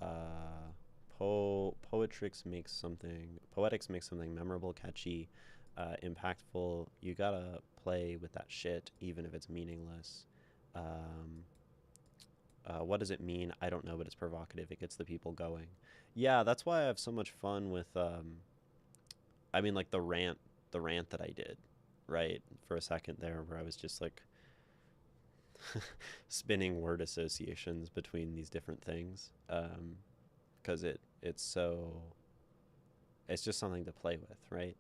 uh, poetics makes something memorable, catchy, impactful. You gotta play with that shit, even if it's meaningless. Um, what does it mean? I don't know, but it's provocative. It gets the people going. Yeah, that's why I have so much fun with. I mean, like the rant that I did, right, for a second there, where I was just like spinning word associations between these different things, because it's just something to play with, right?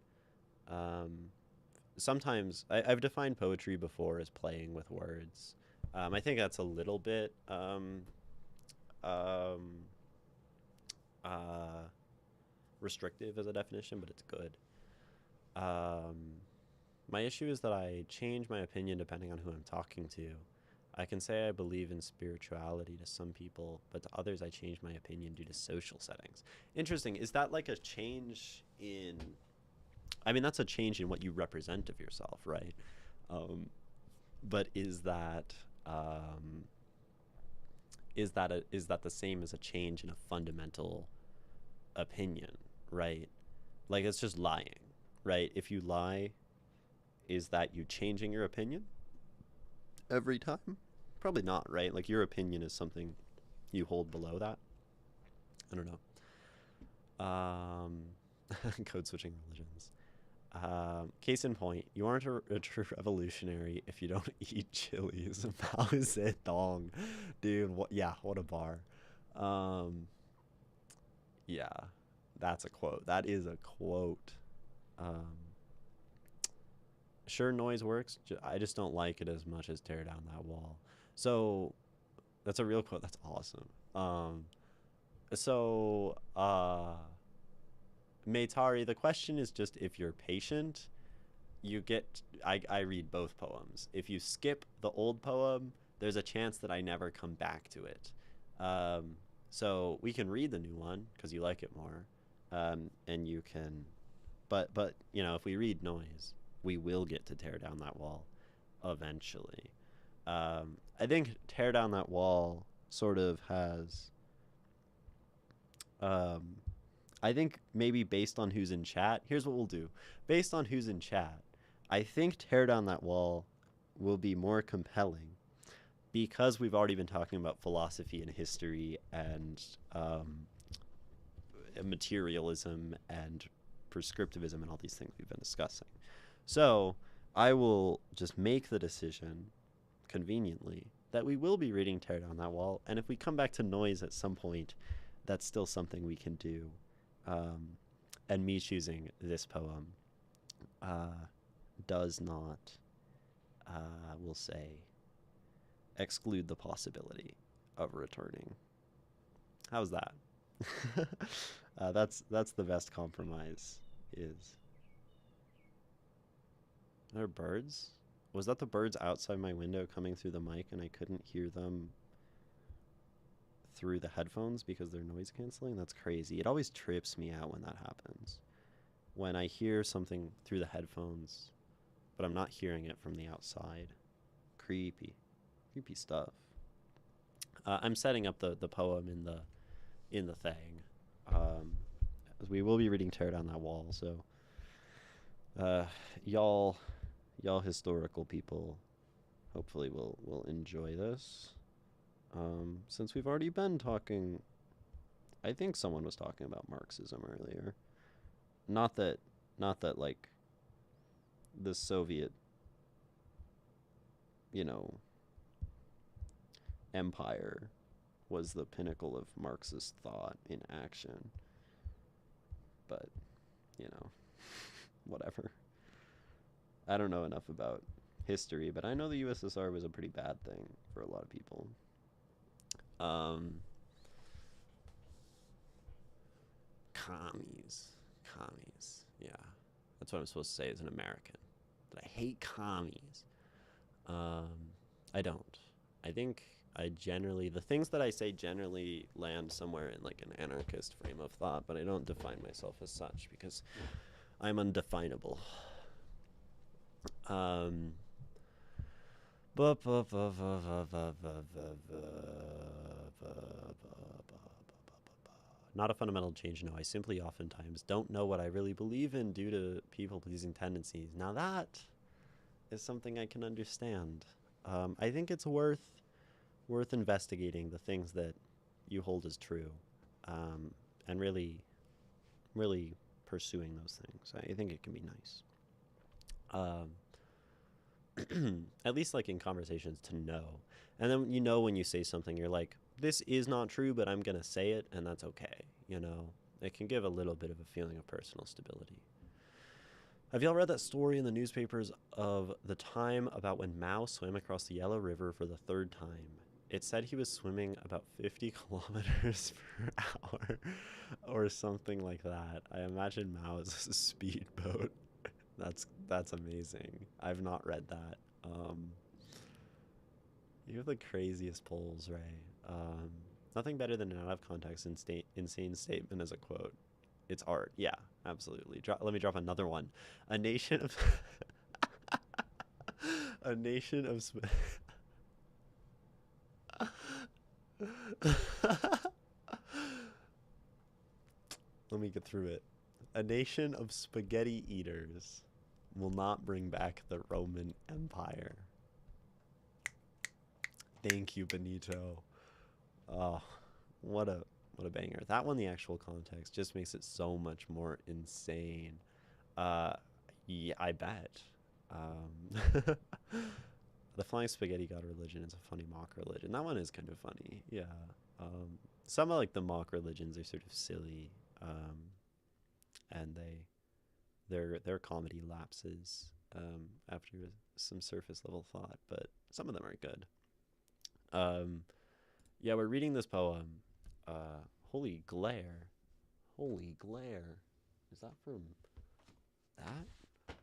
Um, Sometimes I've defined poetry before as playing with words. I think that's a little bit um, uh, restrictive as a definition, but it's good. Um, my issue is that I change my opinion depending on who I'm talking to. I can say I believe in spirituality to some people, but to others I change my opinion due to social settings. Interesting. Is that like a change in? I mean, that's a change in what you represent of yourself, right? Um, but um, is that the same as a change in a fundamental opinion, right? Like it's just lying, right? If you lie, is that you changing your opinion every time? Probably not, right? Like your opinion is something you hold below that. I don't know. Code switching religions. Case in point, you aren't a true revolutionary if you don't eat chilies. Mao Zedong, dude. Yeah, what a bar. Um, yeah, that's a quote. That is a quote. Um, Sure, noise works. I just don't like it as much as tear down that wall. So that's a real quote. That's awesome. So Maytari, the question is just if you're patient, you get. I read both poems. If you skip the old poem, there's a chance that I never come back to it. Um, so we can read the new one because you like it more, and you can. But you know, if we read noise, we will get to tear down that wall eventually. I think tear down that wall sort of has. Um, I think maybe based on who's in chat, here's what we'll do. Based on who's in chat, I think tear down that wall will be more compelling because we've already been talking about philosophy and history and materialism and prescriptivism and all these things we've been discussing. So I will just make the decision conveniently that we will be reading Tear Down That Wall. And if we come back to noise at some point, that's still something we can do. Um, and me choosing this poem does not, we'll say, exclude the possibility of returning. How's that? That's the best compromise. Is there birds? Was that the birds outside my window coming through the mic and I couldn't hear them through the headphones because they're noise canceling? That's crazy. It always trips me out when that happens. When I hear something through the headphones, but I'm not hearing it from the outside. Creepy. Creepy stuff. I'm setting up the poem in the thing. As we will be reading Tear Down That Wall, so y'all historical people hopefully will enjoy this. Since we've already been talking, I think someone was talking about Marxism earlier. Not that like the Soviet, you know, empire was the pinnacle of Marxist thought in action. But, you know, whatever. I don't know enough about history, but I know the USSR was a pretty bad thing for a lot of people. Commies. Commies. Yeah. That's what I'm supposed to say as an American. That I hate commies. I don't. I think I generally, the things that I say generally land somewhere in like an anarchist frame of thought, but I don't define myself as such because I'm undefinable. Not a fundamental change, no. I simply oftentimes don't know what I really believe in due to people-pleasing tendencies. Now that is something I can understand. I think it's worth investigating the things that you hold as true, and really pursuing those things. I think it can be nice. At least like in conversations to know. And then you know when you say something, you're like, this is not true, but I'm going to say it, and that's okay. You know, it can give a little bit of a feeling of personal stability. Have y'all read that story in the newspapers of the time about when Mao swam across the Yellow River for the third time? It said he was swimming about 50 kilometers per hour or something like that. I imagine Mao is a speedboat. That's amazing. I've not read that. You have the craziest polls, Ray. Nothing better than an out of context insane statement as a quote. It's art. Yeah, absolutely. Let me drop another one. A nation of a nation of let me get through it. A nation of spaghetti eaters will not bring back the Roman Empire. Thank you, Benito. Oh, what a banger. That one, the actual context just makes it so much more insane. Yeah, I bet. The Flying Spaghetti God Religion is a funny mock religion. That one is kind of funny. Yeah. Some of like the mock religions are sort of silly, and their comedy lapses after some surface level thought, but some of them are good. Um, yeah, we're reading this poem. Uh, Holy Glare. Holy Glare. Is that from that?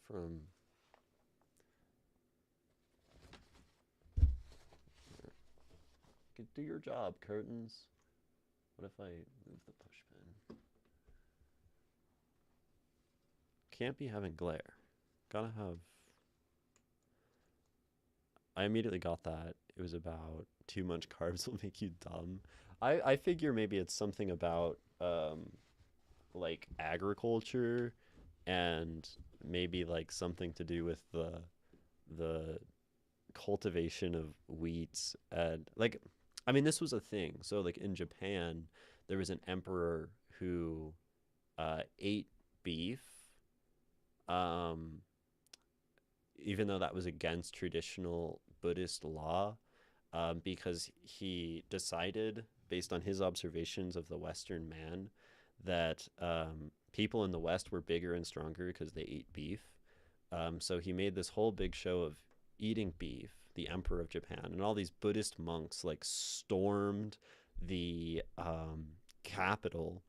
From. Do your job, curtains. What if I move the push pin? Can't be having glare. Gotta have. I immediately got that. It was about too much carbs will make you dumb. I figure maybe it's something about like agriculture and maybe like something to do with the cultivation of wheat and like I mean this was a thing. So like in Japan there was an emperor who ate beef um even though that was against traditional Buddhist law, because he decided, based on his observations of the Western man, that people in the West were bigger and stronger because they ate beef. So he made this whole big show of eating beef, the emperor of Japan, and all these Buddhist monks like stormed the capital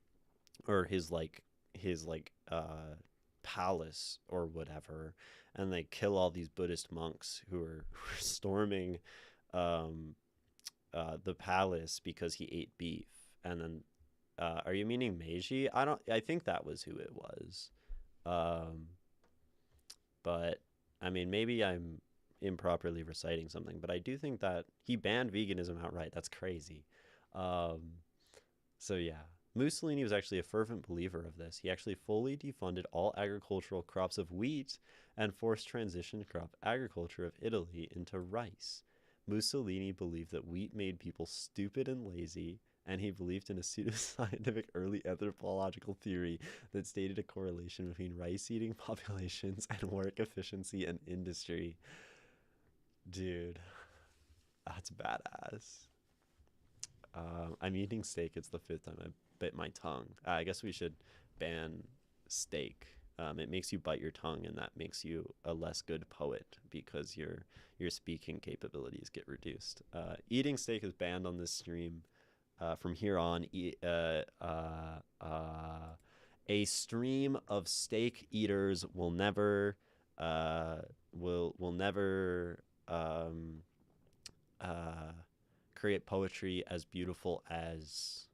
or his palace or whatever, and they kill all these Buddhist monks who are, who are storming um, the palace because he ate beef. And then, are you meaning Meiji? I don't. I think that was who it was. Um, but I mean, maybe I'm improperly reciting something, but I do think that he banned veganism outright. That's crazy. Um, so yeah, Mussolini was actually a fervent believer of this. He actually fully defunded all agricultural crops of wheat and forced transition crop agriculture of Italy into rice. Mussolini believed that wheat made people stupid and lazy, and he believed in a pseudoscientific early anthropological theory that stated a correlation between rice eating populations and work efficiency and industry. Dude, that's badass. I'm eating steak. It's the fifth time I bit my tongue. I guess we should ban steak. It makes you bite your tongue, and that makes you a less good poet because your speaking capabilities get reduced. Eating steak is banned on this stream. From here on, a stream of steak eaters will never will never uh, create poetry as beautiful as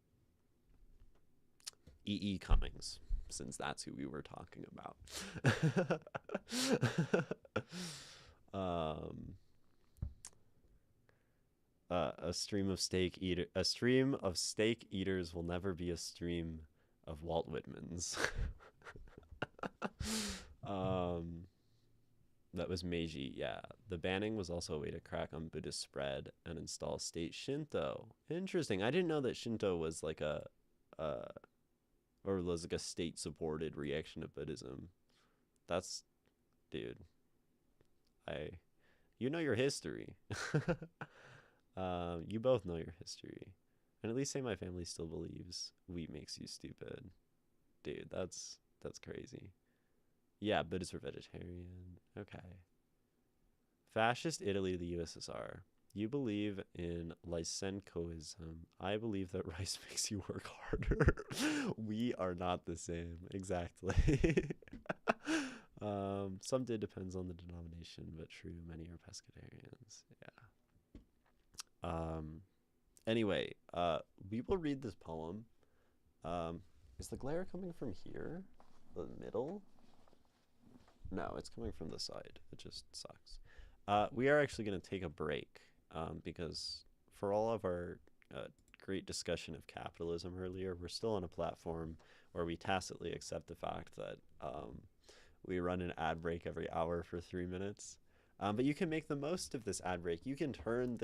E.E. Cummings, since that's who we were talking about. um, a stream of steak eaters will never be a stream of Walt Whitmans. um, that was Meiji. Yeah, the banning was also a way to crack on Buddhist spread and install state Shinto. Interesting. I didn't know that Shinto was like uh, or was like a state supported reaction to Buddhism. That's, dude, I, you know your history. You both know your history. And at least say my family still believes wheat makes you stupid. Dude, that's crazy. Yeah, Buddhists are vegetarian. Okay. Fascist Italy, the USSR. You believe in Lysenkoism. I believe that rice makes you work harder. We are not the same. Exactly. Some did depends on the denomination, but true, many are pescatarians. Yeah. Anyway, we will read this poem. Um, is the glare coming from here? The middle? No, it's coming from the side. It just sucks. We are actually going to take a break because for all of our great discussion of capitalism earlier, we're still on a platform where we tacitly accept the fact that we run an ad break every hour for 3 minutes. But you can make the most of this ad break. You can turn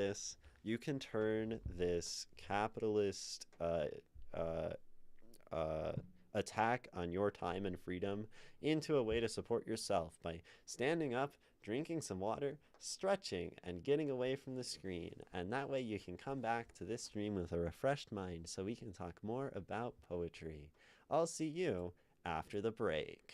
this capitalist uh, uh, attack on your time and freedom into a way to support yourself by standing up, drinking some water, stretching, and getting away from the screen. And that way you can come back to this stream with a refreshed mind so we can talk more about poetry. I'll see you after the break.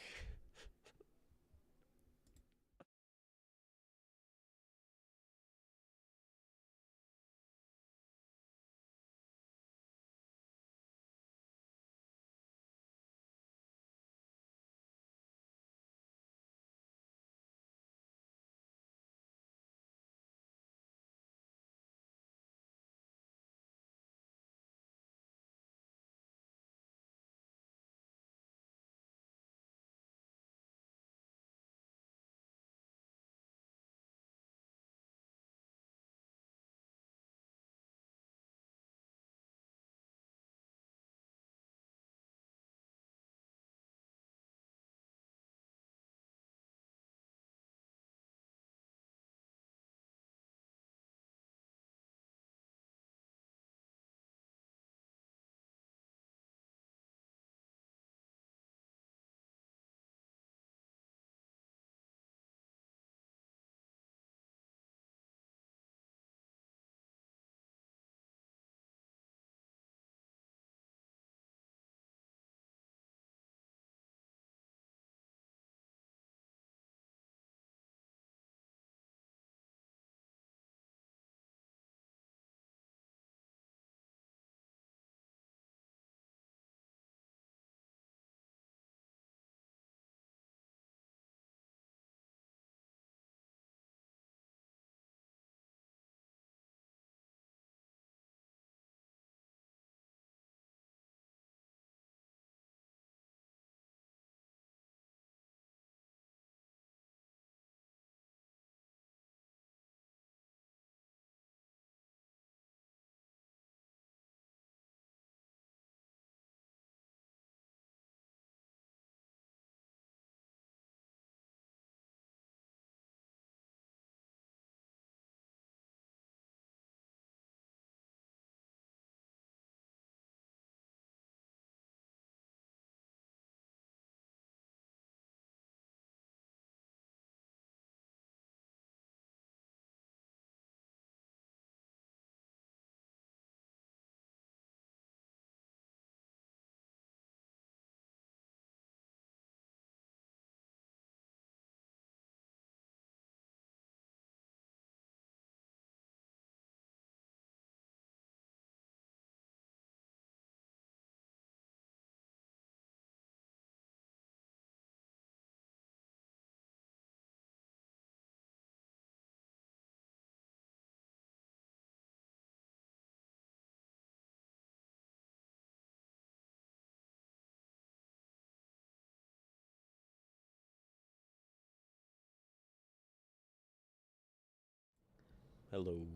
Hello.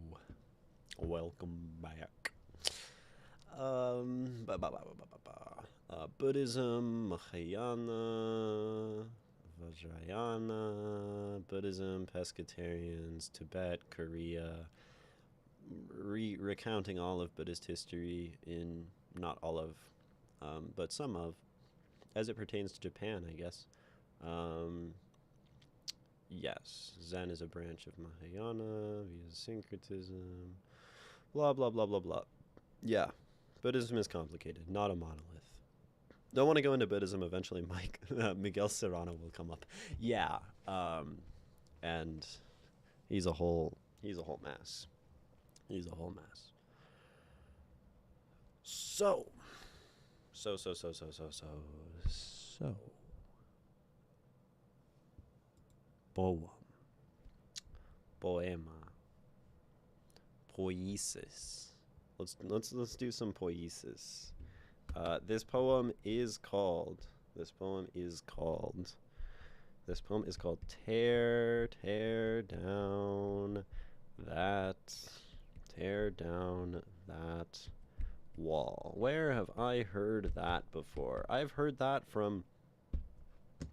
Welcome back. Buddhism, Mahayana, Vajrayana, Buddhism, Pescatarians, Tibet, Korea, recounting all of Buddhist history in not all of, but some of, as it pertains to Japan, I guess. Um, yes, Zen is a branch of Mahayana, via syncretism, blah, blah, blah, blah, blah. Yeah, Buddhism is complicated, not a monolith. Don't want to go into Buddhism. Eventually, Miguel Serrano will come up. Yeah, and he's a whole mess. He's a whole mess. So, poem, poema, poiesis. Let's do some poiesis. This poem is called Tear Down That Wall. Where have I heard that before? I've heard that from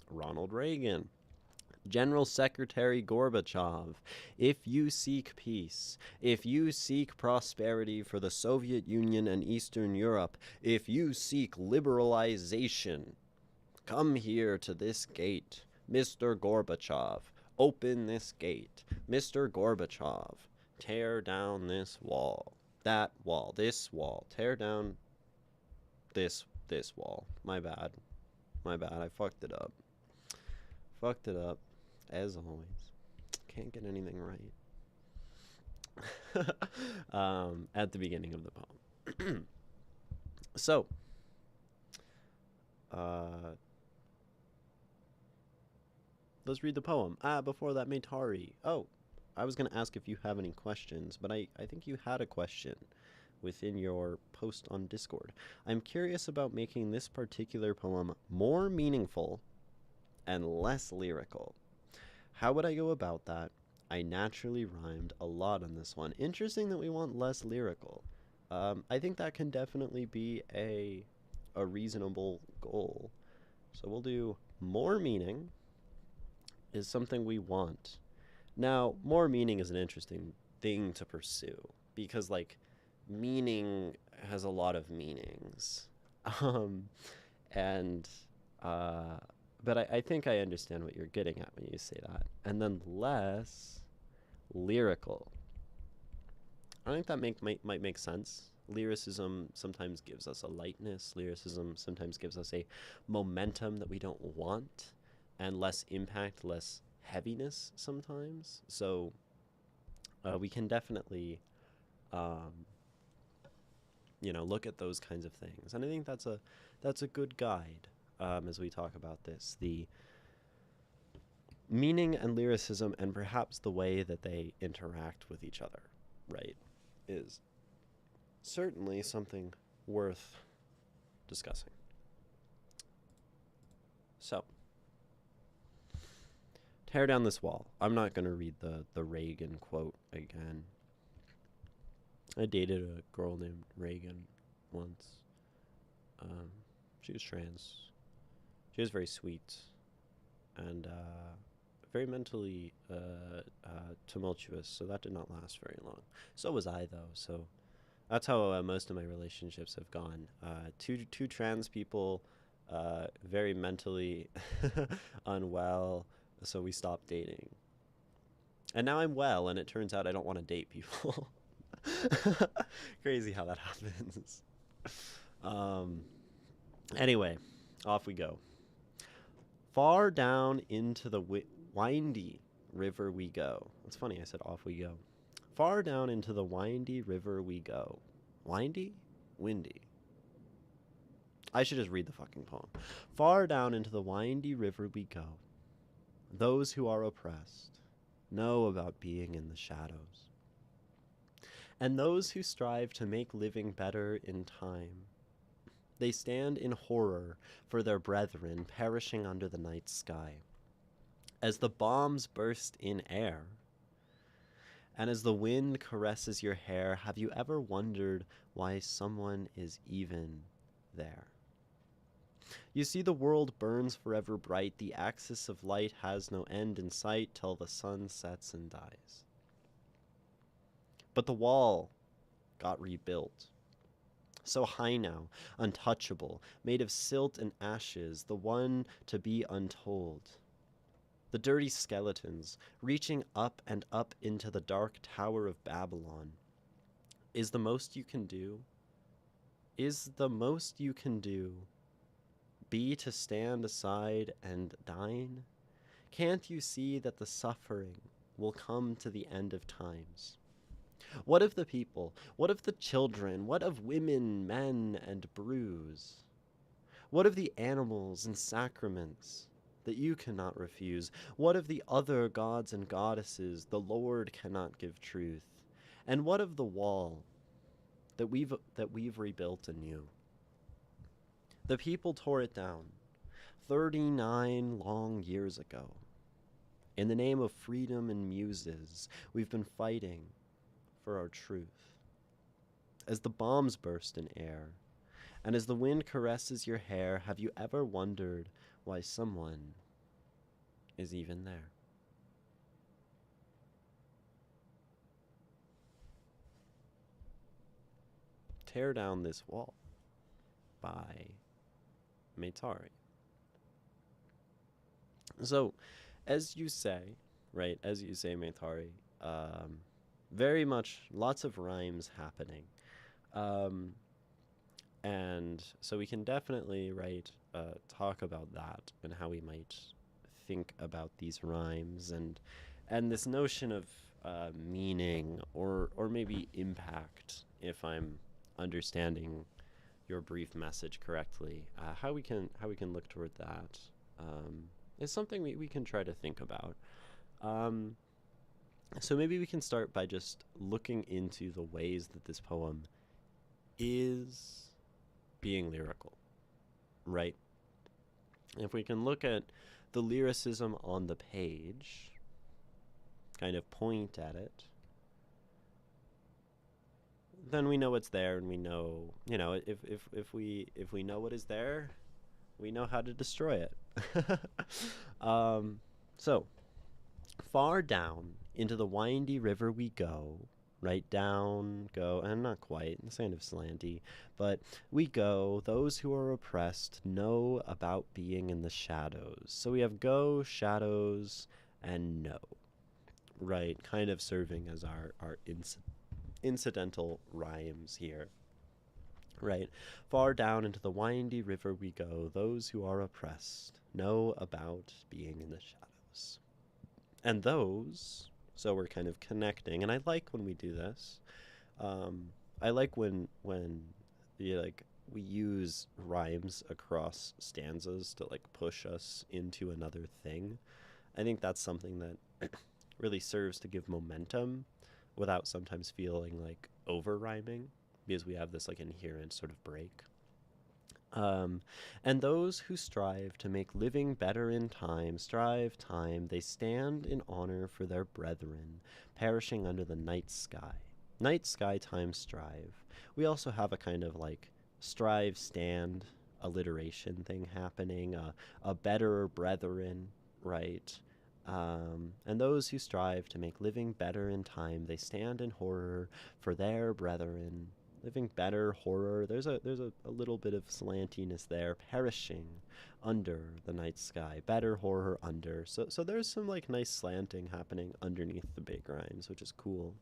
Ronald Reagan. General Secretary Gorbachev, if you seek peace, if you seek prosperity for the Soviet Union and Eastern Europe, if you seek liberalization, come here to this gate, Mr. Gorbachev. Open this gate, Mr. Gorbachev. Tear down this wall, that wall, this wall. Tear down this wall. My bad. I fucked it up. As always. Can't get anything right. At the beginning of the poem. So, let's read the poem. Before that, Maytari. Oh, I was going to ask if you have any questions, but I think you had a question within your post on Discord. I'm curious about making this particular poem more meaningful and less lyrical. How would I go about that? I naturally rhymed a lot on this one. Interesting that we want less lyrical. I think that can definitely be a reasonable goal. So we'll do more meaning is something we want. Now, more meaning is an interesting thing to pursue because, like, meaning has a lot of meanings. And but I think I understand what you're getting at when you say that. And then less lyrical. I think that might make sense. Lyricism sometimes gives us a lightness. Lyricism sometimes gives us a momentum that we don't want, and less impact, less heaviness sometimes. So we can definitely, look at those kinds of things. And I think that's a good guide. As we talk about this, the meaning and lyricism and perhaps the way that they interact with each other, right, is certainly something worth discussing. So, tear down this wall. I'm not going to read the Reagan quote again. I dated a girl named Reagan once. She was trans. She was very sweet and very mentally tumultuous, so that did not last very long. So was I, though, so that's how most of my relationships have gone. Two trans people, very mentally unwell, so we stopped dating. And now I'm well, and it turns out I don't want to date people. Crazy how that happens. Anyway, off we go. Far down into the windy river we go. It's funny, I said off we go. Far down into the windy river we go. Windy? Windy. I should just read the fucking poem. Far down into the windy river we go. Those who are oppressed know about being in the shadows. And those who strive to make living better in time, they stand in horror for their brethren perishing under the night sky. As the bombs burst in air, And as the wind caresses your hair, have you ever wondered why someone is even there? You see, the world burns forever bright. The axis of light has no end in sight till the sun sets and dies. But the wall got rebuilt. So high now, untouchable, made of silt and ashes, the one to be untold. The dirty skeletons, reaching up and up into the dark tower of Babylon. Is the most you can do? Is the most you can do be to stand aside and dine? Can't you see that the suffering will come to the end of times? What of the people? What of the children? What of women, men, and brews? What of the animals and sacraments that you cannot refuse? What of the other gods and goddesses the Lord cannot give truth? And what of the wall that we've rebuilt anew? The people tore it down 39 long years ago. In the name of freedom and muses, we've been fighting for our truth. As the bombs burst in air, and as the wind caresses your hair, have you ever wondered why someone is even there? Tear Down This Wall by Maytari. So, as you say, right, as you say, Maytari, very much lots of rhymes happening. And so we can definitely, right, talk about that and how we might think about these rhymes and this notion of meaning or maybe impact, if I'm understanding your brief message correctly. How we can look toward that is something we can try to think about. So maybe we can start by just looking into the ways that this poem is being lyrical, right? If we can look at the lyricism on the page, kind of point at it, then we know it's there, and we know, if we know what is there, we know how to destroy it. So far down into the windy river we go, right down, go, and not quite, it's kind of slanty, but we go, those who are oppressed know about being in the shadows. So we have go, shadows, and know, right, kind of serving as our incidental rhymes here. Right, far down into the windy river we go, those who are oppressed know about being in the shadows. And those, so we're kind of connecting, and I like when we do this. I like when we use rhymes across stanzas to like push us into another thing. I think that's something that really serves to give momentum without sometimes feeling like over rhyming, because we have this like inherent sort of break. And those who strive to make living better in time, strive time, they stand in honor for their brethren, perishing under the night sky. Night sky time strive. We also have a kind of like strive stand alliteration thing happening, a better brethren, right? And those who strive to make living better in time, they stand in horror for their brethren. Living better, horror. There's a little bit of slantiness there. Perishing under the night sky. Better, horror, under. So there's some like nice slanting happening underneath the big rhymes, which is cool.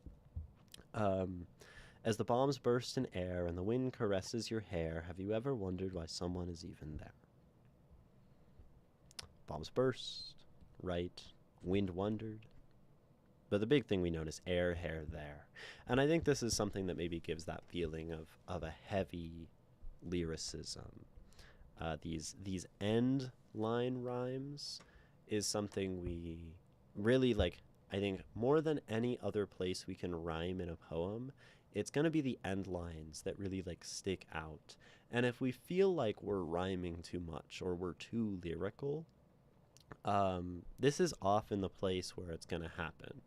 As the bombs burst in air and the wind caresses your hair, have you ever wondered why someone is even there? Bombs burst, right? Wind wondered. But the big thing we notice, air, hair, there. And I think this is something that maybe gives that feeling of a heavy lyricism. These end line rhymes is something we really like. I think more than any other place we can rhyme in a poem, it's going to be the end lines that really like stick out. And if we feel like we're rhyming too much or we're too lyrical, this is often the place where it's going to happen.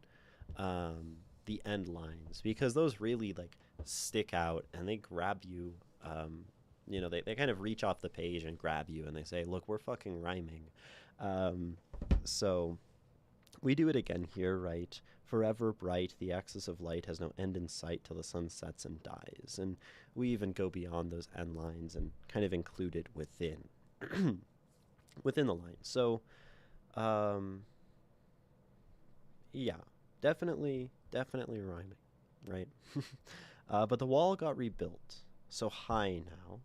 the end lines, because those really like stick out and they grab you. They kind of reach off the page and grab you and they say, look, we're fucking rhyming. Um, so we do it again here, right? Forever bright, the axis of light has no end in sight till the sun sets and dies. And we even go beyond those end lines and kind of include it within within the line. So, um, yeah, definitely rhyming, right? But the wall got rebuilt, so high now,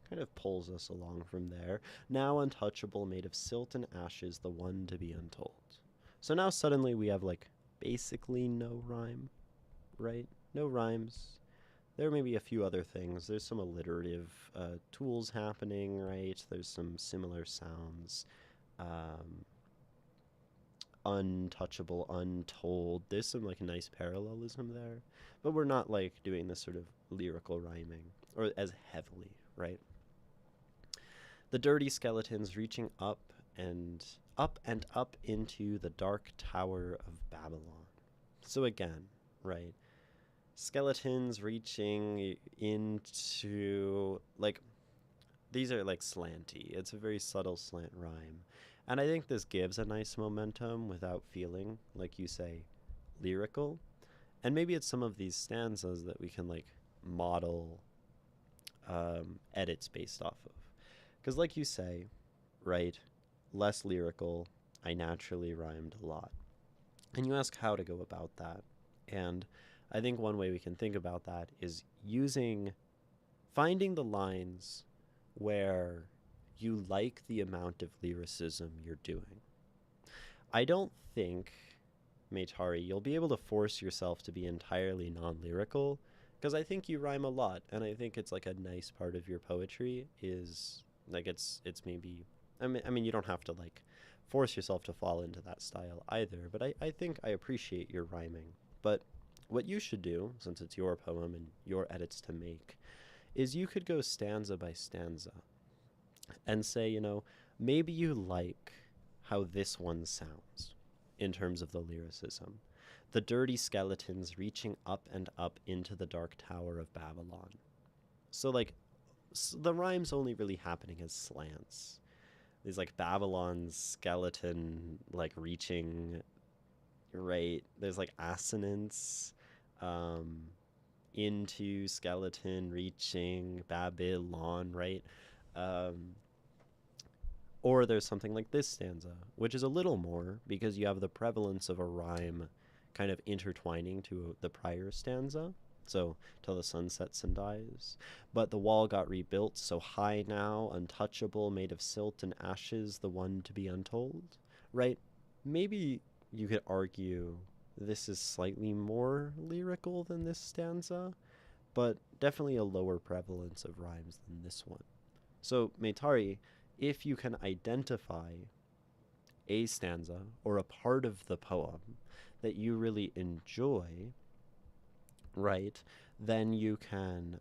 kind of pulls us along from there. Now untouchable, made of silt and ashes, the one to be untold. So now suddenly we have like basically no rhyme, right? No rhymes. There may be a few other things. There's some alliterative tools happening, right? There's some similar sounds. Um, untouchable, untold. There's some like nice parallelism there, but we're not like doing this sort of lyrical rhyming or as heavily, right? The dirty skeletons reaching up into the dark tower of Babylon. So again, right? Skeletons reaching into like these are like slanty. It's a very subtle slant rhyme. And I think this gives a nice momentum without feeling, like you say, lyrical. And maybe it's some of these stanzas that we can like model edits based off of. Because, like you say, right, less lyrical, I naturally rhymed a lot. And you ask how to go about that. And I think one way we can think about that is finding the lines where you like the amount of lyricism you're doing. I don't think, Meitari, you'll be able to force yourself to be entirely non-lyrical, because I think you rhyme a lot, and I think it's like a nice part of your poetry is like it's maybe I mean you don't have to like force yourself to fall into that style either, but I think I appreciate your rhyming. But what you should do, since it's your poem and your edits to make, is you could go stanza by stanza and say, maybe you like how this one sounds in terms of the lyricism. The dirty skeletons reaching up and up into the dark tower of Babylon. So, like, the rhyme's only really happening as slants. These, like, Babylon's skeleton, like, reaching, right? There's, like, assonance into skeleton reaching Babylon, right? Um, or there's something like this stanza, which is a little more because you have the prevalence of a rhyme kind of intertwining to the prior stanza. So, till the sun sets and dies. But the wall got rebuilt, so high now, untouchable, made of silt and ashes, the one to be untold. Right? Maybe you could argue this is slightly more lyrical than this stanza, but definitely a lower prevalence of rhymes than this one. So, Meitari, if you can identify a stanza or a part of the poem that you really enjoy, right, then you can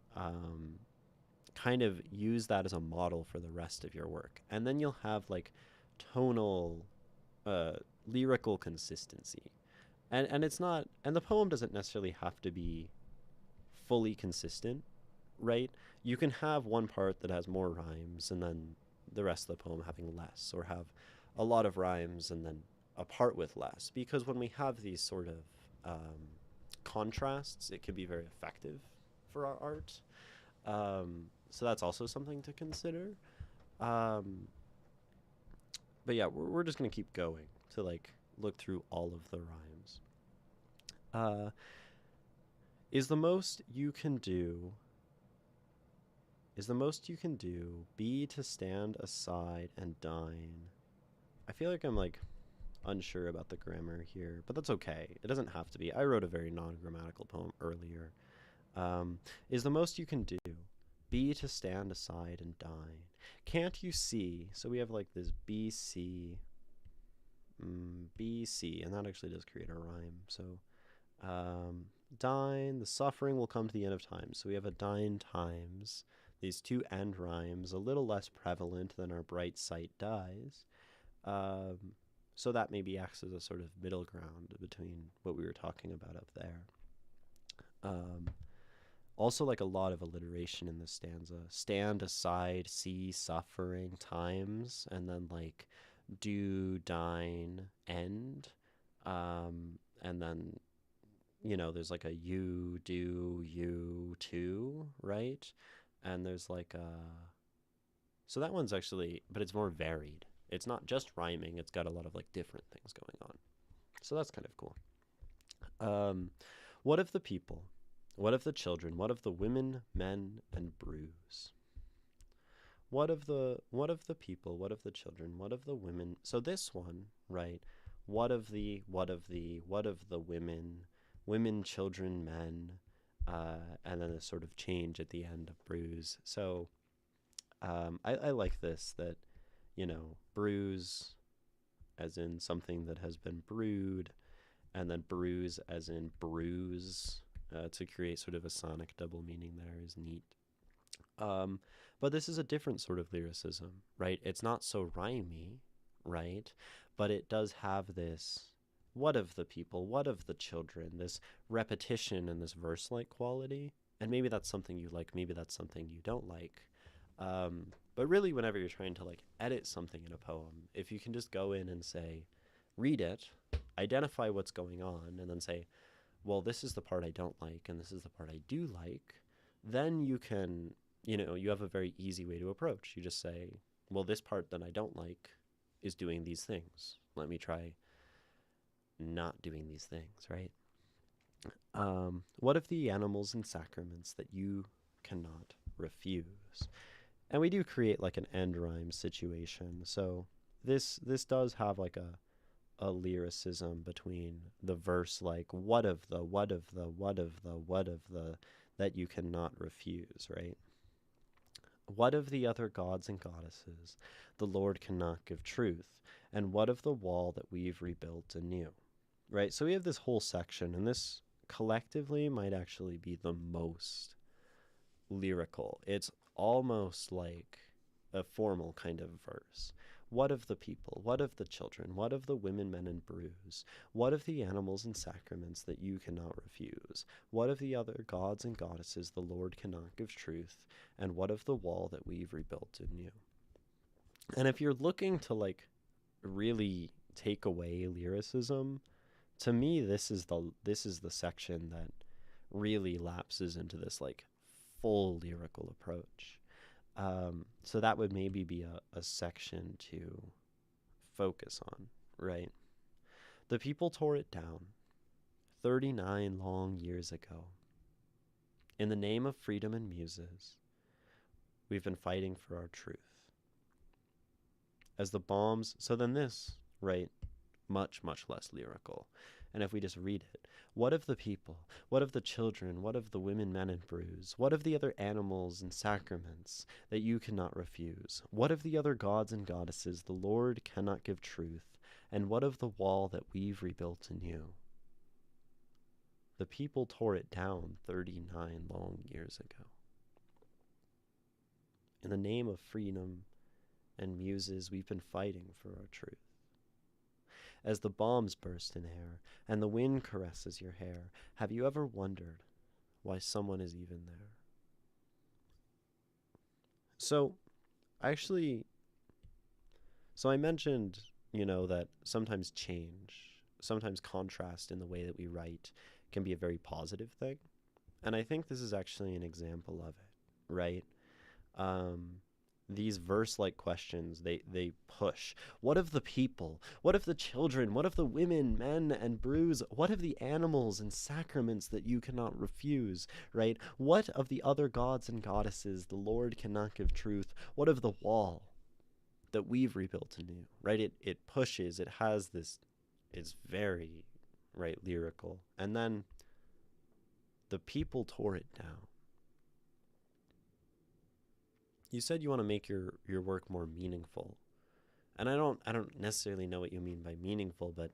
kind of use that as a model for the rest of your work. And then you'll have like tonal, lyrical consistency. And it's not, and the poem doesn't necessarily have to be fully consistent, right? You can have one part that has more rhymes and then the rest of the poem having less, or have a lot of rhymes and then a part with less. Because when we have these sort of contrasts, it can be very effective for our art. So that's also something to consider. Um, but yeah, we're just going to keep going to like look through all of the rhymes. Is the most you can do be to stand aside and dine? I feel like I'm like unsure about the grammar here, but that's okay. It doesn't have to be. I wrote a very non-grammatical poem earlier. Is the most you can do be to stand aside and dine? Can't you see? So we have like this BC, BC, and that actually does create a rhyme. So dine, the suffering will come to the end of time. So we have a dine times. These two end rhymes, a little less prevalent than our bright sight dies. So that maybe acts as a sort of middle ground between what we were talking about up there. Um, Also, like a lot of alliteration in this stanza. Stand aside, see suffering times, and then like do, dine, end. And then, there's like a you, do, you, too, right? And there's like a. So that one's actually, but it's more varied. It's not just rhyming, it's got a lot of like different things going on. So that's kind of cool. Um, what of the people? What of the children? What of the women, men, and brews? What of the people? What of the children? What of the women? So this one, right? What of the women, women, children, men, and then a sort of change at the end of brews. So I like this that brews as in something that has been brewed, and then bruise as in bruise, to create sort of a sonic double meaning there is neat. Um, but this is a different sort of lyricism, right? It's not so rhymey, right? But it does have this what of the people, what of the children, this repetition and this verse like quality. And maybe that's something you like, maybe that's something you don't like. But really, whenever you're trying to like edit something in a poem, if you can just go in and say, read it, identify what's going on, and then say, well, this is the part I don't like, and this is the part I do like, then you can, you have a very easy way to approach. You just say, well, this part that I don't like is doing these things. Let me try not doing these things, right? What of the animals and sacraments that you cannot refuse? And we do create like an end rhyme situation. So this does have like a lyricism between the verse like what of the what of the what of the what of the that you cannot refuse, right? What of the other gods and goddesses the Lord cannot give truth, and what of the wall that we've rebuilt anew, right? So we have this whole section, and this collectively might actually be the most lyrical. It's almost like a formal kind of verse. What of the people? What of the children? What of the women, men, and brews? What of the animals and sacraments that you cannot refuse? What of the other gods and goddesses the Lord cannot give truth? And what of the wall that we've rebuilt anew? And if you're looking to like really take away lyricism, to me this is the section that really lapses into this like full lyrical approach. So that would maybe be a section to focus on, right? The people tore it down 39 long years ago. In the name of freedom and muses, we've been fighting for our truth. As the bombs, so then this, right? Much, much less lyrical. And if we just read it, what of the people? What of the children? What of the women, men, and brews? What of the other animals and sacraments that you cannot refuse? What of the other gods and goddesses the Lord cannot give truth? And what of the wall that we've rebuilt anew? The people tore it down 39 long years ago. In the name of freedom and muses, we've been fighting for our truth. As the bombs burst in air and the wind caresses your hair, have you ever wondered why someone is even there? So, actually, so I mentioned, that sometimes change, sometimes contrast in the way that we write can be a very positive thing. And I think this is actually an example of it, right? Um, these verse-like questions, they push. What of the people? What of the children? What of the women, men, and brews? What of the animals and sacraments that you cannot refuse, right? What of the other gods and goddesses the Lord cannot give truth? What of the wall that we've rebuilt anew, right? It pushes, it has this, it's very, right, lyrical. And then the people tore it down. You said you want to make your work more meaningful. And I don't necessarily know what you mean by meaningful, but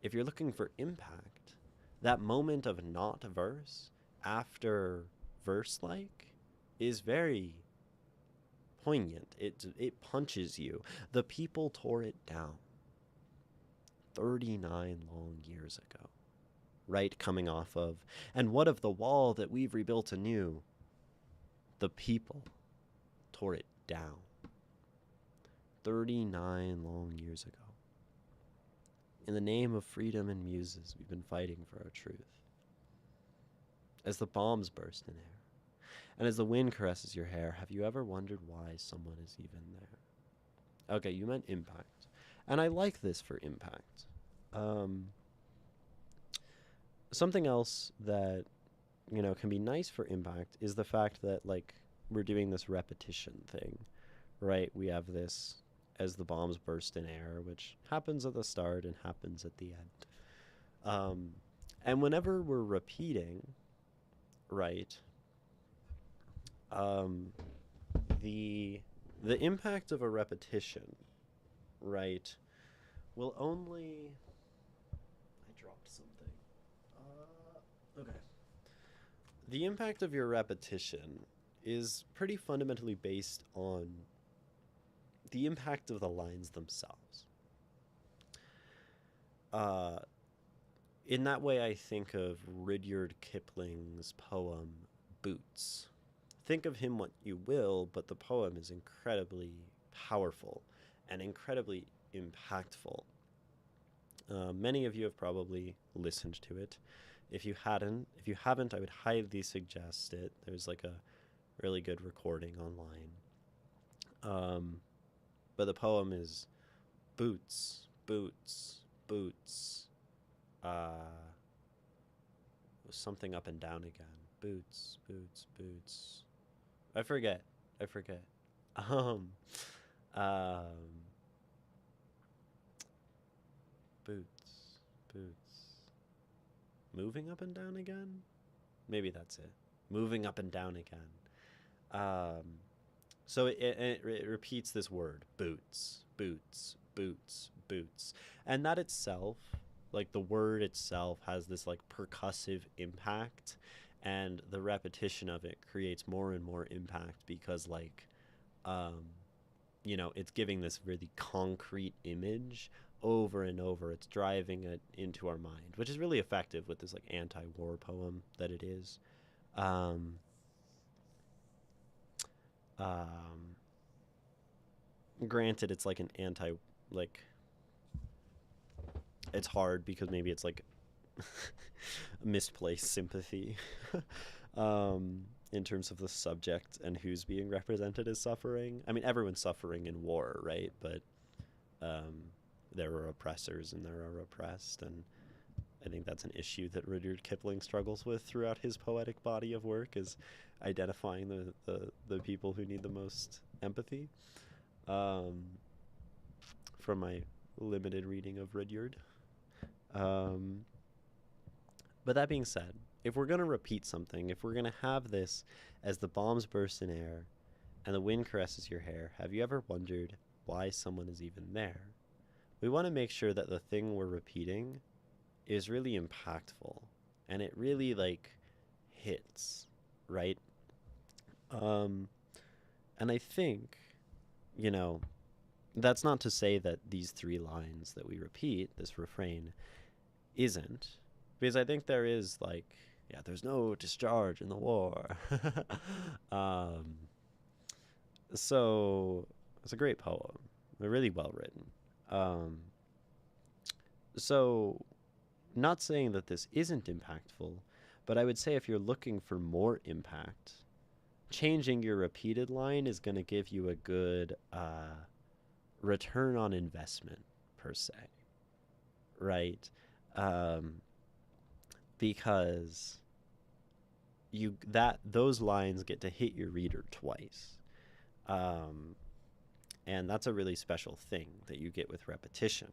if you're looking for impact, that moment of not verse after verse like is very poignant. It punches you. The people tore it down 39 long years ago, right, coming off of? And what of the wall that we've rebuilt anew? The people tore it down 39 long years ago. In the name of freedom and muses, we've been fighting for our truth. As the bombs burst in air, and as the wind caresses your hair, have you ever wondered why someone is even there? Okay, you meant impact. And I like this for impact. Something else that, can be nice for impact is the fact that, like, we're doing this repetition thing, right? We have this as the bombs burst in air, which happens at the start and happens at the end. And whenever we're repeating, right, the impact of a repetition, right, will only... I dropped something. Okay. The impact of your repetition is pretty fundamentally based on the impact of the lines themselves. In that way, I think of Rudyard Kipling's poem, Boots. Think of him what you will, but the poem is incredibly powerful and incredibly impactful. Many of you have probably listened to it. If you haven't, I would highly suggest it. There's like a really good recording online. But the poem is boots, boots, boots. Something up and down again. Boots, boots, boots. I forget. Boots, boots. Moving up and down again? Maybe that's it. Moving up and down again. So it repeats this word, boots, boots, boots, boots. And that itself, like the word itself, has this like percussive impact, and the repetition of it creates more and more impact because like, it's giving this really concrete image over and over. It's driving it into our mind, which is really effective with this like anti-war poem that it is. Granted, it's like an it's hard because maybe it's like misplaced sympathy in terms of the subject and who's being represented as suffering. I mean, everyone's suffering in war, right? But there are oppressors and there are oppressed, and I think that's an issue that Rudyard Kipling struggles with throughout his poetic body of work, is identifying the people who need the most empathy. From my limited reading of Rudyard. But that being said, if we're going to repeat something, if we're going to have this as the bombs burst in air and the wind caresses your hair, have you ever wondered why someone is even there? We want to make sure that the thing we're repeating is really impactful and it really like hits, right? And I think, that's not to say that these 3 lines that we repeat, this refrain, isn't. Because I think there is like, there's no discharge in the war. So it's a great poem. They're really well written. So not saying that this isn't impactful, but I would say if you're looking for more impact, changing your repeated line is going to give you a good return on investment, per se, right? Because those lines get to hit your reader twice, and that's a really special thing that you get with repetition.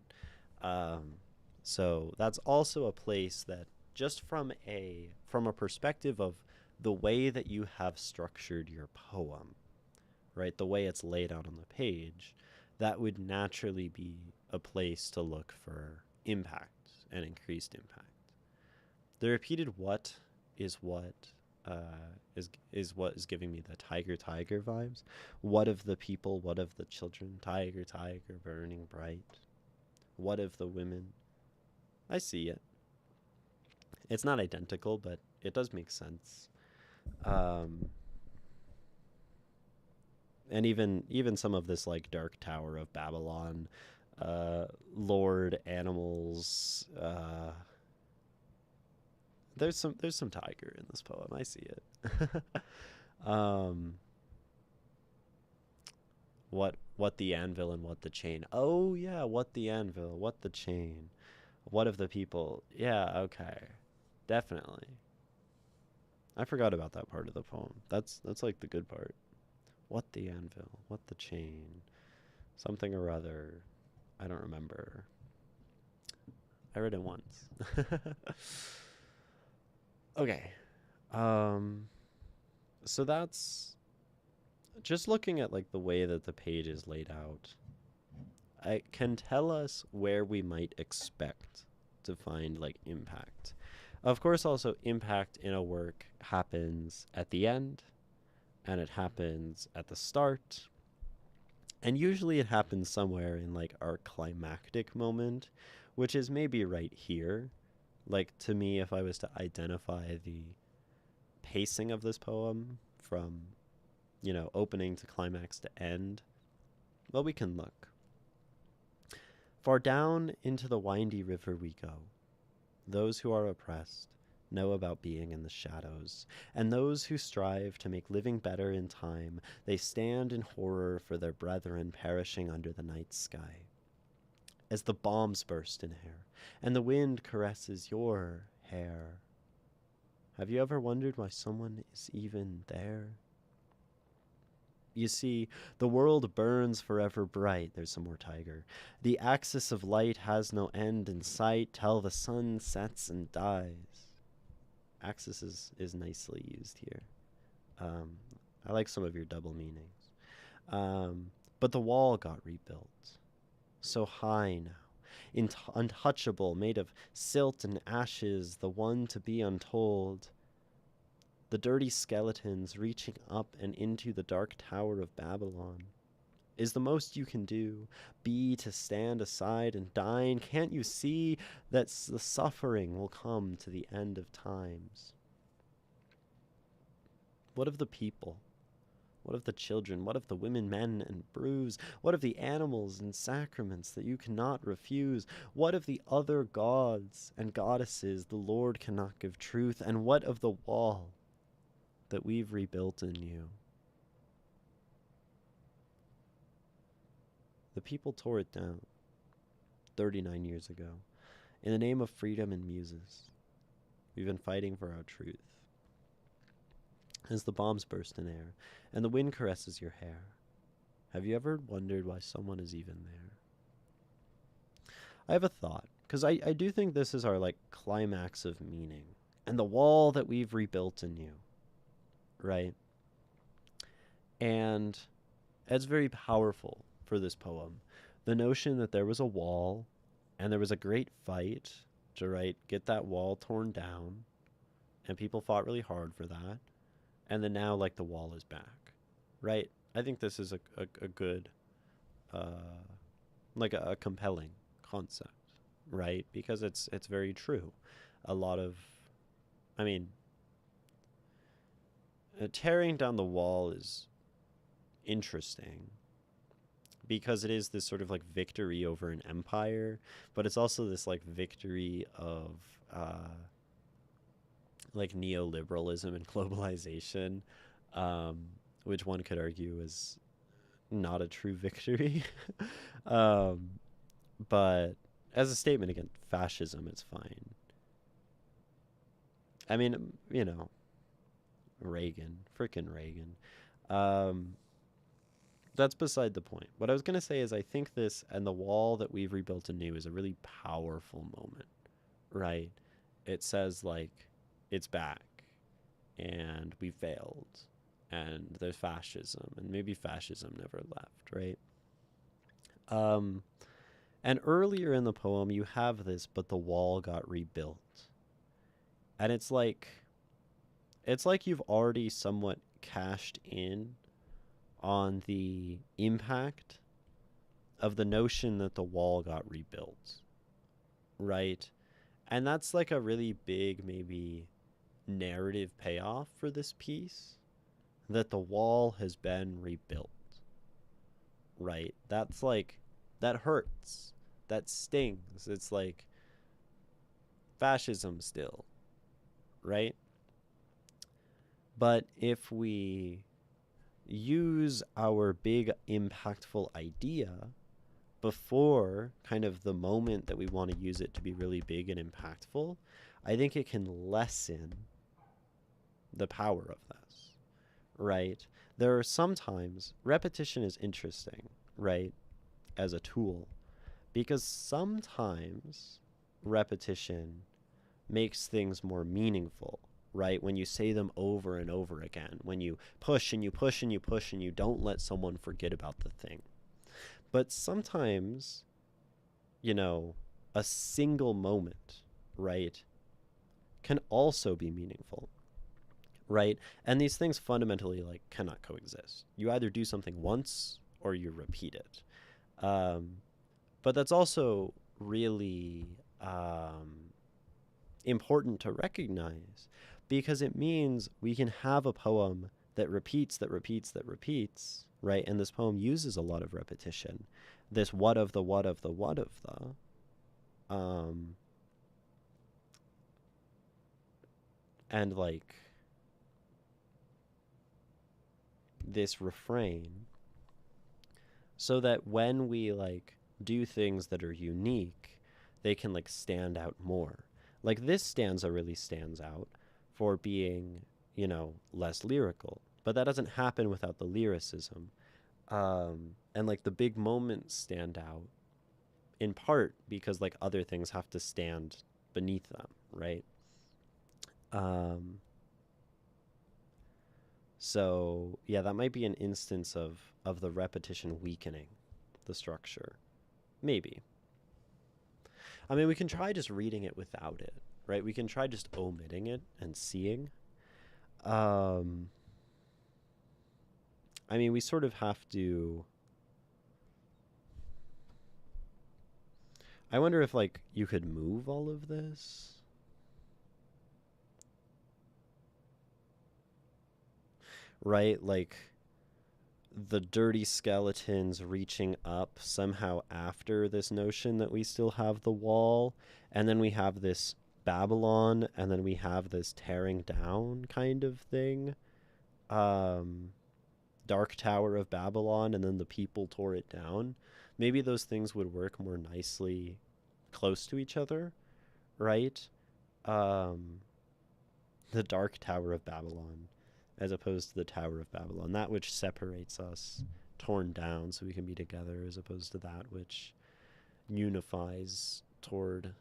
So that's also a place that, just from a perspective of the way that you have structured your poem, right, the way it's laid out on the page, that would naturally be a place to look for impact and increased impact. The repeated what is what is giving me the tiger vibes. What of the people, what of the children, tiger burning bright? What of the women? I see it. It's not identical, but it does make sense. Um, and even some of this like Dark Tower of Babylon, uh, Lord animals. There's some tiger in this poem. I see it. um, what the anvil and what the chain? Oh yeah, what the anvil, what the chain, what of the people? Yeah, okay, definitely. I forgot about that part of the poem. That's like the good part. What the anvil, what the chain, something or other. I don't remember. I read it once. Okay. Um so that's just looking at like the way that the page is laid out. I can tell us where we might expect to find like impact. Of course, also impact in a work happens at the end and it happens at the start. And usually it happens somewhere in like our climactic moment, which is maybe right here. Like to me, if I was to identify the pacing of this poem from, opening to climax to end, well, we can look. Far down into the windy river we go. Those who are oppressed know about being in the shadows, and those who strive to make living better in time, they stand in horror for their brethren perishing under the night sky. As the bombs burst in air, and the wind caresses your hair, have you ever wondered why someone is even there? You see, the world burns forever bright. There's some more tiger. The axis of light has no end in sight till the sun sets and dies. Axis is nicely used here. Um, I like some of your double meanings. But the wall got rebuilt. So high now, untouchable, made of silt and ashes, the one to be untold. The dirty skeletons reaching up and into the dark tower of Babylon. Is the most you can do be to stand aside and dine? Can't you see that the suffering will come to the end of times? What of the people? What of the children? What of the women, men, and brews? What of the animals and sacraments that you cannot refuse? What of the other gods and goddesses the Lord cannot give truth? And what of the wall that we've rebuilt in you? The people tore it down 39 years ago in the name of freedom and muses. We've been fighting for our truth. As the bombs burst in air and the wind caresses your hair, have you ever wondered why someone is even there? I have a thought, because I do think this is our like climax of meaning and the wall that we've rebuilt in you, right? And it's very powerful for this poem. The notion that there was a wall and there was a great fight to, right, get that wall torn down, and people fought really hard for that. And then now, like, the wall is back, right? I think this is a good, like a compelling concept, right? Because it's very true. A lot of, I mean, tearing down the wall is interesting because it is this sort of like victory over an empire, but it's also this like victory of like neoliberalism and globalization, um, which one could argue is not a true victory. um, but as a statement against fascism, it's fine. I mean, Reagan, frickin' Reagan. Um, that's beside the point. What I was going to say is I think this and the wall that we've rebuilt anew is a really powerful moment, right? It says, like, it's back and we failed and there's fascism and maybe fascism never left, right? Um, and earlier in the poem, you have this, but the wall got rebuilt. And it's like you've already somewhat cashed in on the impact of the notion that the wall got rebuilt, right? And that's like a really big, maybe, narrative payoff for this piece, that the wall has been rebuilt, right? That's like, that hurts. That stings. It's like fascism still, right? But if we use our big, impactful idea before kind of the moment that we want to use it to be really big and impactful, I think it can lessen the power of this, right? There are sometimes repetition is interesting, right, as a tool, because sometimes repetition makes things more meaningful, right? When you say them over and over again, when you push and you push and you push and you don't let someone forget about the thing. But sometimes, you know, a single moment, right, can also be meaningful, right? And these things fundamentally like cannot coexist. You either do something once or you repeat it. But that's also really important to recognize, because it means we can have a poem that repeats, that repeats, that repeats, right? And this poem uses a lot of repetition. This what of the, what of the, what of the. And like this refrain, so that when we like do things that are unique, they can like stand out more. Like this stanza really stands out for being, you know, less lyrical, but that doesn't happen without the lyricism. And like the big moments stand out in part because like other things have to stand beneath them, right? So yeah, that might be an instance of the repetition weakening the structure. Maybe. I mean, we can try just reading it without it, right? We can try just omitting it and seeing. I mean, we sort of have to. I wonder if like you could move all of this. Right? Like the dirty skeletons reaching up somehow after this notion that we still have the wall, and then we have this Babylon, and then we have this tearing down kind of thing. Dark Tower of Babylon, and then the people tore it down. Maybe those things would work more nicely close to each other, right? Um, the Dark Tower of Babylon, as opposed to the Tower of Babylon, that which separates us, torn down so we can be together, as opposed to that which unifies toward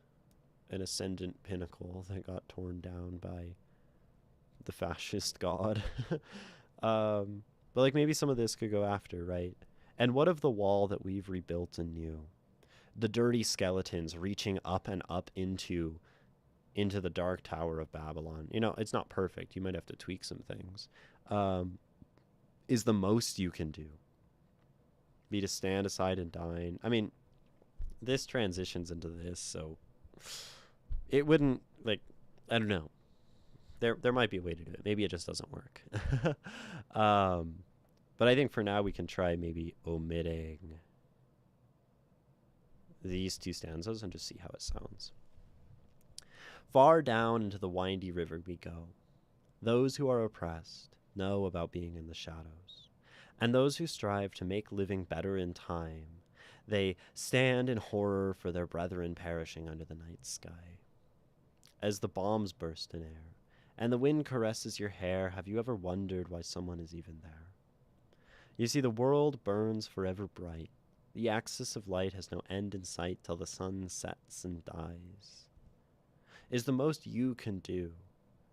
an ascendant pinnacle that got torn down by the fascist god. But like maybe some of this could go after, right? And what of the wall that we've rebuilt anew? The dirty skeletons reaching up and up into the dark tower of Babylon. You know, it's not perfect. You might have to tweak some things. Is the most you can do. Be to stand aside and dine. I mean, this transitions into this, so it wouldn't, like, I don't know. There might be a way to do it. Maybe it just doesn't work. But I think for now we can try maybe omitting these two stanzas and just see how it sounds. Far down into the windy river we go. Those who are oppressed know about being in the shadows, and those who strive to make living better in time, they stand in horror for their brethren perishing under the night sky. As the bombs burst in air, and the wind caresses your hair, have you ever wondered why someone is even there? You see, the world burns forever bright. The axis of light has no end in sight till the sun sets and dies. Is the most you can do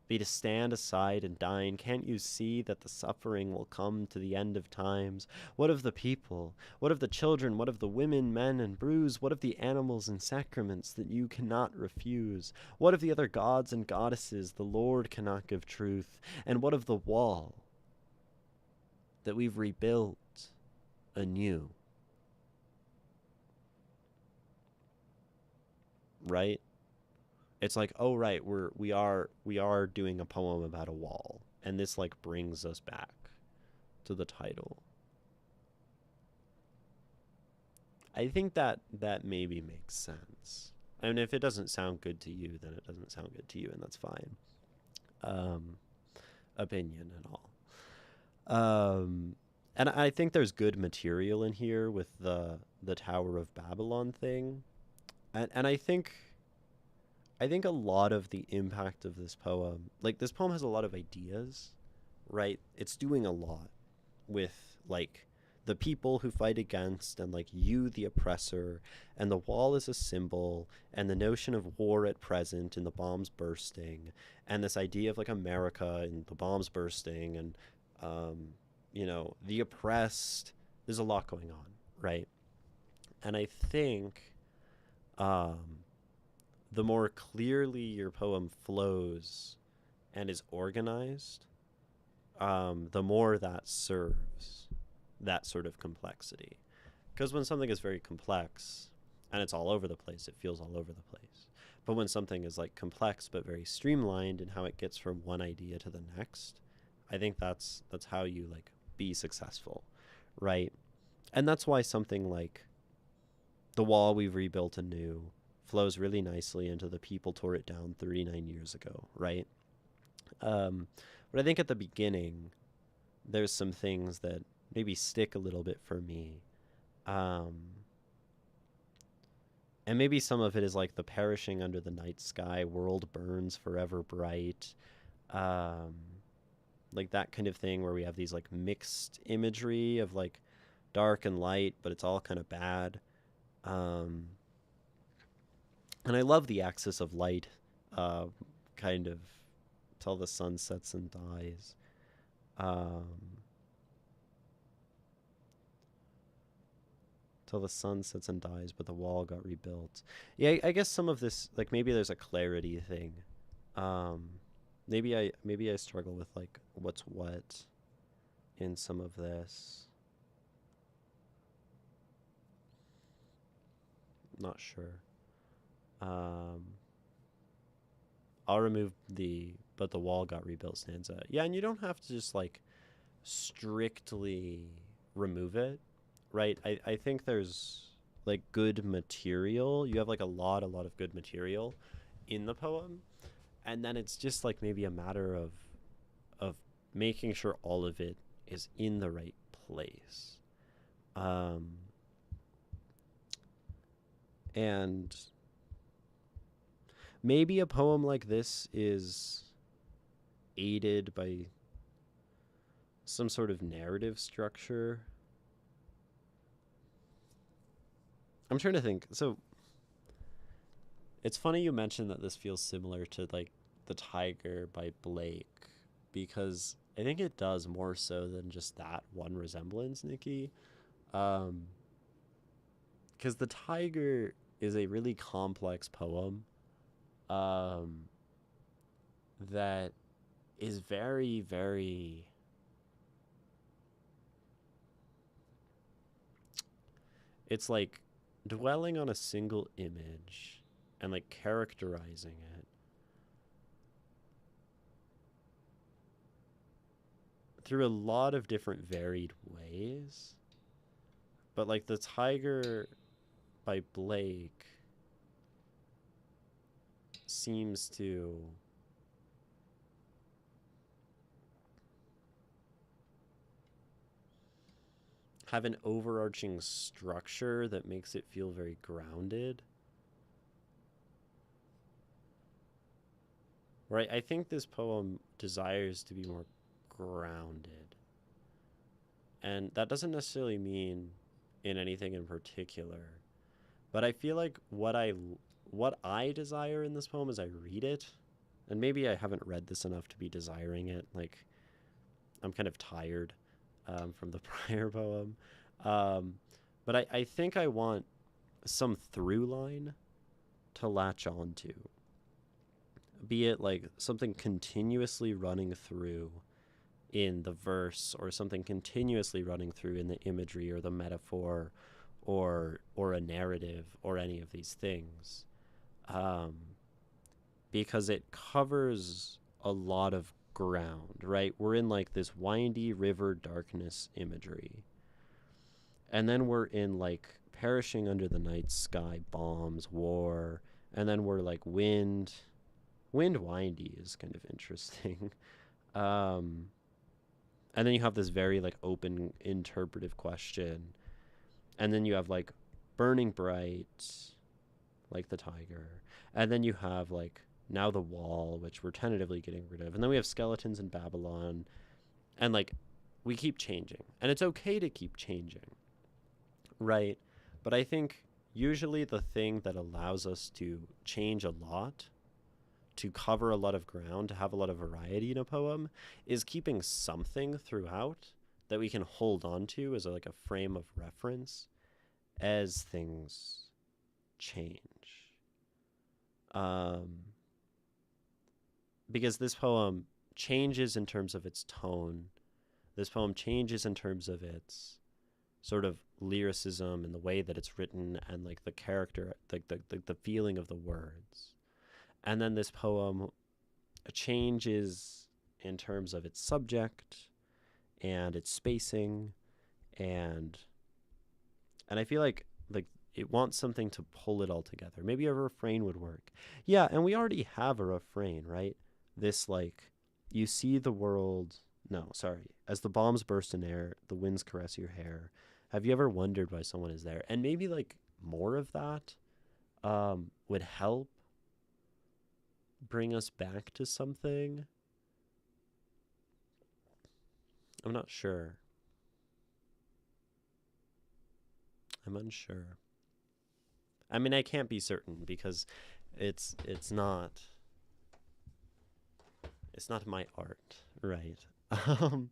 be to stand aside and dine? Can't you see that the suffering will come to the end of times? What of the people? What of the children? What of the women, men, and brews? What of the animals and sacraments that you cannot refuse? What of the other gods and goddesses the Lord cannot give truth? And what of the wall that we've rebuilt anew? Right? it's like, oh right, we are doing a poem about a wall, and this like brings us back to the title. I think that that maybe makes sense. I mean, if it doesn't sound good to you, then it doesn't sound good to you, and that's fine. Um, Opinion and all. Um, and I think there's good material in here with the Tower of Babylon thing, and I think a lot of the impact of this poem, like this poem has a lot of ideas, right? It's doing a lot with like the people who fight against and like you the oppressor, and the wall is a symbol, and the notion of war at present and the bombs bursting, and this idea of like America and the bombs bursting, and um the oppressed. There's a lot going on, right? And I think um the more clearly your poem flows and is organized, the more that serves that sort of complexity. Because when something is very complex and it's all over the place, it feels all over the place. But when something is like complex but very streamlined in how it gets from one idea to the next, I think that's how you like be successful, right? And that's why something like The Wall We've Rebuilt Anew flows really nicely into The People Tore It Down 39 years ago, right? Um, but I think at the beginning, there's some things that maybe stick a little bit for me. Um, and maybe some of it is like the perishing under the night sky, world burns forever bright. Um, like that kind of thing where we have these like mixed imagery of like dark and light, but it's all kind of bad. Um, and I love the axis of light, uh, kind of till the sun sets and dies. Um, Till the sun sets and dies, but the wall got rebuilt. Yeah, I guess some of this, like maybe there's a clarity thing. Um, maybe I struggle with like what's what in some of this. Not sure. Um, I'll remove the but the wall got rebuilt stanza. Yeah, and you don't have to just like strictly remove it, right? I think there's like good material. You have like a lot of good material in the poem, and then it's just like maybe a matter of making sure all of it is in the right place. Um, and maybe a poem like this is aided by some sort of narrative structure. I'm trying to think. So it's funny you mentioned that this feels similar to like The Tiger by Blake, because I think it does more so than just that one resemblance, Nikki. Um, because The Tiger is a really complex poem, um, that is very, very. It's like dwelling on a single image and like characterizing it through a lot of different varied ways. But like The Tiger by Blake seems to have an overarching structure that makes it feel very grounded. Right? I think this poem desires to be more grounded. And that doesn't necessarily mean in anything in particular. But I feel like what I desire in this poem as I read it, and maybe I haven't read this enough to be desiring it. Like I'm kind of tired from the prior poem, um, but I think I want some through line to latch onto, be it like something continuously running through in the verse, or something continuously running through in the imagery or the metaphor, or a narrative, or any of these things. Um, because it covers a lot of ground, right? We're in like this windy river darkness imagery. And then we're in like perishing under the night sky, bombs, war, and then we're like wind. Wind windy is kind of interesting. um and then you have this very like open interpretive question, and then you have like burning bright, like the tiger, and then you have like now the wall, which we're tentatively getting rid of, and then we have skeletons in Babylon, and like we keep changing, and it's okay to keep changing, right? But I think usually the thing that allows us to change a lot, to cover a lot of ground, to have a lot of variety in a poem, is keeping something throughout that we can hold on to as like a frame of reference as things change. Um, because this poem changes in terms of its tone. This poem changes in terms of its sort of lyricism and the way that it's written, and like the character, like the feeling of the words. And then this poem changes in terms of its subject and its spacing, and I feel like it wants something to pull it all together. Maybe a refrain would work. Yeah, and we already have a refrain, right? This like, you see the world, no, sorry, as the bombs burst in air, the winds caress your hair. Have you ever wondered why someone is there? And maybe like more of that would help bring us back to something. I'm not sure. I'm unsure. I mean, I can't be certain because it's not my art, right? um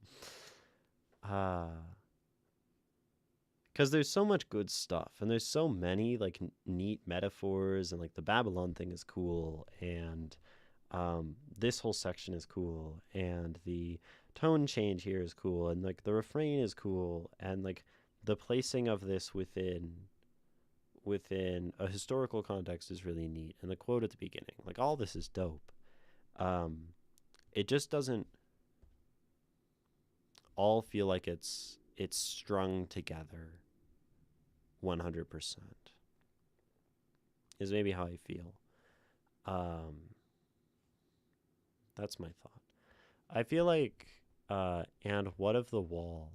because there's so much good stuff, and there's so many like neat metaphors, and like the Babylon thing is cool, and this whole section is cool, and the tone change here is cool, and like the refrain is cool, and like the placing of this within a historical context is really neat, and the quote at the beginning, like all this is dope. It just doesn't all feel like it's strung together 100%, is maybe how I feel. That's my thought. I feel like and what of the wall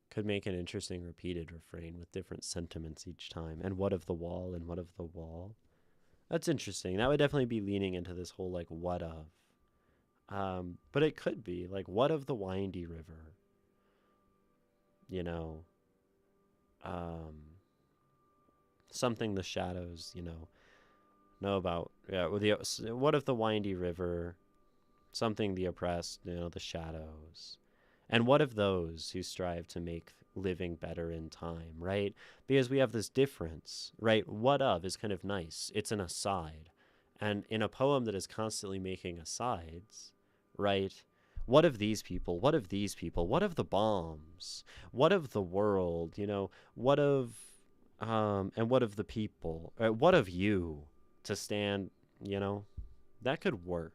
could make an interesting repeated refrain with different sentiments each time. And what of the wall, and what of the wall. That's interesting. That would definitely be leaning into this whole like what of. But it could be like what of the windy river, you um, something the shadows, know about. Yeah, what of the windy river, something the oppressed, the shadows. And what of those who strive to make living better in time, right? Because we have this difference, right? What of is kind of nice. It's an aside. And in a poem that is constantly making asides, right? What of these people? What of these people? What of the bombs? What of the world? What of, and what of the people? What of you to stand, that could work.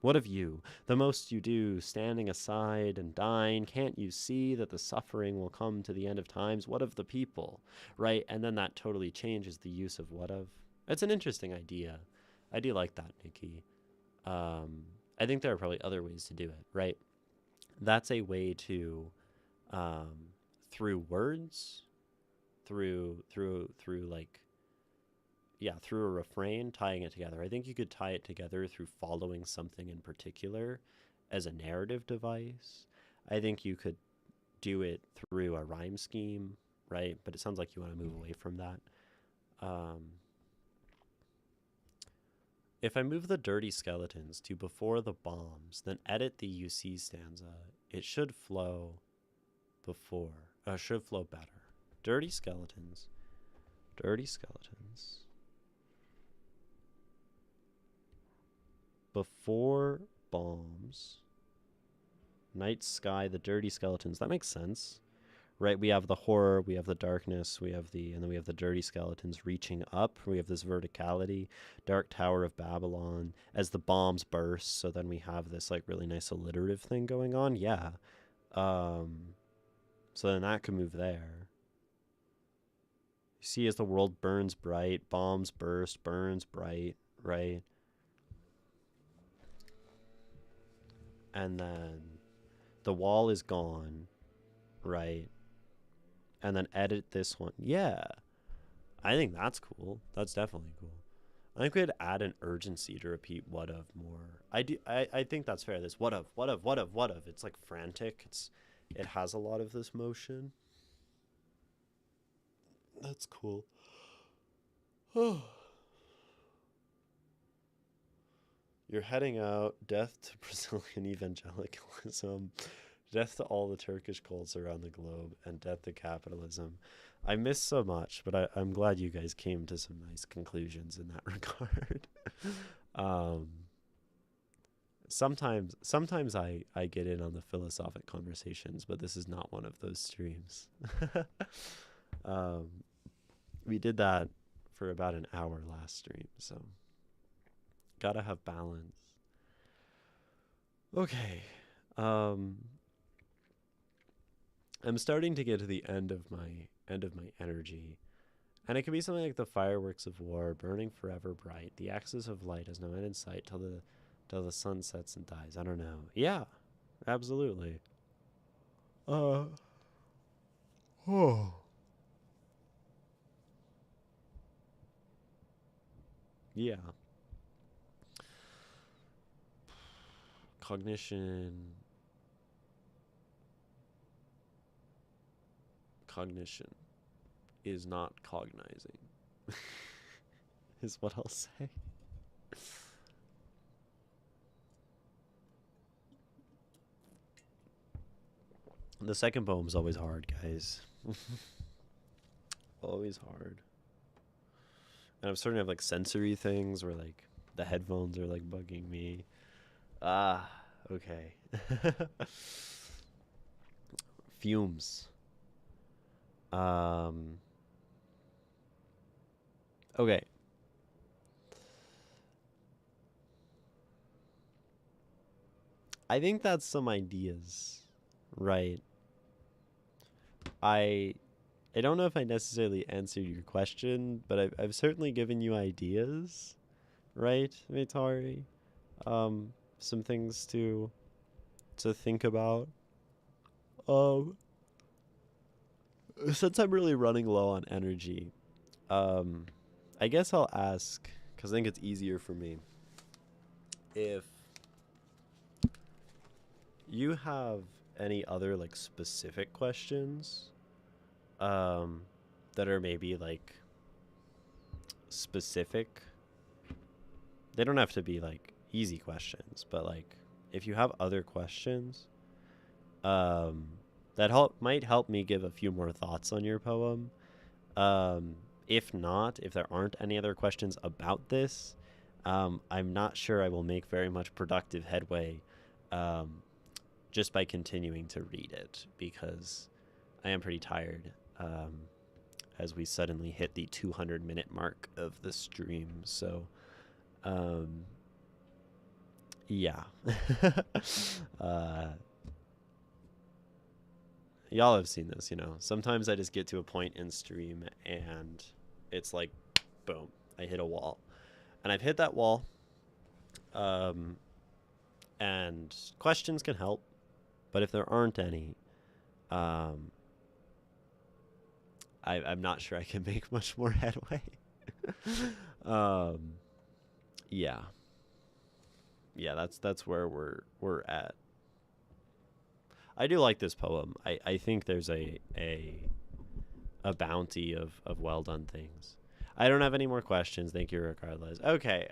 What of you? The most you do, standing aside and dying, can't you see that the suffering will come to the end of times? What of the people, right? And then that totally changes the use of what of. It's an interesting idea. I do like that, Nikki. I think there are probably other ways to do it, right? That's a way to, through words, through like, yeah, through a refrain, tying it together. I think you could tie it together through following something in particular as a narrative device. I think you could do it through a rhyme scheme, right? But it sounds like you want to move away from that. If I move the dirty skeletons to before the bombs, then edit the UC stanza, it should flow should flow better. Dirty skeletons. Dirty skeletons. Before bombs. Night sky, the dirty skeletons. That makes sense, right? We have the horror, we have the darkness, and then we have the dirty skeletons reaching up. We have this verticality, Dark Tower of Babylon as the bombs burst. So then we have this like really nice alliterative thing going on. Yeah. So then that could move there. You see, as the world burns bright, bombs burst, burns bright, right? And then the wall is gone, right? And then edit this one. Yeah. I think that's cool. That's definitely cool. I think we'd add an urgency to repeat what of more. I think that's fair. This what of, what of, what of, what of. It's like frantic. It has a lot of this motion. That's cool. Oh. You're heading out. Death to Brazilian evangelicalism. Death to all the Turkish cults around the globe, and death to capitalism. I missed so much, but I'm glad you guys came to some nice conclusions in that regard. um, sometimes I get in on the philosophic conversations, but this is not one of those streams. um, we did that for about an hour last stream, so gotta have balance. Okay. I'm starting to get to the end of my energy. And it could be something like the fireworks of war, burning forever bright. The axis of light has no end in sight till the sun sets and dies. I don't know. Yeah, absolutely. Oh. Yeah. Cognition. Cognition is not cognizing. Is what I'll say. The second poem's always hard, guys. Always hard. And I'm starting to have like sensory things where like the headphones are like bugging me. Ah, okay. Fumes. Okay. I think that's some ideas, right? I I don't know if I necessarily answered your question, but I've certainly given you ideas, right, Vitari? Some things to think about. Um, since I'm really running low on energy, um, I guess I'll ask because I think it's easier for me if you have any other like specific questions um that are maybe like specific. They don't have to be like easy questions, but like if you have other questions um that might help me give a few more thoughts on your poem. If not, if there aren't any other questions about this, I'm not sure I will make very much productive headway um just by continuing to read it because I am pretty tired as we suddenly hit the 200-minute mark of the stream. So, um, yeah. uh, y'all have seen this, you know. Sometimes I just get to a point in stream and it's like, boom, I hit a wall. And I've hit that wall. And questions can help, but if there aren't any, um, I'm not sure I can make much more headway. um, yeah, yeah, that's where we're at. I do like this poem. I think there's a bounty of well done things. I don't have any more questions. Thank you, regardless. Okay,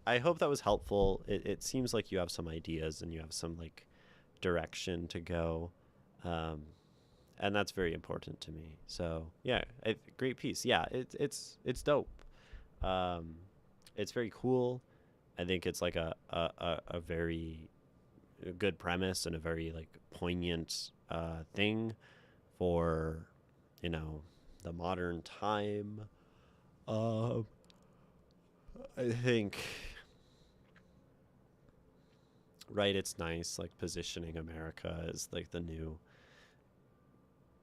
I hope that was helpful. It seems like you have some ideas and you have some like direction to go. Um, and that's very important to me. So yeah, great piece. Yeah, it's dope. Um, it's very cool. I think it's like a very good premise and a very like poignant thing for, you know, the modern time. Um, I think, right, it's nice, like, positioning America as, like, the new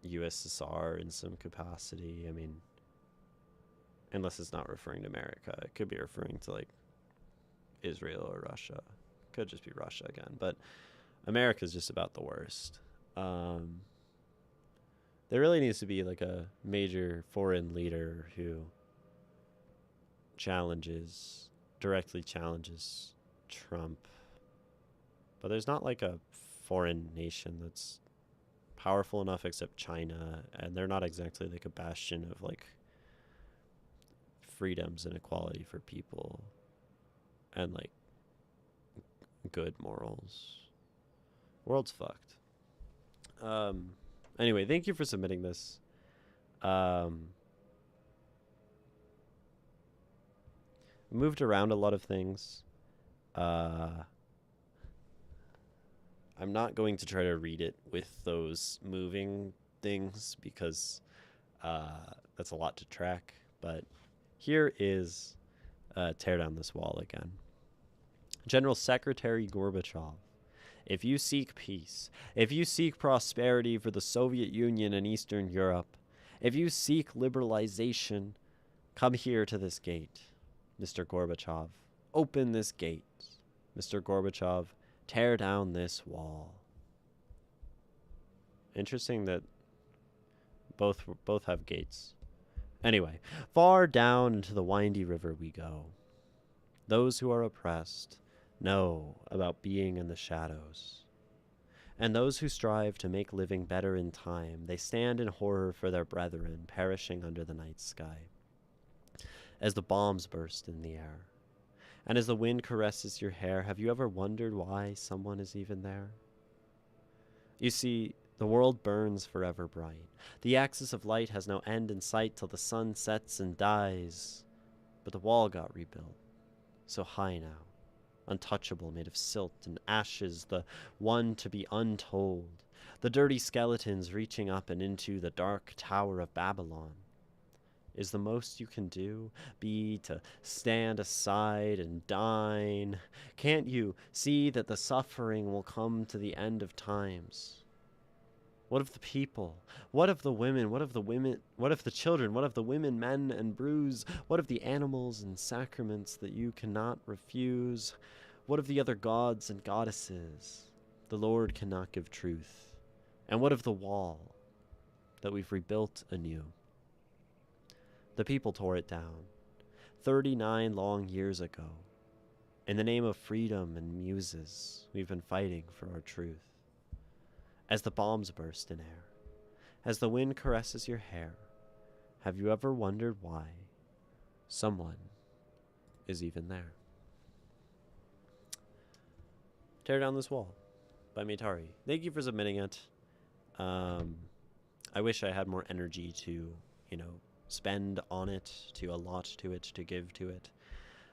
USSR in some capacity. I mean, unless it's not referring to America, it could be referring to, like, Israel or Russia. Could just be Russia again, but America's just about the worst. Um, there really needs to be like a major foreign leader who directly challenges Trump. But there's not like a foreign nation that's powerful enough except China, and they're not exactly like a bastion of like freedoms and equality for people and like good morals. World's fucked. Anyway, thank you for submitting this. Moved around a lot of things. I'm not going to try to read it with those moving things because that's a lot to track. But here is Tear Down This Wall again. General Secretary Gorbachev, if you seek peace, if you seek prosperity for the Soviet Union and Eastern Europe, if you seek liberalization, come here to this gate. Mr. Gorbachev, open this gate. Mr. Gorbachev, tear down this wall. Interesting that both have gates. Anyway, far down into the windy river we go. Those who are oppressed know about being in the shadows. And those who strive to make living better in time, they stand in horror for their brethren perishing under the night sky. As the bombs burst in the air, and as the wind caresses your hair, have you ever wondered why someone is even there? You see, the world burns forever bright. The axis of light has no end in sight till the sun sets and dies. But the wall got rebuilt, so high now, untouchable, made of silt and ashes, the one to be untold, the dirty skeletons reaching up and into the dark tower of Babylon. Is the most you can do be to stand aside and dine? Can't you see that the suffering will come to the end of times? What of the people? What of the women? What of the women? What of the children? What of the women, men, and brews? What of the animals and sacraments that you cannot refuse? What of the other gods and goddesses? The Lord cannot give truth. And what of the wall that we've rebuilt anew? The people tore it down 39 long years ago. In the name of freedom and muses, we've been fighting for our truth. As the bombs burst in air, as the wind caresses your hair, have you ever wondered why someone is even there? Tear Down This Wall by Mitari. Thank you for submitting it. I wish I had more energy to, spend on it, to allot to it, to give to it.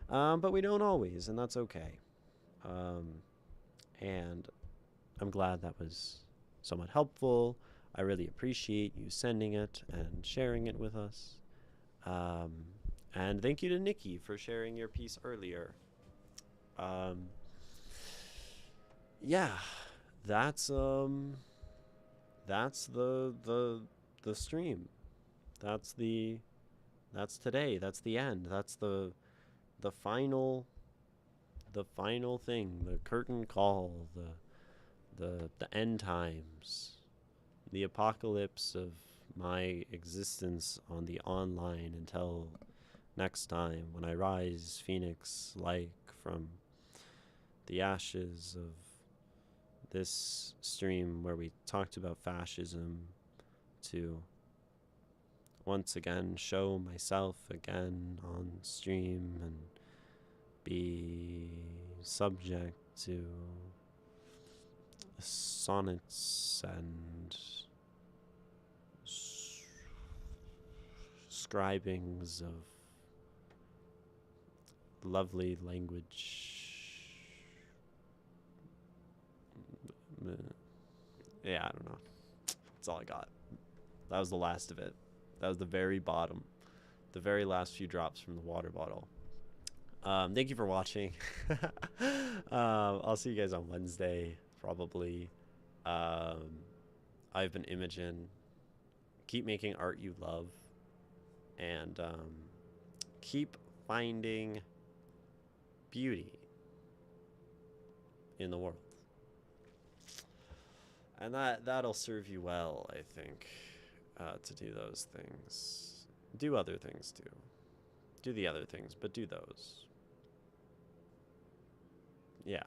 But we don't always, and that's okay. And I'm glad that was somewhat helpful. I really appreciate you sending it and sharing it with us. And thank you to Nikki for sharing your piece earlier. Yeah, that's the stream. That's today. That's the end. That's the final thing, the curtain call, the end times, the apocalypse of my existence on the online until next time when I rise phoenix-like from the ashes of this stream where we talked about fascism to once again show myself again on stream and be subject to sonnets and scribings of lovely language. Yeah, I don't know. That's all I got. That was the last of it. That was the very bottom. The very last few drops from the water bottle. Thank you for watching. I'll see you guys on Wednesday, probably. I've been Imogen. Keep making art you love. And keep finding beauty in the world. And that'll serve you well, I think, to do those things. Do other things too. Do the other things, but do those. Yeah.